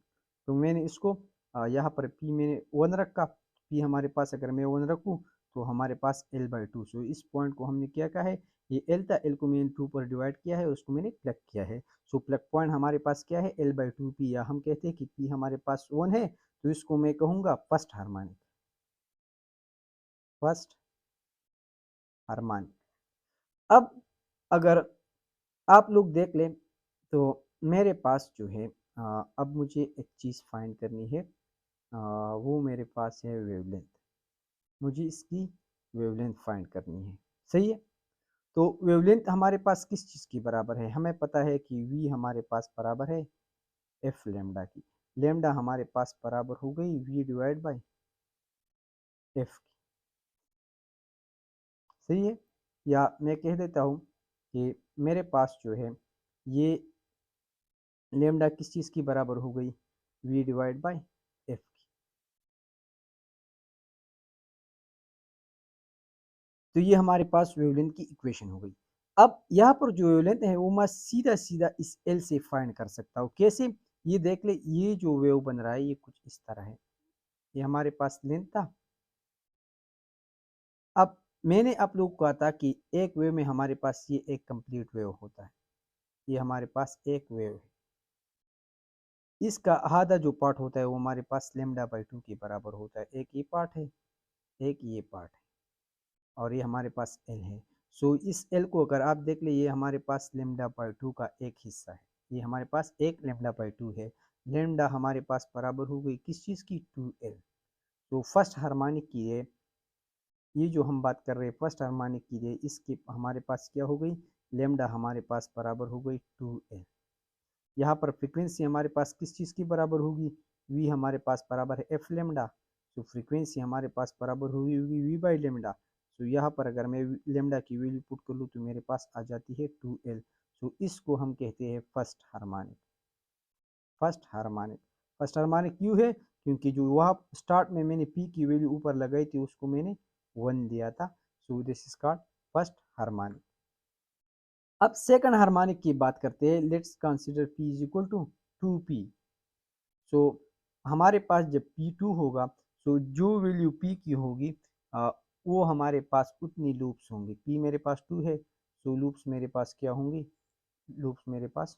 तो मैंने इसको यहाँ पर P मैंने 1 रखा, P हमारे पास अगर मैं 1 रखूँ तो हमारे पास L/2। सो इस पॉइंट को हमने क्या कहा है, ये L था, L को मैंने 2 पर डिवाइड किया है, उसको मैंने प्लग किया है। सो प्लग पॉइंट हमारे पास क्या है, L/2P, या हम कहते हैं कि P हमारे पास 1 है, तो इसको मैं कहूँगा फर्स्ट हार्मोनिक, फर्स्ट हार्मोनिक। अब अगर आप लोग देख लें, तो मेरे पास जो है अब मुझे एक चीज़ फाइंड करनी है, वो मेरे पास है वेवलेंथ, मुझे इसकी वेवलेंथ फाइंड करनी है। सही है, तो वेवलेंथ हमारे पास किस चीज़ की बराबर है, हमें पता है कि v हमारे पास बराबर है एफ लेमडा की। लेमडा हमारे पास बराबर हो गई v डिवाइड बाई एफ की। सही है। या मैं कह देता हूँ कि मेरे पास जो है ये लेमडा किस चीज़ की बराबर हो गई, वी डिवाइड बाई एफ की। तो ये हमारे पास वेवलेंथ की इक्वेशन हो गई। अब यहाँ पर जो वेवलेंथ है वो मैं सीधा सीधा इस एल से फाइंड कर सकता हूँ। कैसे, ये देख ले, ये जो वेव बन रहा है ये कुछ इस तरह है, ये हमारे पास लेंथ था। अब मैंने आप लोग को कहा था कि एक वेव में हमारे पास ये एक कंप्लीट वेव होता है, ये हमारे पास एक वेव है, इसका आधा जो पार्ट होता है वो हमारे पास लेमडा बाई 2 के बराबर होता है। एक ये पार्ट है, एक ये पार्ट है, और ये हमारे पास एल है। सो इस एल को अगर आप देख ले, ये हमारे पास लेमडा बाई 2 का एक हिस्सा है, ये हमारे पास एक लेमडा बाई 2 है। लेमडा हमारे पास बराबर हो गई किस चीज़ की, 2L। तो फर्स्ट हार्मोनिक की है, ये जो हम बात कर रहे हैं फर्स्ट हार्मोनिक की है, इसकी हमारे पास क्या हो गई, लेमडा हमारे पास बराबर हो गई 2L। यहाँ पर फ्रीक्वेंसी हमारे पास किस चीज़ की बराबर होगी, वी हमारे पास बराबर है एफ लेमडा। तो फ्रीक्वेंसी हमारे पास बराबर होगी वी बाई लेमडा। तो यहाँ पर अगर मैं लेमडा की वैल्यू पुट कर लूँ तो मेरे पास आ जाती है 2L। तो इसको हम कहते हैं first harmonic. First harmonic, first harmonic क्यों है, क्योंकि जो वहाँ स्टार्ट में मैंने पी की वैल्यू ऊपर लगाई थी उसको मैंने 1 दिया था। So this is called first harmonic. अब सेकंड हार्मोनिक की बात करते हैं। Let's consider p is equal to 2p। सो हमारे पास जब P2 होगा, तो जो वैल्यू P की होगी वो हमारे पास उतनी लूप्स होंगी। P मेरे पास 2 है, सो लूप्स मेरे पास क्या होंगी, लूप्स मेरे पास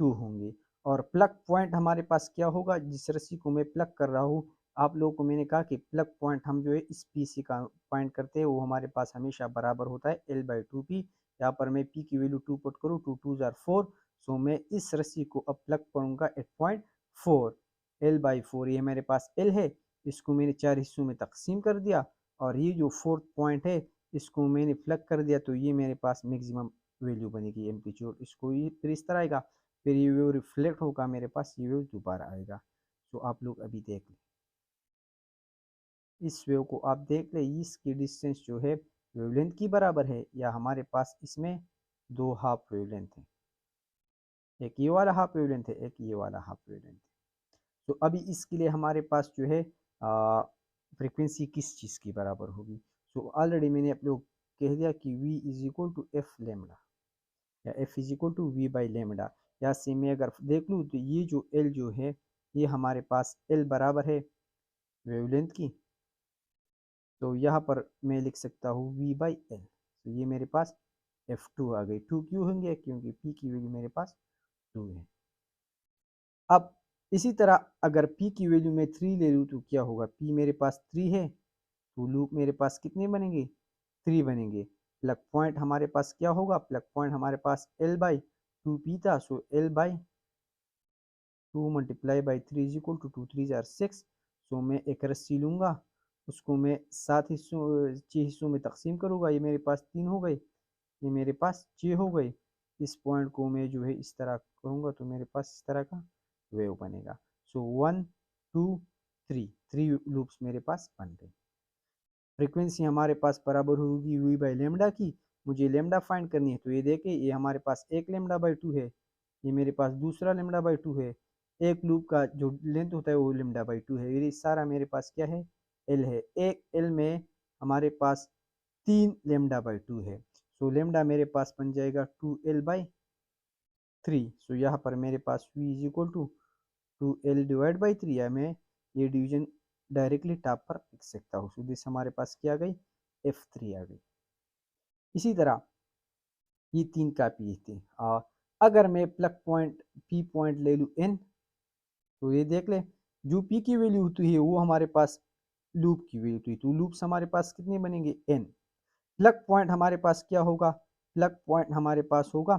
2 होंगी। और प्लग पॉइंट हमारे पास क्या होगा, जिस रस्सी को मैं प्लग कर रहा हूँ, आप लोगों को मैंने कहा कि प्लग पॉइंट हम जो है इस पी से का पॉइंट करते हैं, वो हमारे पास हमेशा बराबर होता है L बाई 2p। यहाँ पर मैं P की वैल्यू 2 पुट करूँ, 2 2 4। सो मैं इस रस्सी को अब प्लग करूँगा एट पॉइंट 4, L बाई 4। ये मेरे पास L है, इसको मैंने 4 हिस्सों में तकसीम कर दिया, और ये जो फोर्थ पॉइंट है इसको मैंने प्लग कर दिया, तो ये मेरे पास मैक्सिमम वैल्यू बनेगी एम्पलीट्यूड। इसको ये फिर इस तरह आएगा, फिर ये वेव रिफ्लेक्ट होगा मेरे पास, ये वेव दोबारा आएगा। तो आप लोग अभी देख लें, इस वेव को आप देख ले, इसकी डिस्टेंस जो है वेवलेंथ की बराबर है, या हमारे पास इसमें दो हाफ वेवलेंथ है, एक ये वाला हाफ वेवलेंथ है, एक ये वाला हाफ वेवलेंथ है। तो अभी इसके लिए हमारे पास जो है फ्रीक्वेंसी किस चीज़ की बराबर होगी। तो ऑलरेडी मैंने आप लोग कह दिया कि v is equal to F lambda, या f is equal to v by lambda. या से मैं अगर देख लूँ तो ये जो l जो है ये हमारे पास l बराबर है वेवलेंथ की, तो यहाँ पर मैं लिख सकता हूँ v बाई एल। तो ये मेरे पास f2 आ गई। 2 क्यों होंगे, क्योंकि p की वैल्यू मेरे पास 2 है। अब इसी तरह अगर p की वैल्यू मैं 3 ले लूँ तो क्या होगा, p मेरे पास 3 है, तो लूप मेरे पास कितने बनेंगे, 3 बनेंगे। प्लग पॉइंट हमारे पास क्या होगा, प्लग पॉइंट हमारे पास l बाई 2p था। So l by 2 multiply by 3 is equal to 2 3 जार 6। सो मैं एक रस्सी लूँगा, उसको मैं 7 हिस्सों 6 हिस्सों में तकसीम करूँगा, ये मेरे पास 3 हो गए, ये मेरे पास 6 हो गए। इस पॉइंट को मैं जो है इस तरह करूँगा तो मेरे पास इस तरह का वेव बनेगा। सो 1 2 3, 3 लूप्स मेरे पास बन गए। फ्रीक्वेंसी हमारे पास बराबर होगी वी बाई लेमडा की। मुझे लेमडा फाइंड करनी है, तो ये देखें, ये हमारे पास एक लेमडा बाई 2 है, ये मेरे पास दूसरा लेमडा बाई 2 है। एक लूप का जो लेंथ होता है वो लेमडा बाई 2 है। ये सारा मेरे पास क्या है, एल है। एक एल में हमारे पास 3 लेमडा बाई 2 है। सो लेमडा मेरे पास बन जाएगा 2L बाई 3। सो यहाँ पर मेरे पास v is equal to 2L divide by 3, या मैं ये डिवीजन डायरेक्टली टॉप पर लिख सकता हूँ। सो दिस हमारे पास क्या आ गई, F3 आ गई। इसी तरह ये 3 कापी थी। अगर मैं प्लग पॉइंट P पॉइंट ले लूँ N, तो ये देख ले, जो P की वैल्यू होती है वो हमारे पास लूप की वैल्यू होती है, तो लूप्स हमारे पास कितने बनेंगे, N। प्लग पॉइंट हमारे पास क्या होगा, प्लग पॉइंट हमारे पाई होगा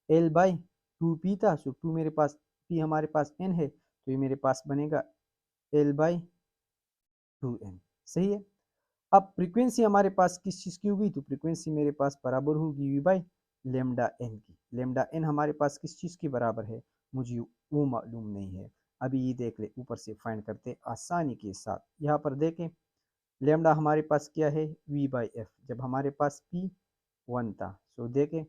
L बाई 2p था। सो 2 मेरे पास, P हमारे पास N है, तो ये मेरे पास बनेगा L बाई 2N। सही है। अब फ्रीक्वेंसी हमारे पास किस चीज़ की होगी, तो फ्रीक्वेंसी मेरे पास बराबर होगी वी बाई लेमडा एन की। लेमडा एन हमारे पास किस चीज़ की बराबर है, मुझे वो मालूम नहीं है। अभी ये देख ले, ऊपर से फाइंड करते आसानी के साथ। यहाँ पर देखें, लेमडा हमारे पास क्या है V/F, जब हमारे पास P 1 था। सो देखें,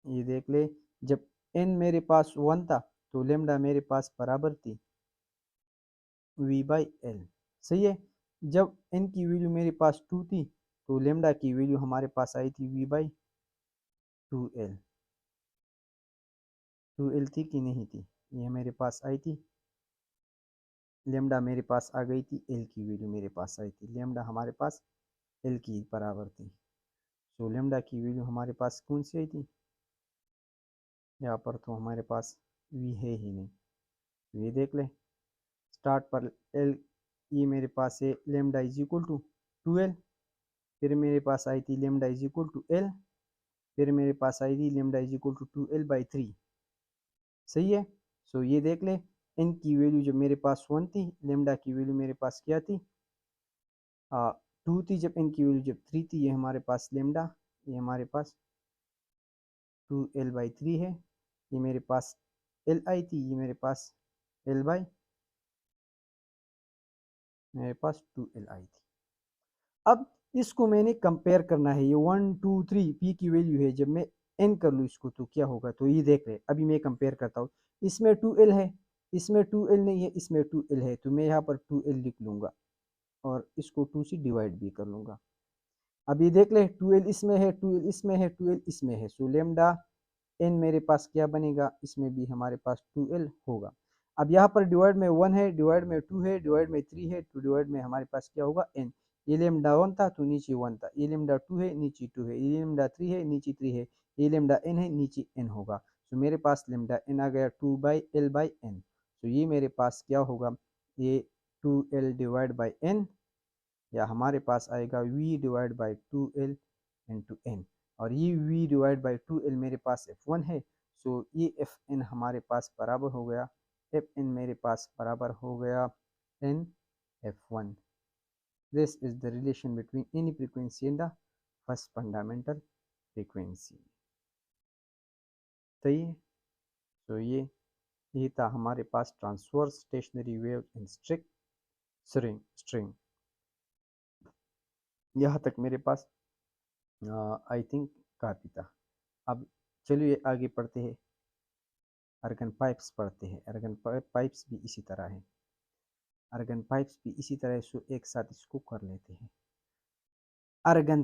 ये देख ले, जब n मेरे पास 1 था तो लेमडा मेरे पास बराबर थी V/L। सही है। जब n की वैल्यू मेरे पास 2 थी तो लेमडा की वैल्यू हमारे पास आई थी V/2L। 2L थी कि नहीं थी, ये मेरे पास आई थी। लेमडा मेरे पास आ गई थी, L की वैल्यू मेरे पास आई थी। लेमडा हमारे पास L की बराबर थी। सो लेमडा की वैल्यू हमारे पास कौन सी आई थी, यहाँ पर तो हमारे पास V है ही नहीं। ये देख ले, स्टार्ट पर L, ये मेरे पास है lambda is equal to 2L। फिर मेरे पास आई थी lambda is equal to L। फिर मेरे पास आई थी lambda is equal to 2L/3। सही है। सो ये देख ले, n की वैल्यू जब मेरे पास 1 थी, लेमडा की वैल्यू मेरे पास क्या थी 2 थी। जब n की वैल्यू जब 3 थी, ये हमारे पास लेमडा, ये हमारे पास 2L/3 है। ये मेरे पास L आई थी, ये मेरे पास मेरे पास 2L आई थी। अब इसको मैंने कंपेयर करना है, ये 1 2 3 P की वैल्यू है। जब मैं n कर लूँ इसको तो क्या होगा, तो ये देख रहे, अभी मैं कंपेयर करता हूँ। इसमें 2L है, इसमें 2L नहीं है, इसमें 2L है, तो मैं यहाँ पर 2L लिख लूँगा और इसको 2 से डिवाइड भी कर लूँगा। अब ये देख ले, 2L इसमें है, 2L इसमें है, 2L इसमें है। सो लेमडा n मेरे पास क्या बनेगा, इसमें भी हमारे पास 2L होगा। अब यहाँ पर डिवाइड में 1 है, डिवाइड में 2 है, डिवाइड में 3 है, तो डिवाइड में हमारे पास क्या होगा n। ये लेमडा 1 था तो नीचे 1 था, ये लेमडा 2 है नीचे 2 है, ये लेमडा 3 है नीचे 3 है, ये लेमडा n है नीचे n होगा। तो मेरे पास लेमडा n आ गया 2/L/n। तो ये मेरे पास क्या होगा, ये 2L डिवाइड बाई n, या हमारे पास आएगा V divide by 2L into n। और ये V डिवाइड बाई 2L मेरे पास F1 है। सो ये Fn हमारे पास बराबर हो गया, Fn मेरे पास बराबर हो गया n F1। This is the relation between any frequency and the first fundamental frequency. तो ये था हमारे पास transverse stationary wave in strict string. यहाँ तक मेरे पास आई थिंक काफ़ी था। अब चलिए आगे पढ़ते हैं, अर्गन पाइप्स पढ़ते हैं। अर्गन पाइप्स भी इसी तरह है, अर्गन पाइप्स भी इसी तरह सो एक साथ इसको कर लेते हैं। अर्गन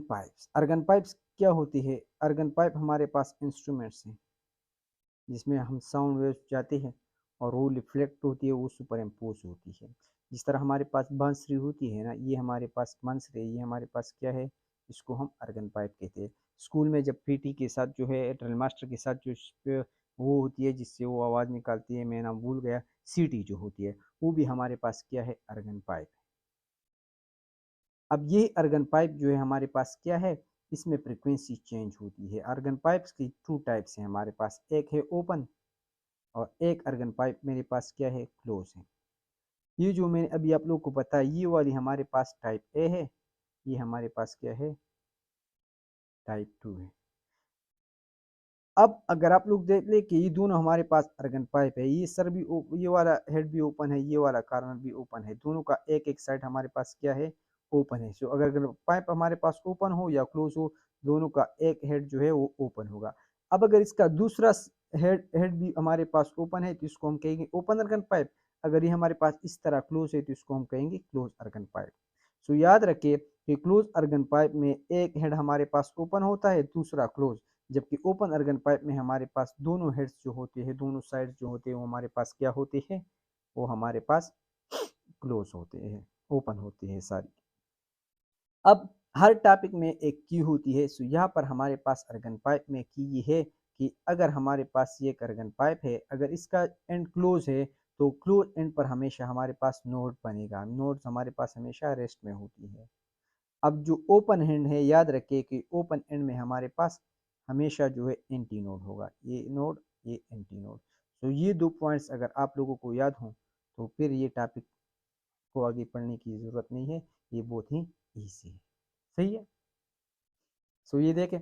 पाइप्स क्या होती है, अर्गन पाइप हमारे पास इंस्ट्रूमेंट्स हैं जिसमें हम साउंड वेव्स जाते हैं और वो रिफ्लेक्ट होती है, वो सुपर इम्पोज होती है। जिस तरह हमारे पास बांसुरी होती है ना, ये हमारे पास बांसुरी, ये हमारे पास क्या है, इसको हम अर्गन पाइप कहते हैं। स्कूल में जब पीटी के साथ जो है, ड्रिल मास्टर के साथ जो वो होती है जिससे वो आवाज़ निकालती है, मैं नाम भूल गया, सीटी जो होती है, वो भी हमारे पास क्या है, अर्गन पाइप। अब ये अर्गन पाइप जो है हमारे पास क्या है, इसमें फ्रिक्वेंसी चेंज होती है। अर्गन पाइप्स की 2 टाइप्स हैं हमारे पास, एक है ओपन और एक अर्गन पाइप मेरे पास क्या है, क्लोज है। ये जो मैंने अभी आप लोग को बताया, ये वाली हमारे पास टाइप ए है, ये हमारे पास क्या है, टाइप 2 है। अब अगर आप लोग देख ले कि ये दोनों हमारे पास अर्गन पाइप है, ये सर भी ये वाला हेड भी ओपन है, ये वाला कार्नर भी ओपन है, दोनों का एक एक साइड हमारे पास क्या है, ओपन है। सो अगर पाइप हमारे पास ओपन हो या क्लोज हो, दोनों का एक हेड जो है वो ओपन होगा। अब अगर इसका दूसरा हेड भी हमारे पास ओपन है तो इसको हम कहेंगे ओपन अर्गन पाइप। अगर ये हमारे पास इस तरह क्लोज है तो इसको हम कहेंगे क्लोज अर्गन पाइप। सो याद रखिए कि क्लोज अर्गन पाइप में एक हेड हमारे पास ओपन होता है, दूसरा क्लोज, जबकि ओपन अर्गन पाइप में हमारे पास दोनों हेड्स जो होते हैं, दोनों साइड्स जो होते हैं, वो हमारे पास क्या होते हैं, वो हमारे पास क्लोज होते हैं, ओपन होते हैं सारी। अब हर टॉपिक में एक की होती है। सो यहाँ पर हमारे पास अर्गन पाइप में की ये है कि अगर हमारे पास ये एक अर्गन पाइप है, अगर इसका एंड क्लोज है तो क्लोज एंड पर हमेशा हमारे पास नोड बनेगा, नोड्स हमारे पास हमेशा रेस्ट में होती है। अब जो ओपन एंड है, याद रखिए कि ओपन एंड में हमारे पास हमेशा जो है एंटी नोड होगा, ये नोड ये एंटी नोड। तो ये 2 पॉइंट्स अगर आप लोगों को याद हो तो फिर ये टॉपिक को आगे पढ़ने की ज़रूरत नहीं है, ये बहुत ही ईजी है। सही है। सो ये देखें,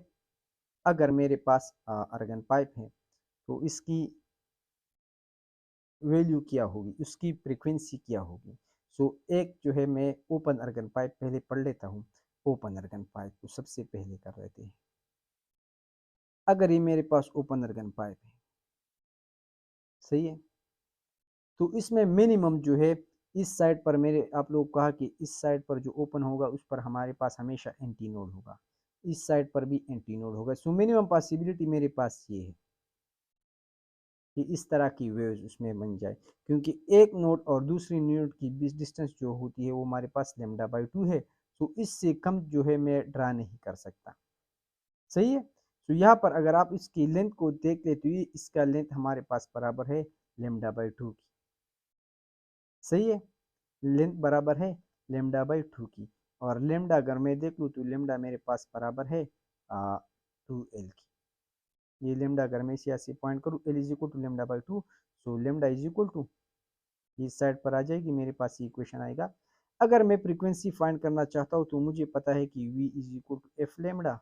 अगर मेरे पास अर्गन पाइप है तो इसकी वैल्यू क्या होगी, उसकी फ्रीक्वेंसी क्या होगी। सो एक जो है मैं ओपन अर्गन पाइप पहले पढ़ लेता हूँ। ओपन अर्गन पाइप को सबसे पहले कर लेते हैं। अगर ये मेरे पास ओपन अर्गन पाइप है, सही है, तो इसमें मिनिमम जो है इस साइड पर मेरे आप लोग कहा कि इस साइड पर जो ओपन होगा उस पर हमारे पास हमेशा एंटी नोड होगा, इस साइड पर भी एंटी नोड होगा। सो मिनिमम पॉसिबिलिटी मेरे पास ये है कि इस तरह की वेव्स उसमें बन जाए, क्योंकि एक नोड और दूसरी नोड की बीच डिस्टेंस जो होती है वो हमारे पास λ/2 है। तो इससे कम जो है मैं ड्रा नहीं कर सकता, सही है। तो यहाँ पर अगर आप इसकी लेंथ को देख ले तो ये इसका लेंथ हमारे पास बराबर है λ/2 की, सही है, लेंथ बराबर है λ/2 की। और लेमडा अगर मैं देख लूँ तो लेमडा मेरे पास बराबर है 2l की। ये लेमडा अगर मैं इसे ऐसे पॉइंट करूँ l is equal to λ/2, so lambda is equal to इस साइड पर आ जाएगी, मेरे पास ये इक्वेशन आएगा। अगर मैं फ्रीक्वेंसी फाइंड करना चाहता हूँ तो मुझे पता है कि v is equal to F lambda,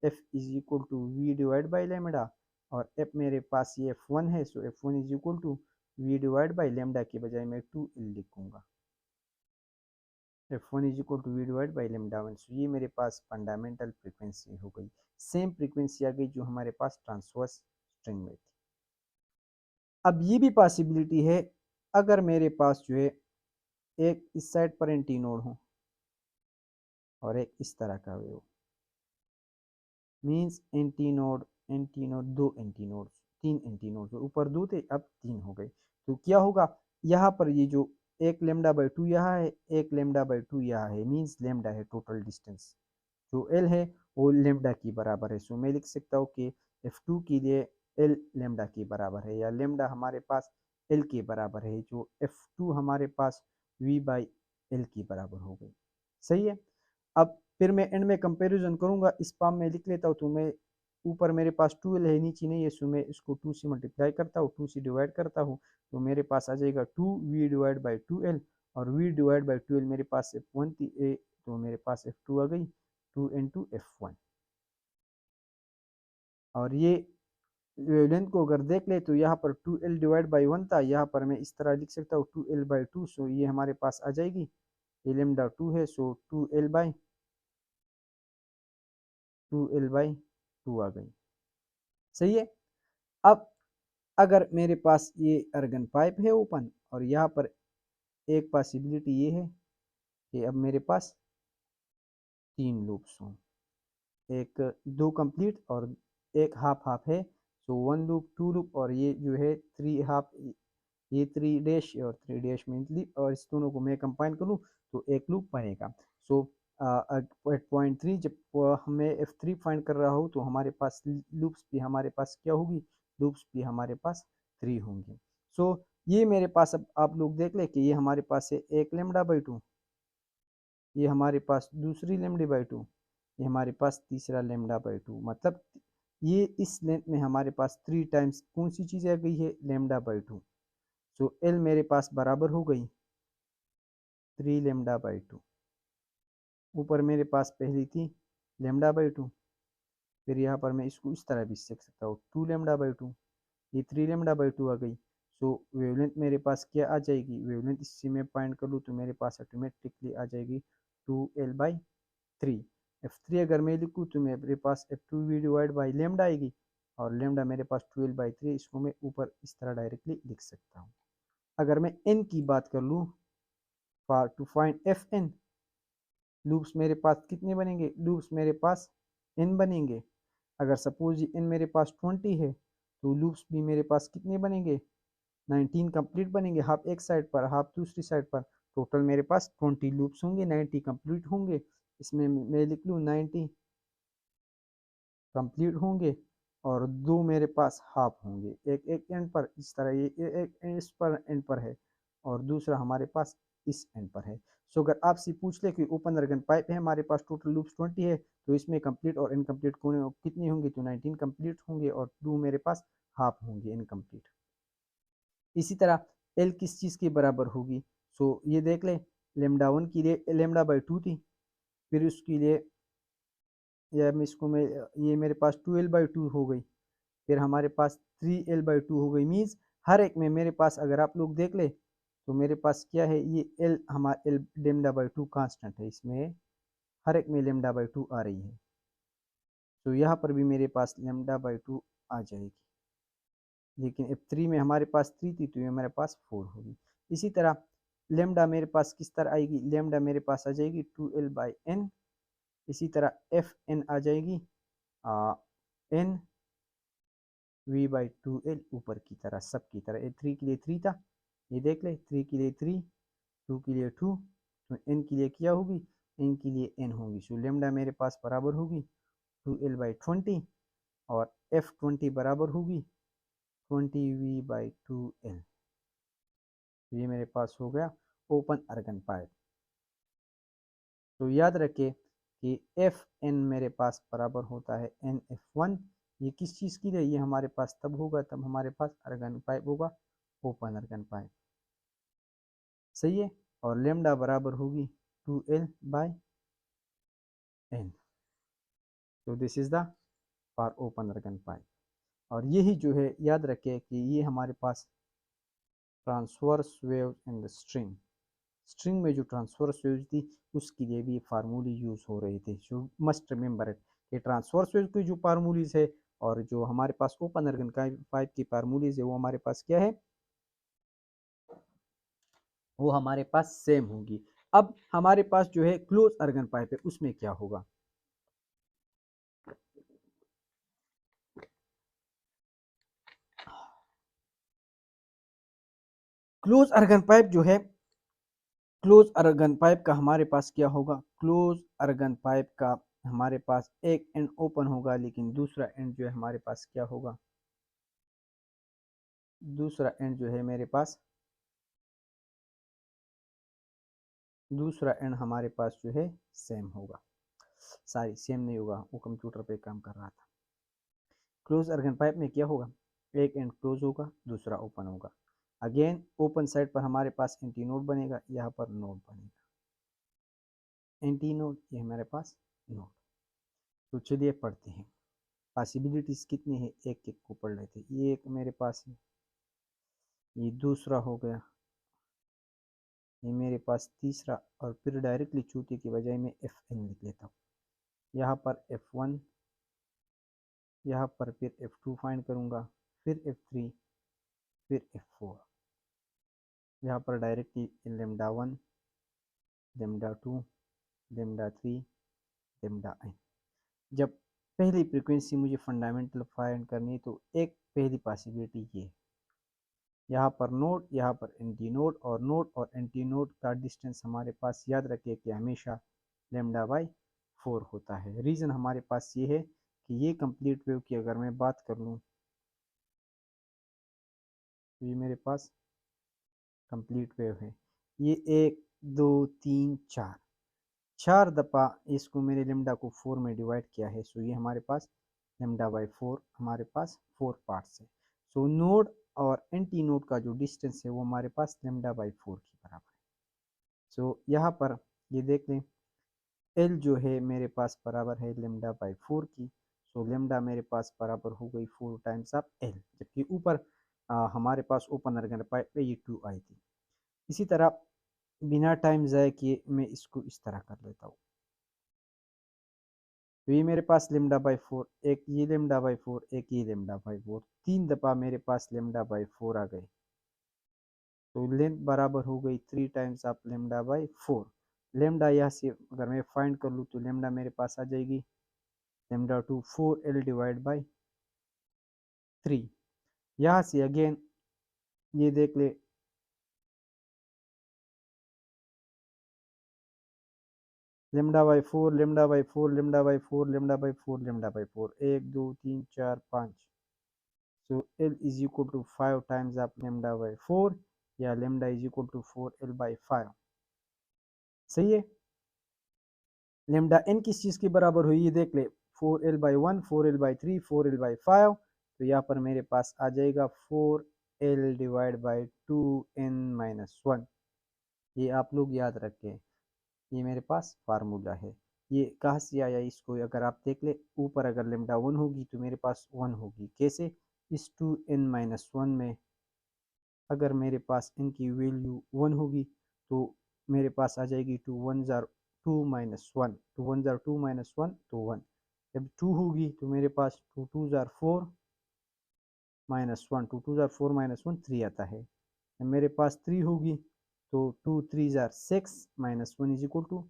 f is equal to v divide by lambda, और एफ मेरे पास ये f1 है, so f1 is equal to v divide by lambda के बजाय मैं 2l लिखूंगा। f1 is equal to v divide by lambda 1, so ये मेरे पास फंडामेंटल फ्रीक्वेंसी हो गई। सेम फ्रीक्वेंसी आ गई जो हमारे पास ट्रांसवर्स स्ट्रिंग में थी। अब ये भी पॉसिबिलिटी है अगर मेरे पास जो है एक इस साइड पर एंटी नोड हो और एक इस तरह का वेव, मींस एंटी नोड दो एंटी नोड, तीन एंटी नोड, ऊपर दो थे अब तीन हो गए। तो क्या होगा, यहाँ पर ये जो एक λ/2 यहाँ है, एक λ/2 यहाँ है, मींस लेमडा है टोटल डिस्टेंस, जो एल है वो लेमडा की बराबर है। सो मैं लिख सकता हूँ कि F2 के लिए एल लेमडा के बराबर है, या लेमडा हमारे पास एल के बराबर है, जो F2 हमारे पास V बाई एल की बराबर हो गई, सही है। अब फिर मैं एंड में कंपैरिजन करूंगा, इस पाम में लिख लेता हूँ, तो मैं ऊपर मेरे पास 2l है नीचे नहीं है, सो मैं इसको 2 से मल्टीप्लाई करता हूँ, 2 से डिवाइड करता हूँ, तो मेरे पास आ जाएगा 2v डिवाइड बाई 2l, और v डिवाइड बाई 2l मेरे पास F1 थी तो मेरे पास F2 आ गई 2 इंटू F1। और ये वेवलेंथ को अगर देख ले तो यहाँ पर 2l डिवाइड बाई 1 था, यहाँ पर मैं इस तरह लिख सकता हूँ 2l/2, सो ये हमारे पास आ जाएगी, ये लेमडा 2 है, सो 2l/2 आ गई, सही है। अब अगर मेरे पास ये अर्गन पाइप है ओपन, और यहाँ पर एक पॉसिबिलिटी ये है कि अब मेरे पास तीन लूप्स हों, एक दो कंप्लीट और एक हाफ हाफ है, सो 1 लूप 2 लूप, और ये जो है 3 हाफ, ये 3 डैश और 3 डैश में, और इस दोनों को मैं कंबाइन करूँ तो एक लूप बनेगा। सो एट पॉइंट 3 जब हमें F3 फाइंड कर रहा हो तो हमारे पास लूप्स भी हमारे पास क्या होगी, लूप्स भी हमारे पास 3 होंगे। सो ये मेरे पास, अब आप लोग देख ले कि ये हमारे पास है एक λ/2, ये हमारे पास दूसरी λ/2, ये हमारे पास तीसरा λ/2, मतलब ये इस लेंथ में हमारे पास 3 टाइम्स कौन सी चीज़ आ गई है, λ/2। सो एल मेरे पास बराबर हो गई 3 λ/2, ऊपर मेरे पास पहली थी λ/2, फिर यहाँ पर मैं इसको इस तरह भी लिख सकता हूँ 2 λ/2, ये 3 λ/2 आ गई। सो वेवलेंथ मेरे पास क्या आ जाएगी, वेवलेंथ इससे मैं पॉइंट कर लूँ तो मेरे पास ऑटोमेटिकली आ जाएगी 2l/3। F3 अगर मैं लिखूँ तो मेरे पास F2v डिवाइड बाई लेमडा आएगी, और लेमडा मेरे पास 12/3, इसको मैं ऊपर इस तरह डायरेक्टली लिख सकता हूँ। अगर मैं n की बात कर लूँ, for to find Fn, loops मेरे पास कितने बनेंगे, लूप्स मेरे पास n बनेंगे। अगर सपोज ये n मेरे पास 20 है तो लूप्स भी मेरे पास कितने बनेंगे, 19 कंप्लीट बनेंगे, हाफ एक साइड पर हाफ दूसरी साइड पर, टोटल मेरे पास 20 लूप्स होंगे, 90 कंप्लीट होंगे। इसमें मैं लिख लूँ 90 कंप्लीट होंगे, और दो मेरे पास हाफ होंगे, एक एक एंड पर, इस तरह ये एक इस पर एंड पर है और दूसरा हमारे पास इस एंड पर है। सो अगर आपसे पूछ ले कि ओपन अर्गन पाइप है, हमारे पास टोटल लूप्स 20 है, तो इसमें कंप्लीट और इनकम्प्लीट कितनी होंगी, तो 19 कंप्लीट होंगे और 2 मेरे पास हाफ होंगे इनकम्प्लीट। इसी तरह एल किस चीज़ के बराबर होगी, सो ये देख ले, λ1 के लिए λ/2 थी, फिर उसके लिए या मैं इसको मैं ये मेरे पास 2l/2 हो गई, फिर हमारे पास 3l/2 हो गई, मीन्स हर एक में मेरे पास, अगर आप लोग देख ले तो मेरे पास क्या है, ये एल हमारा L lambda by to constant है, इसमें हर एक में लेमडा बाई टू आ रही है, तो यहाँ पर भी मेरे पास लेमडा बाई टू आ जाएगी। लेकिन F3 में हमारे पास 3 थी, तो ये हमारे पास 4 होगी। इसी तरह लेमडा मेरे पास किस तरह आएगी, लेमडा मेरे पास आ जाएगी 2L बाई एन। इसी तरह एफ एन आ जाएगी एन वी बाई 2L ऊपर की तरह सब की तरह। 3 के लिए 3 था, ये देख ले, 3 के लिए 3, 2 के लिए 2, तो n के लिए क्या होगी, n के लिए n होगी। सो लेमडा मेरे पास बराबर होगी 2L बाई 20 और F20 बराबर होगी 20V बाई 2L। ये मेरे पास हो गया ओपन अर्गन पाइप। तो याद रखें कि Fn मेरे पास बराबर होता है NF1। ये किस चीज़ के लिए, ये हमारे पास तब होगा तब हमारे पास अर्गन पाइप होगा, ओपन अर्गन पाइप, सही है। और लेमडा बराबर होगी 2L बाई n। तो this is the for open organ pipe. और यही जो है याद रखें कि ये हमारे पास transverse wave in the string, string में जो ट्रांसवर्स वेव थी उसके लिए भी फार्मूले यूज़ हो रहे थे। जो मस्ट रिमेंबर इट कि ट्रांसवर्स वेव की जो फार्मूलीज है और जो हमारे पास ओपन अर्गन पाइप की फार्मूलीज है वो हमारे पास क्या है, वो हमारे पास सेम होगी। अब हमारे पास जो है क्लोज अर्गन पाइप है, उसमें क्या होगा, क्लोज अर्गन पाइप जो है, क्लोज अर्गन पाइप का हमारे पास क्या होगा, क्लोज अर्गन पाइप का हमारे पास एक एंड ओपन होगा, लेकिन दूसरा एंड जो है हमारे पास क्या होगा, दूसरा एंड जो है मेरे पास, दूसरा एंड हमारे पास जो है सेम होगा। सॉरी सेम नहीं होगा, वो कंप्यूटर पे काम कर रहा था। क्लोज अर्गन पाइप में क्या होगा, एक एंड क्लोज होगा, दूसरा ओपन होगा। अगेन ओपन साइड पर हमारे पास एंटी नोड बनेगा, यहाँ पर नोड बनेगा, एंटी नोड, ये हमारे पास नोड। तो चलिए पढ़ते हैं, पॉसिबिलिटीज कितनी है एक एक को पढ़ लेते हैं। ये एक मेरे पास है, ये दूसरा हो गया, ये मेरे पास तीसरा, और फिर डायरेक्टली चौथे की बजाय मैं Fn लिख लेता हूँ। यहाँ पर F1, यहाँ पर फिर F2 फाइंड करूँगा, फिर F3, फिर F4। यहाँ पर directly lambda 1, lambda 2, lambda 3, lambda n। जब पहली फ्रीक्वेंसी मुझे फंडामेंटल फाइंड करनी है तो एक पहली पॉसिबिलिटी ये, यहाँ पर नोड, यहाँ पर एंटी नोड, और एंटी नोड का डिस्टेंस हमारे पास याद रखिए कि हमेशा लेमडा बाई 4 होता है। रीज़न हमारे पास ये है कि ये कंप्लीट वेव की अगर मैं बात कर लूँ तो ये मेरे पास कंप्लीट वेव है, ये 1 2 3 4, 4 दफ़ा इसको मेरे लेमडा को 4 में डिवाइड किया है। सो ये हमारे पास लेमडा बाई 4 हमारे पास 4 पार्ट्स है। सो नोड और एंटी नोड का जो डिस्टेंस है वो हमारे पास लेमडा बाई 4 के बराबर है। सो यहाँ पर ये देख लें, एल जो है मेरे पास बराबर है लेमडा बाई 4 की। सो लेमडा मेरे पास बराबर हो गई 4 टाइम्स ऑफ एल, जबकि ऊपर हमारे पास ओपन अर्गन पाइप पे ये 2 आई थी। इसी तरह बिना टाइम ज़ाय किए मैं इसको इस तरह कर लेता हूँ। तो ये मेरे पास लेमडा बाई 4, एक ये लेमडा बाई 4, एक ये लेमडा बाई 4, 3 दफ़ा मेरे पास लेमडा बाई 4 आ गए। तो लेंथ बराबर हो गई 3 times of lambda by 4। Lambda यहाँ से अगर मैं फाइंड कर लूँ तो लेमडा मेरे पास आ जाएगी lambda two 4L divide by 3। यहाँ से अगेन ये देख ले, lambda by 4, lambda by 4, lambda by 4, lambda by 4, lambda by 4, 1 2 3 4 5। So L is equal to 5 times of lambda by 4, या lambda is equal to 4L by 5, सही है। Lambda n किस चीज़ के बराबर हुई ये देख ले, 4L by 1, 4L by 3, 4L by 5। तो यहाँ पर मेरे पास आ जाएगा 4L divide by 2n minus 1। ये आप लोग याद रखें, ये मेरे पास फार्मूला है। ये कहाँ से आया, इसको अगर आप देख ले, ऊपर अगर लेमडा 1 होगी तो मेरे पास 1 होगी, कैसे, इस 2n माइनस 1 में अगर मेरे पास n की वैल्यू 1 होगी तो मेरे पास आ जाएगी 2 1 जार 2 माइनस 1, 2 1 जार 2 माइनस 1 तो 1। जब 2 होगी तो मेरे पास 2 2 जार 4 माइनस 1, 2 2 जार 4 माइनस 1 3 आता है। जब मेरे पास 3 होगी तो 2 3 जार 6 माइनस 1 इज इक्वल टू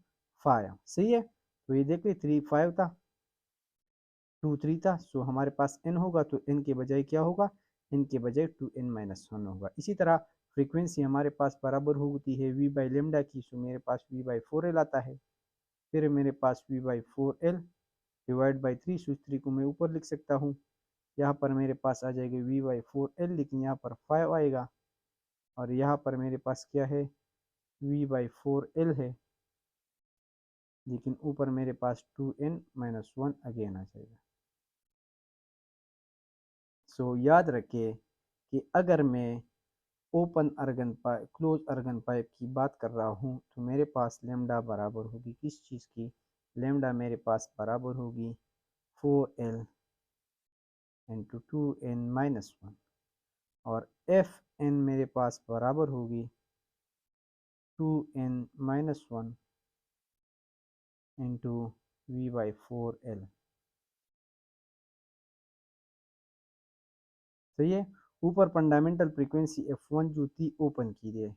5। सही है, तो ये देखिए 3 5 था, 2 3 था, सो हमारे पास n होगा तो n के बजाय क्या होगा, n के बजाय 2n माइनस 1 होगा। इसी तरह फ्रीक्वेंसी हमारे पास बराबर होती है v बाई लेमडा की, सो मेरे पास v बाई 4l आता है। फिर मेरे पास v by 4l divide by 3, सो 3 को मैं ऊपर लिख सकता हूँ। यहाँ पर मेरे पास आ जाएगा v बाई 4l, लेकिन यहाँ पर 5 आएगा, और यहाँ पर मेरे पास क्या है, v बाई 4l है, लेकिन ऊपर मेरे पास 2n माइनस 1 अगेन आ जाएगा। सो याद रखिए कि अगर मैं open organ pipe, close organ pipe की बात कर रहा हूँ तो मेरे पास लेमडा बराबर होगी किस चीज़ की, लेमडा मेरे पास बराबर होगी 4l इंटू 2n माइनस 1, और एफ एन मेरे पास बराबर होगी 2n minus 1 into we by 4l। सही है, ऊपर फंडामेंटल फ्रीक्वेंसी f1 जो थी ओपन की है,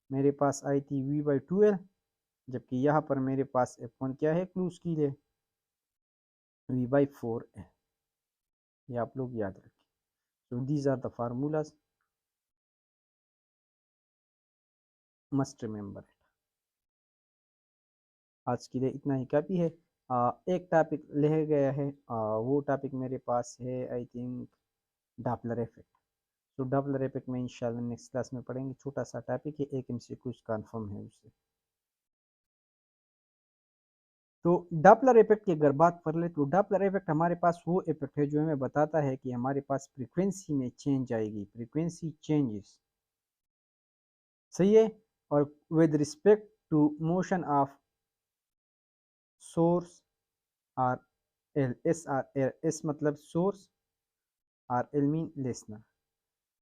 मेरे पास आई थी v बाई 2l, जबकि यहाँ पर मेरे पास f1 क्या है, क्लोज की है, v बाई 4l। ये आप लोग याद रखें। So these are the formulas, must remember it। आज के लिए इतना ही काफ़ी है। एक टॉपिक ले गया है, वो टॉपिक मेरे पास है आई थिंक डॉपलर इफेक्ट। तो डॉपलर इफेक्ट में इंशाल्लाह नेक्स्ट क्लास में पढ़ेंगे। छोटा सा टॉपिक है, एक एमसीक्यू कन्फर्म है उससे। तो डॉपलर इफेक्ट की अगर बात कर ले तो डॉपलर इफेक्ट हमारे पास वो इफेक्ट है जो हमें बताता है कि हमारे पास फ्रीक्वेंसी में चेंज आएगी, फ्रीक्वेंसी चेंजेस। सही है, और with respect to motion of source R L, S R L, S मतलब source, R L mean listener.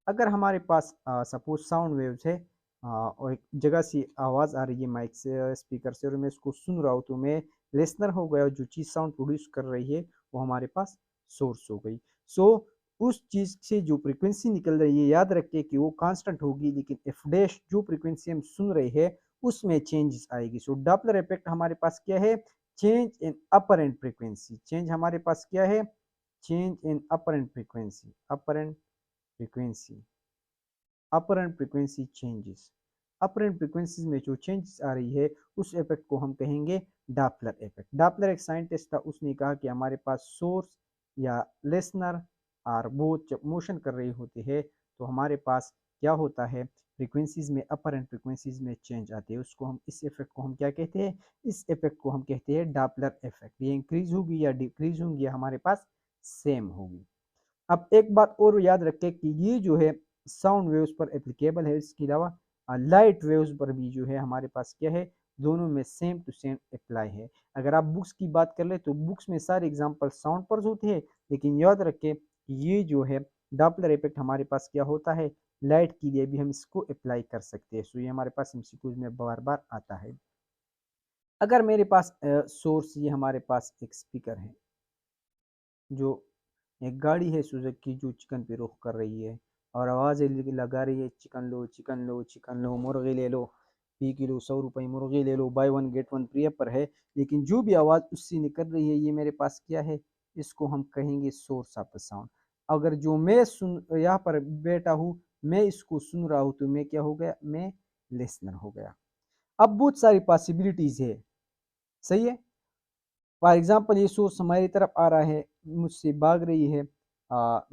अगर हमारे पास सपोज साउंड वेव्स है, और एक जगह से आवाज़ आ रही है माइक से, स्पीकर से, और मैं उसको सुन रहा हूँ तो मैं लिसनर हो गया, और जो चीज़ साउंड प्रोड्यूस कर रही है वो हमारे पास सोर्स हो गई। सो उस चीज़ से जो फ्रीक्वेंसी निकल रही है, याद रखिए कि वो कांस्टेंट होगी, लेकिन एफ डैश जो फ्रीक्वेंसी हम सुन रहे हैं उसमें चेंजेस आएगी। सो डॉपलर इफेक्ट हमारे पास क्या है, change in apparent frequency. Change हमारे पास क्या है, change in apparent frequency, apparent frequency, apparent frequency changes. Apparent frequencies में जो चेंजेस आ रही है उस इफेक्ट को हम कहेंगे डॉपलर इफेक्ट। डॉपलर एक साइंटिस्ट था, उसने कहा कि हमारे पास सोर्स या लिसनर और वो जब मोशन कर रही होती है तो हमारे पास क्या होता है, फ्रीक्वेंसीज में अपरेंट फ्रीक्वेंसीज में चेंज आते हैं। उसको हम, इस इफेक्ट को हम क्या कहते हैं, इस इफेक्ट को हम कहते हैं डॉपलर इफेक्ट। ये इंक्रीज होगी या डिक्रीज होगी, हमारे पास सेम होगी। अब एक बात और याद रखें कि ये जो है साउंड वेव्स पर एप्लीकेबल है, इसके अलावा लाइट वेव्स पर भी जो है हमारे पास क्या है, दोनों में सेम टू सेम अप्लाई है। अगर आप बुक्स की बात कर ले तो बुक्स में सारे एग्जांपल साउंड पर होते हैं, लेकिन याद रखें ये जो है डॉपलर इफेक्ट हमारे पास क्या होता है, लाइट के लिए भी हम इसको अप्लाई कर सकते हैं। सो ये हमारे पास एमसीक्यूज में बार बार आता है। अगर मेरे पास सोर्स, ये हमारे पास एक स्पीकर है, जो एक गाड़ी है सुजुकी जो चिकन पे रुख कर रही है और आवाज़ें लगा रही है, चिकन लो चिकन लो चिकन लो, मुर्गे ले लो, 20 किलो 100 रुपये मुर्गे ले लो, buy one get one free पर है। लेकिन जो भी आवाज़ उससे निकल रही है ये मेरे पास क्या है, इसको हम कहेंगे सोर्स ऑफ द साउंड। अगर जो मैं सुन यहाँ पर बैठा हूँ, मैं इसको सुन रहा हूँ तो मैं क्या हो गया, मैं लिसनर हो गया। अब बहुत सारी पॉसिबिलिटीज़ है। सही है, फॉर एग्जाम्पल ये सोर्स हमारी तरफ आ रहा है, मुझसे भाग रही है,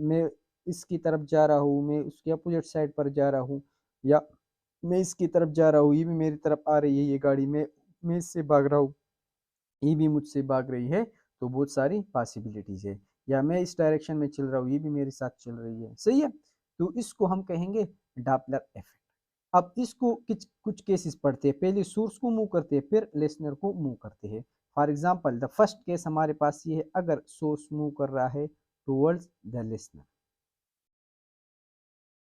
मैं इसकी तरफ जा रहा हूँ, मैं उसके अपोजिट साइड पर जा रहा हूँ, या मैं इसकी तरफ जा रहा हूँ, ये भी मेरी तरफ आ रही है ये गाड़ी, मैं इससे भाग रहा हूँ, ये भी मुझसे भाग रही है। तो बहुत सारी पॉसिबिलिटीज़ है। या मैं इस डायरेक्शन में चल रहा हूँ, ये भी मेरे साथ चल रही है। सही है, तो इसको हम कहेंगे डॉपलर इफेक्ट। अब इसको कुछ कुछ केसेस पढ़ते हैं, पहले सोर्स को मूव करते हैं फिर लिसनर को मूव करते हैं। For example the first case हमारे पास ये है, अगर सोर्स मूव कर रहा है towards the listener.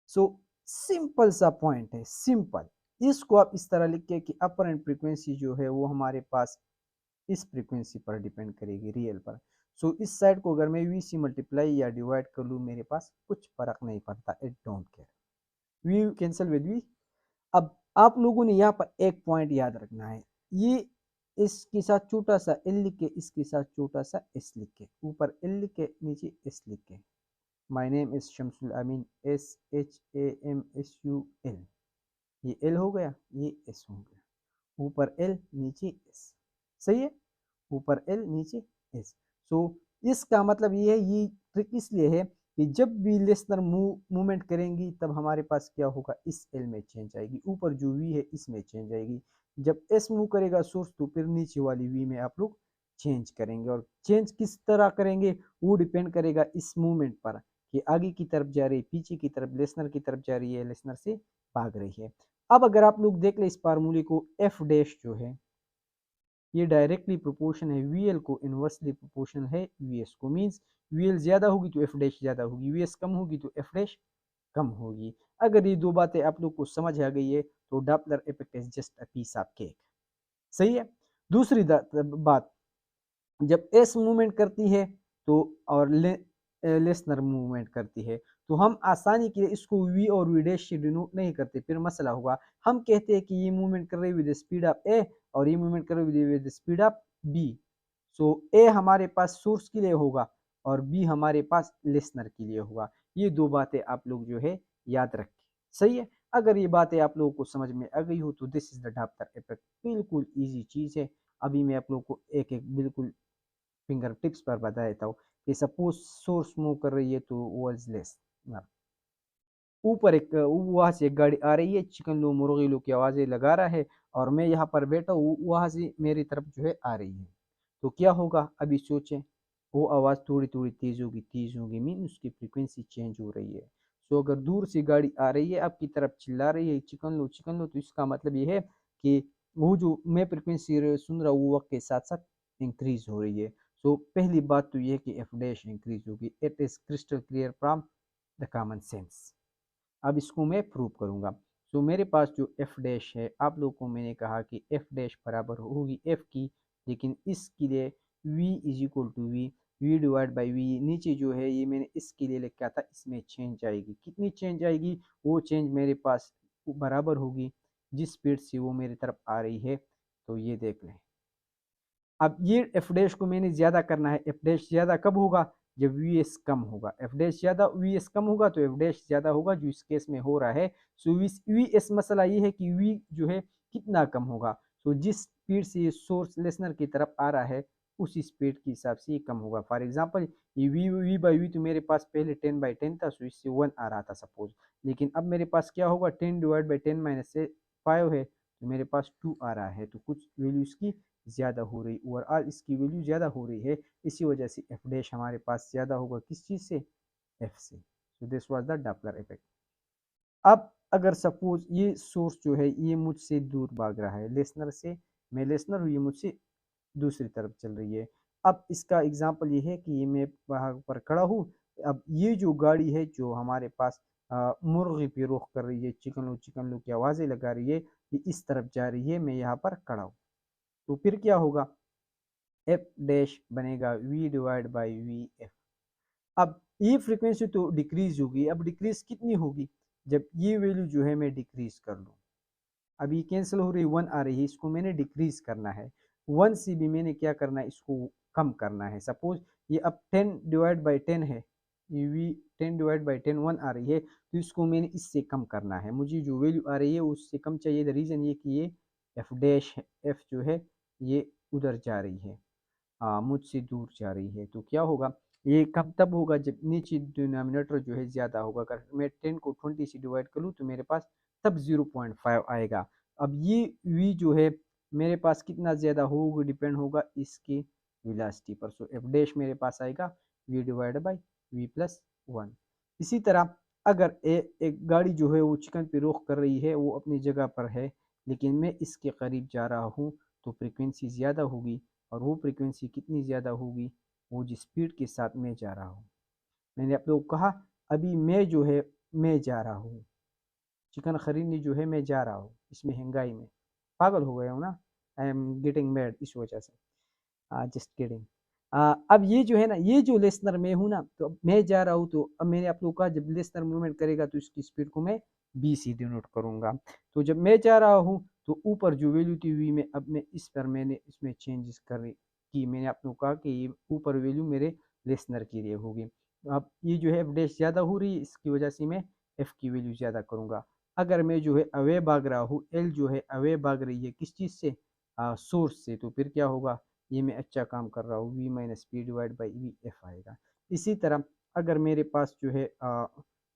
So simple सा पॉइंट है, सिंपल। इसको आप इस तरह लिख के कि अपरेंट फ्रीक्वेंसी जो है वो हमारे पास इस फ्रीक्वेंसी पर डिपेंड करेगी, रियल पर। सो इस साइड को अगर मैं वी से मल्टीप्लाई या डिवाइड कर लूँ मेरे पास कुछ फर्क नहीं पड़ता, it don't care, v cancel with v. अब आप लोगों ने यहाँ पर एक पॉइंट याद रखना है, ये इसके साथ छोटा सा एल लिख के, इसके साथ छोटा सा एस लिख के, ऊपर एल लिख के नीचे एस लिख के। My name is Shamsul Amin, SHAMSUL, ये एल हो गया, ये एस हो गया, ऊपर एल नीचे एस, सही है, ऊपर एल नीचे एस। सो इसका मतलब ये है, ये ट्रिक इसलिए है कि जब भी लेसनर मूवमेंट करेंगी तब हमारे पास क्या होगा, इस एल में चेंज आएगी, ऊपर जो वी है इसमें चेंज आएगी। जब एस मूव करेगा सोर्स तो फिर नीचे वाली वी में आप लोग चेंज करेंगे, और चेंज किस तरह करेंगे वो डिपेंड करेगा इस मूवमेंट पर, कि आगे की तरफ जा रही है, पीछे की तरफ, लेसनर की तरफ जा रही है, लेसनर से भाग रही है। अब अगर आप लोग देख ले इस फार्मूले को, एफ डैश जो है ये डायरेक्टली प्रोपोर्शन है वीएल को, इनवर्सली प्रोपोर्शन है वीएस को। मींस वीएल ज्यादा होगी तो एफ डैश ज्यादा होगी, वीएस कम होगी तो एफ डैश कम होगी। अगर ये दो बातें आप लोग को समझ आ गई है तो Doppler effect is just a piece of cake, सही है। दूसरी बात, जब एस मूवमेंट करती है तो और लेसनर मूवमेंट करती है तो हम आसानी के लिए इसको वी और वी डैश से डिनोट नहीं करते, फिर मसला होगा। हम कहते हैं कि ये मूवमेंट कर रही है विद स्पीड ऑफ ए और ये मूवमेंट कर रही है विद स्पीड ऑफ बी। सो ए हमारे पास सोर्स के लिए होगा और बी हमारे पास लिसनर के लिए होगा। ये दो बातें आप लोग जो है याद रखें, सही है। अगर ये बातें आप लोगों को समझ में आ गई हो तो this is the Doppler effect, बिल्कुल इजी चीज है। अभी मैं आप लोग को एक एक बिल्कुल फिंगर टिप्स पर बता देता हूँ कि सपोज सोर्स मूव कर रही है तो वॉज लेस, ऊपर एक वहां से एक गाड़ी आ रही है, चिकन लो मुर्गी लो की आवाजें लगा रहा है और मैं यहाँ पर बैठा हूँ, वहां से मेरी तरफ जो है आ रही है, तो क्या होगा अभी सोचें। वो आवाज थोड़ी थोड़ी तेज होगी मीन उसकी फ्रीक्वेंसी चेंज हो रही है। सो अगर दूर से गाड़ी आ रही है आपकी तरफ चिल्ला रही है चिकन लो, तो इसका मतलब ये है कि वो जो मैं फ्रीक्वेंसी सुन रहा हूँ वो वक्त के साथ साथ इंक्रीज हो रही है। सो पहली बात तो ये है कि एफ डैश इंक्रीज होगी, it is crystal clear from the common sense. अब इसको मैं प्रूव करूंगा। तो मेरे पास जो एफ डैश है, आप लोगों को मैंने कहा कि एफ डैश बराबर होगी एफ की, लेकिन इसके लिए v is equal to v divide by v, नीचे जो है ये मैंने इसके लिए लिखा था, इसमें चेंज आएगी, कितनी चेंज आएगी, वो चेंज मेरे पास बराबर होगी जिस स्पीड से वो मेरी तरफ आ रही है। तो ये देख लें, अब ये एफ डैश को मैंने ज्यादा करना है, एफ डैश ज्यादा कब होगा, जब वी एस कम होगा, एफ डैश ज्यादा वी एस कम होगा तो एफ डैश ज्यादा होगा, जो इस केस में हो रहा है। सो वी एस मसला ये है कि वी जो है कितना कम होगा, तो जिस स्पीड से ये सोर्स लिसनर की तरफ आ रहा है उसी स्पीड के हिसाब से ये कम होगा। फॉर एग्जाम्पल ये वी बाई वी तो मेरे पास पहले 10/10 था, सो इससे 1 आ रहा था सपोज, लेकिन अब मेरे पास क्या होगा, 10/10 - 5 है तो मेरे पास 2 आ रहा है, तो कुछ वैल्यू इसकी ज़्यादा हो रही, ओवरऑल इसकी वैल्यू ज़्यादा हो रही है, इसी वजह से एफ डैश हमारे पास ज़्यादा होगा, किस चीज़ से, एफ से। सो this was the Doppler effect. अब अगर सपोज ये सोर्स जो है ये मुझसे दूर भाग रहा है लिसनर से, मैं लिसनर हूँ, ये मुझसे दूसरी तरफ चल रही है। अब इसका एग्जांपल ये है कि ये मैं वहाँ पर खड़ा हूँ, अब ये जो गाड़ी है जो हमारे पास मुर्गी पे रुख कर रही है, चिकन लो की आवाज़ें लगा रही है, ये इस तरफ जा रही है, मैं यहाँ पर खड़ा हूँ, तो फिर क्या होगा, एफ डैश बनेगा v divide by v f. अब ये फ्रीक्वेंसी तो डिक्रीज होगी, अब डिक्रीज कितनी होगी, जब ये वैल्यू जो है मैं डिक्रीज कर लूँ, अब ये कैंसिल हो रही है, 1 आ रही है, इसको मैंने डिक्रीज करना है, 1 से भी मैंने क्या करना है, इसको कम करना है। सपोज ये अब 10/10 है, ये वी 10/10 1 आ रही है, तो इसको मैंने इससे कम करना है, मुझे जो वैल्यू आ रही है उससे कम चाहिए। द रीज़न ये कि ये एफ डैश एफ जो है ये उधर जा रही है, मुझसे दूर जा रही है, तो क्या होगा, ये कब तब होगा जब नीचे डिनोमिनेटर जो है ज़्यादा होगा। अगर मैं 10 को 20 से डिवाइड करूँ तो मेरे पास तब 0.5 आएगा। अब ये v जो है मेरे पास कितना ज़्यादा होगा, डिपेंड होगा इसके वेलोसिटी पर। सो एफ डैश मेरे पास आएगा v डिवाइड बाई v+1। इसी तरह अगर एक गाड़ी जो है वो चिकन पे रुख कर रही है, वो अपनी जगह पर है, लेकिन मैं इसके करीब जा रहा हूँ तो फ्रीक्वेंसी ज़्यादा होगी, और वो फ्रीक्वेंसी कितनी ज़्यादा होगी, वो जिस स्पीड के साथ मैं जा रहा हूँ। मैंने आप लोगों को कहा अभी मैं जो है मैं जा रहा हूँ, चिकन खरीदने जो है मैं जा रहा हूँ इस महंगाई में, पागल हो गया हूँ ना, आई एम गेटिंग मैड इस वजह से, जस्ट किडिंग। अब ये जो है ना, ये जो लिसनर मैं हूँ ना, तो अब मैं जा रहा हूँ, तो अब मैंने आप लोगों का जब लिसनर मूवमेंट करेगा तो इसकी स्पीड को मैं बी सी डिनोट करूंगा। तो जब मैं जा रहा हूँ तो ऊपर जो वैल्यू थी वी में, अब मैं इस पर मैंने इसमें चेंजेस कर की, मैंने आप लोगों को कहा कि ये ऊपर वैल्यू मेरे लिसनर के लिए होगी। अब ये जो है एफ डैश ज़्यादा हो रही है, इसकी वजह से मैं एफ की वैल्यू ज़्यादा करूँगा। अगर मैं जो है अवे भाग रहा हूँ, एल जो है अवे भाग रही है किस चीज़ से, सोर्स से, तो फिर क्या होगा, ये मैं अच्छा काम कर रहा हूँ, v minus p divide by v f आएगा। इसी तरह अगर मेरे पास जो है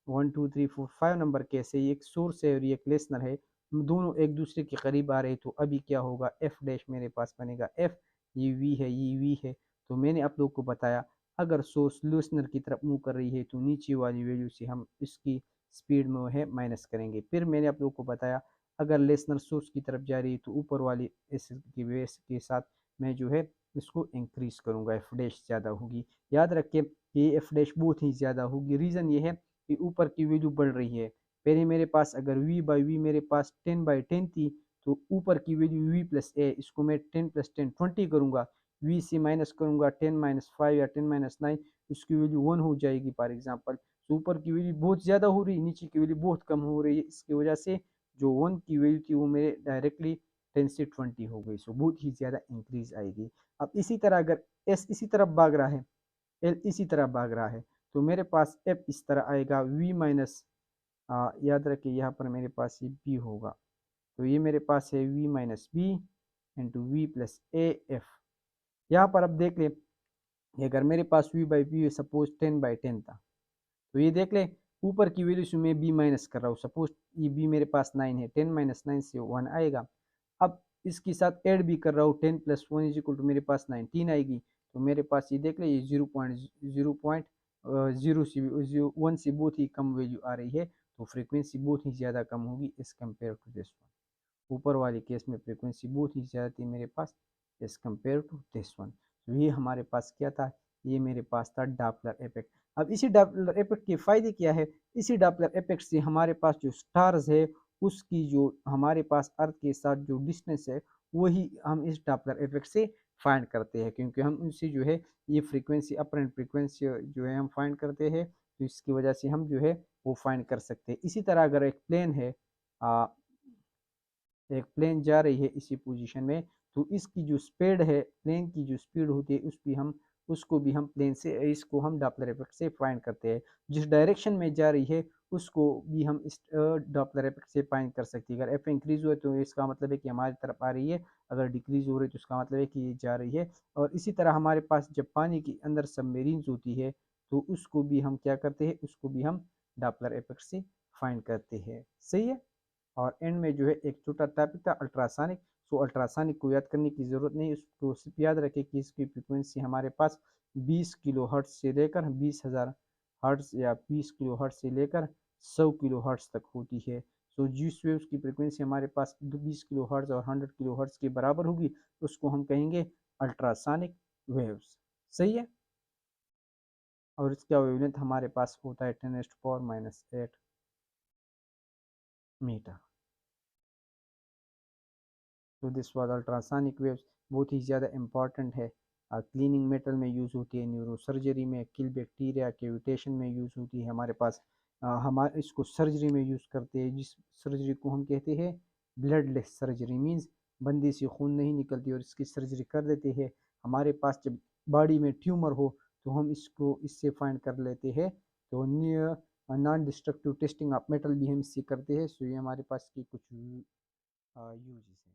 1 2 3 4 5 नंबर कैसे, एक सोर्स है और एक लिसनर है, दोनों एक दूसरे के करीब आ रहे हैं, तो अभी क्या होगा, एफ डैश मेरे पास बनेगा एफ, ये वी है, ये वी है। तो मैंने आप लोग को बताया अगर सोर्स लिसनर की तरफ मूव कर रही है तो नीचे वाली वैल्यू से हम इसकी स्पीड में है माइनस करेंगे। फिर मैंने आप लोग को बताया अगर लिसनर सोर्स की तरफ जा रही है तो ऊपर वाली इस की वेस के साथ मैं जो है इसको इंक्रीज करूंगा, एफ डैश ज़्यादा होगी। याद रखें कि एफ डैश बहुत ही ज़्यादा होगी, रीज़न ये है कि ऊपर की वैल्यू बढ़ रही है। पहले मेरे पास अगर वी बाई वी मेरे पास 10/10 थी, तो ऊपर की वैल्यू वी प्लस ए, इसको मैं 10 + 10 20 करूंगा, वी से माइनस करूंगा 10 - 5 या 10 - 9, इसकी वैल्यू 1 हो जाएगी फॉर एग्जाम्पल। तो ऊपर की वैल्यू बहुत ज़्यादा हो रही है, नीचे की वैल्यू बहुत कम हो रही है, इसकी वजह से जो 1 की वैल्यू थी वो मेरे डायरेक्टली 10 से 20 हो गई, सो बहुत ही ज़्यादा इंक्रीज आएगी। अब इसी तरह अगर एस इसी तरफ भाग रहा है, एल इसी तरफ भाग रहा है, तो मेरे पास एफ इस तरह आएगा, वी माइनस, याद रखिए यहाँ पर मेरे पास ये बी होगा, तो ये मेरे पास है V minus B into V plus A F. यहाँ पर अब देख ले, अगर मेरे पास वी बाई बी सपोज 10/10 था, तो ये देख ले ऊपर की वैल्यू से मैं बी माइनस कर रहा हूँ, सपोज ये बी मेरे पास 9 है, 10 - 9 से 1 आएगा। अब इसके साथ ऐड भी कर रहा हूँ, 10 + 1 = मेरे पास 19 आएगी। तो मेरे पास ये देख ले ये 0.1 से बहुत ही कम वैल्यू आ रही है, तो फ्रीक्वेंसी बहुत ही ज़्यादा कम होगी as compare to this one. ऊपर वाले केस में फ्रीक्वेंसी बहुत ही ज़्यादा थी मेरे पास as compare to this one. तो ये हमारे पास क्या था, ये मेरे पास था डॉपलर इफेक्ट। अब इसी डॉपलर इफेक्ट के फायदे क्या है, इसी डॉपलर इफेक्ट से हमारे पास जो स्टार्स है उसकी जो हमारे पास अर्थ के साथ जो डिस्टेंस है वही हम इस डॉपलर इफेक्ट से फाइंड करते हैं, क्योंकि हम उनसे जो है ये फ्रीक्वेंसी अपरेंट फ्रीक्वेंसी जो है हम फाइंड करते हैं, तो इसकी वजह से हम जो है वो फाइंड कर सकते हैं। इसी तरह अगर एक प्लेन है, एक प्लेन जा रही है इसी पोजीशन में, तो इसकी जो स्पीड है, प्लेन की जो स्पीड होती है उसको भी हम प्लेन से, इसको हम डॉपलर इफेक्ट से फाइंड करते हैं। जिस डायरेक्शन में जा रही है उसको भी हम इस डॉपलर इफेक्ट से फाइंड कर सकते हैं। अगर एफ इंक्रीज हुआ तो इसका मतलब है कि हमारी तरफ आ रही है, अगर डिक्रीज हो रही है तो इसका मतलब है कि ये जा रही है। और इसी तरह हमारे पास जब पानी के अंदर सबमेरीन्स होती है तो उसको भी हम क्या करते हैं, उसको भी हम डॉपलर इफेक्ट से फाइंड करते हैं। सही है। और एंड में जो है एक छोटा टॉपिक था अल्ट्रासोनिक। सो अल्ट्रासोनिक को याद करने की ज़रूरत नहीं, उसको सिर्फ याद रखें कि इसकी फ्रिक्वेंसी हमारे पास 20 किलो हर्ट्ज से लेकर 20,000 हर्ट्ज या 20 किलो हर्ट्ज से लेकर 100 किलो हर्ट्ज तक होती है। सो जिस वेव्स की फ्रिक्वेंसी हमारे पास 20 किलो हर्ट्ज और 100 किलो हर्ट्ज के बराबर होगी उसको हम कहेंगे अल्ट्रासोनिक वेव्स। सही है। और इसका वेवलेंथ हमारे पास होता है 10⁻⁻8 मीटर। तो दिस वाज अल्ट्रासोनिक वेव्स, बहुत ही ज़्यादा इंपॉर्टेंट है। क्लीनिंग मेटल में यूज़ होती है, न्यूरो सर्जरी में, किल बैक्टीरिया कैविटेशन में यूज़ होती है हमारे पास। हमारे इसको सर्जरी में यूज़ करते हैं, जिस सर्जरी को हम कहते हैं ब्लडलेस सर्जरी, मीन्स बंदी से खून नहीं निकलती और इसकी सर्जरी कर देते हैं। हमारे पास जब बॉडी में ट्यूमर हो तो हम इसको इससे फाइंड कर लेते हैं। तो non destructive testing of metal भी हम इससे करते हैं। सो ये हमारे पास की कुछ यूजेस हैं।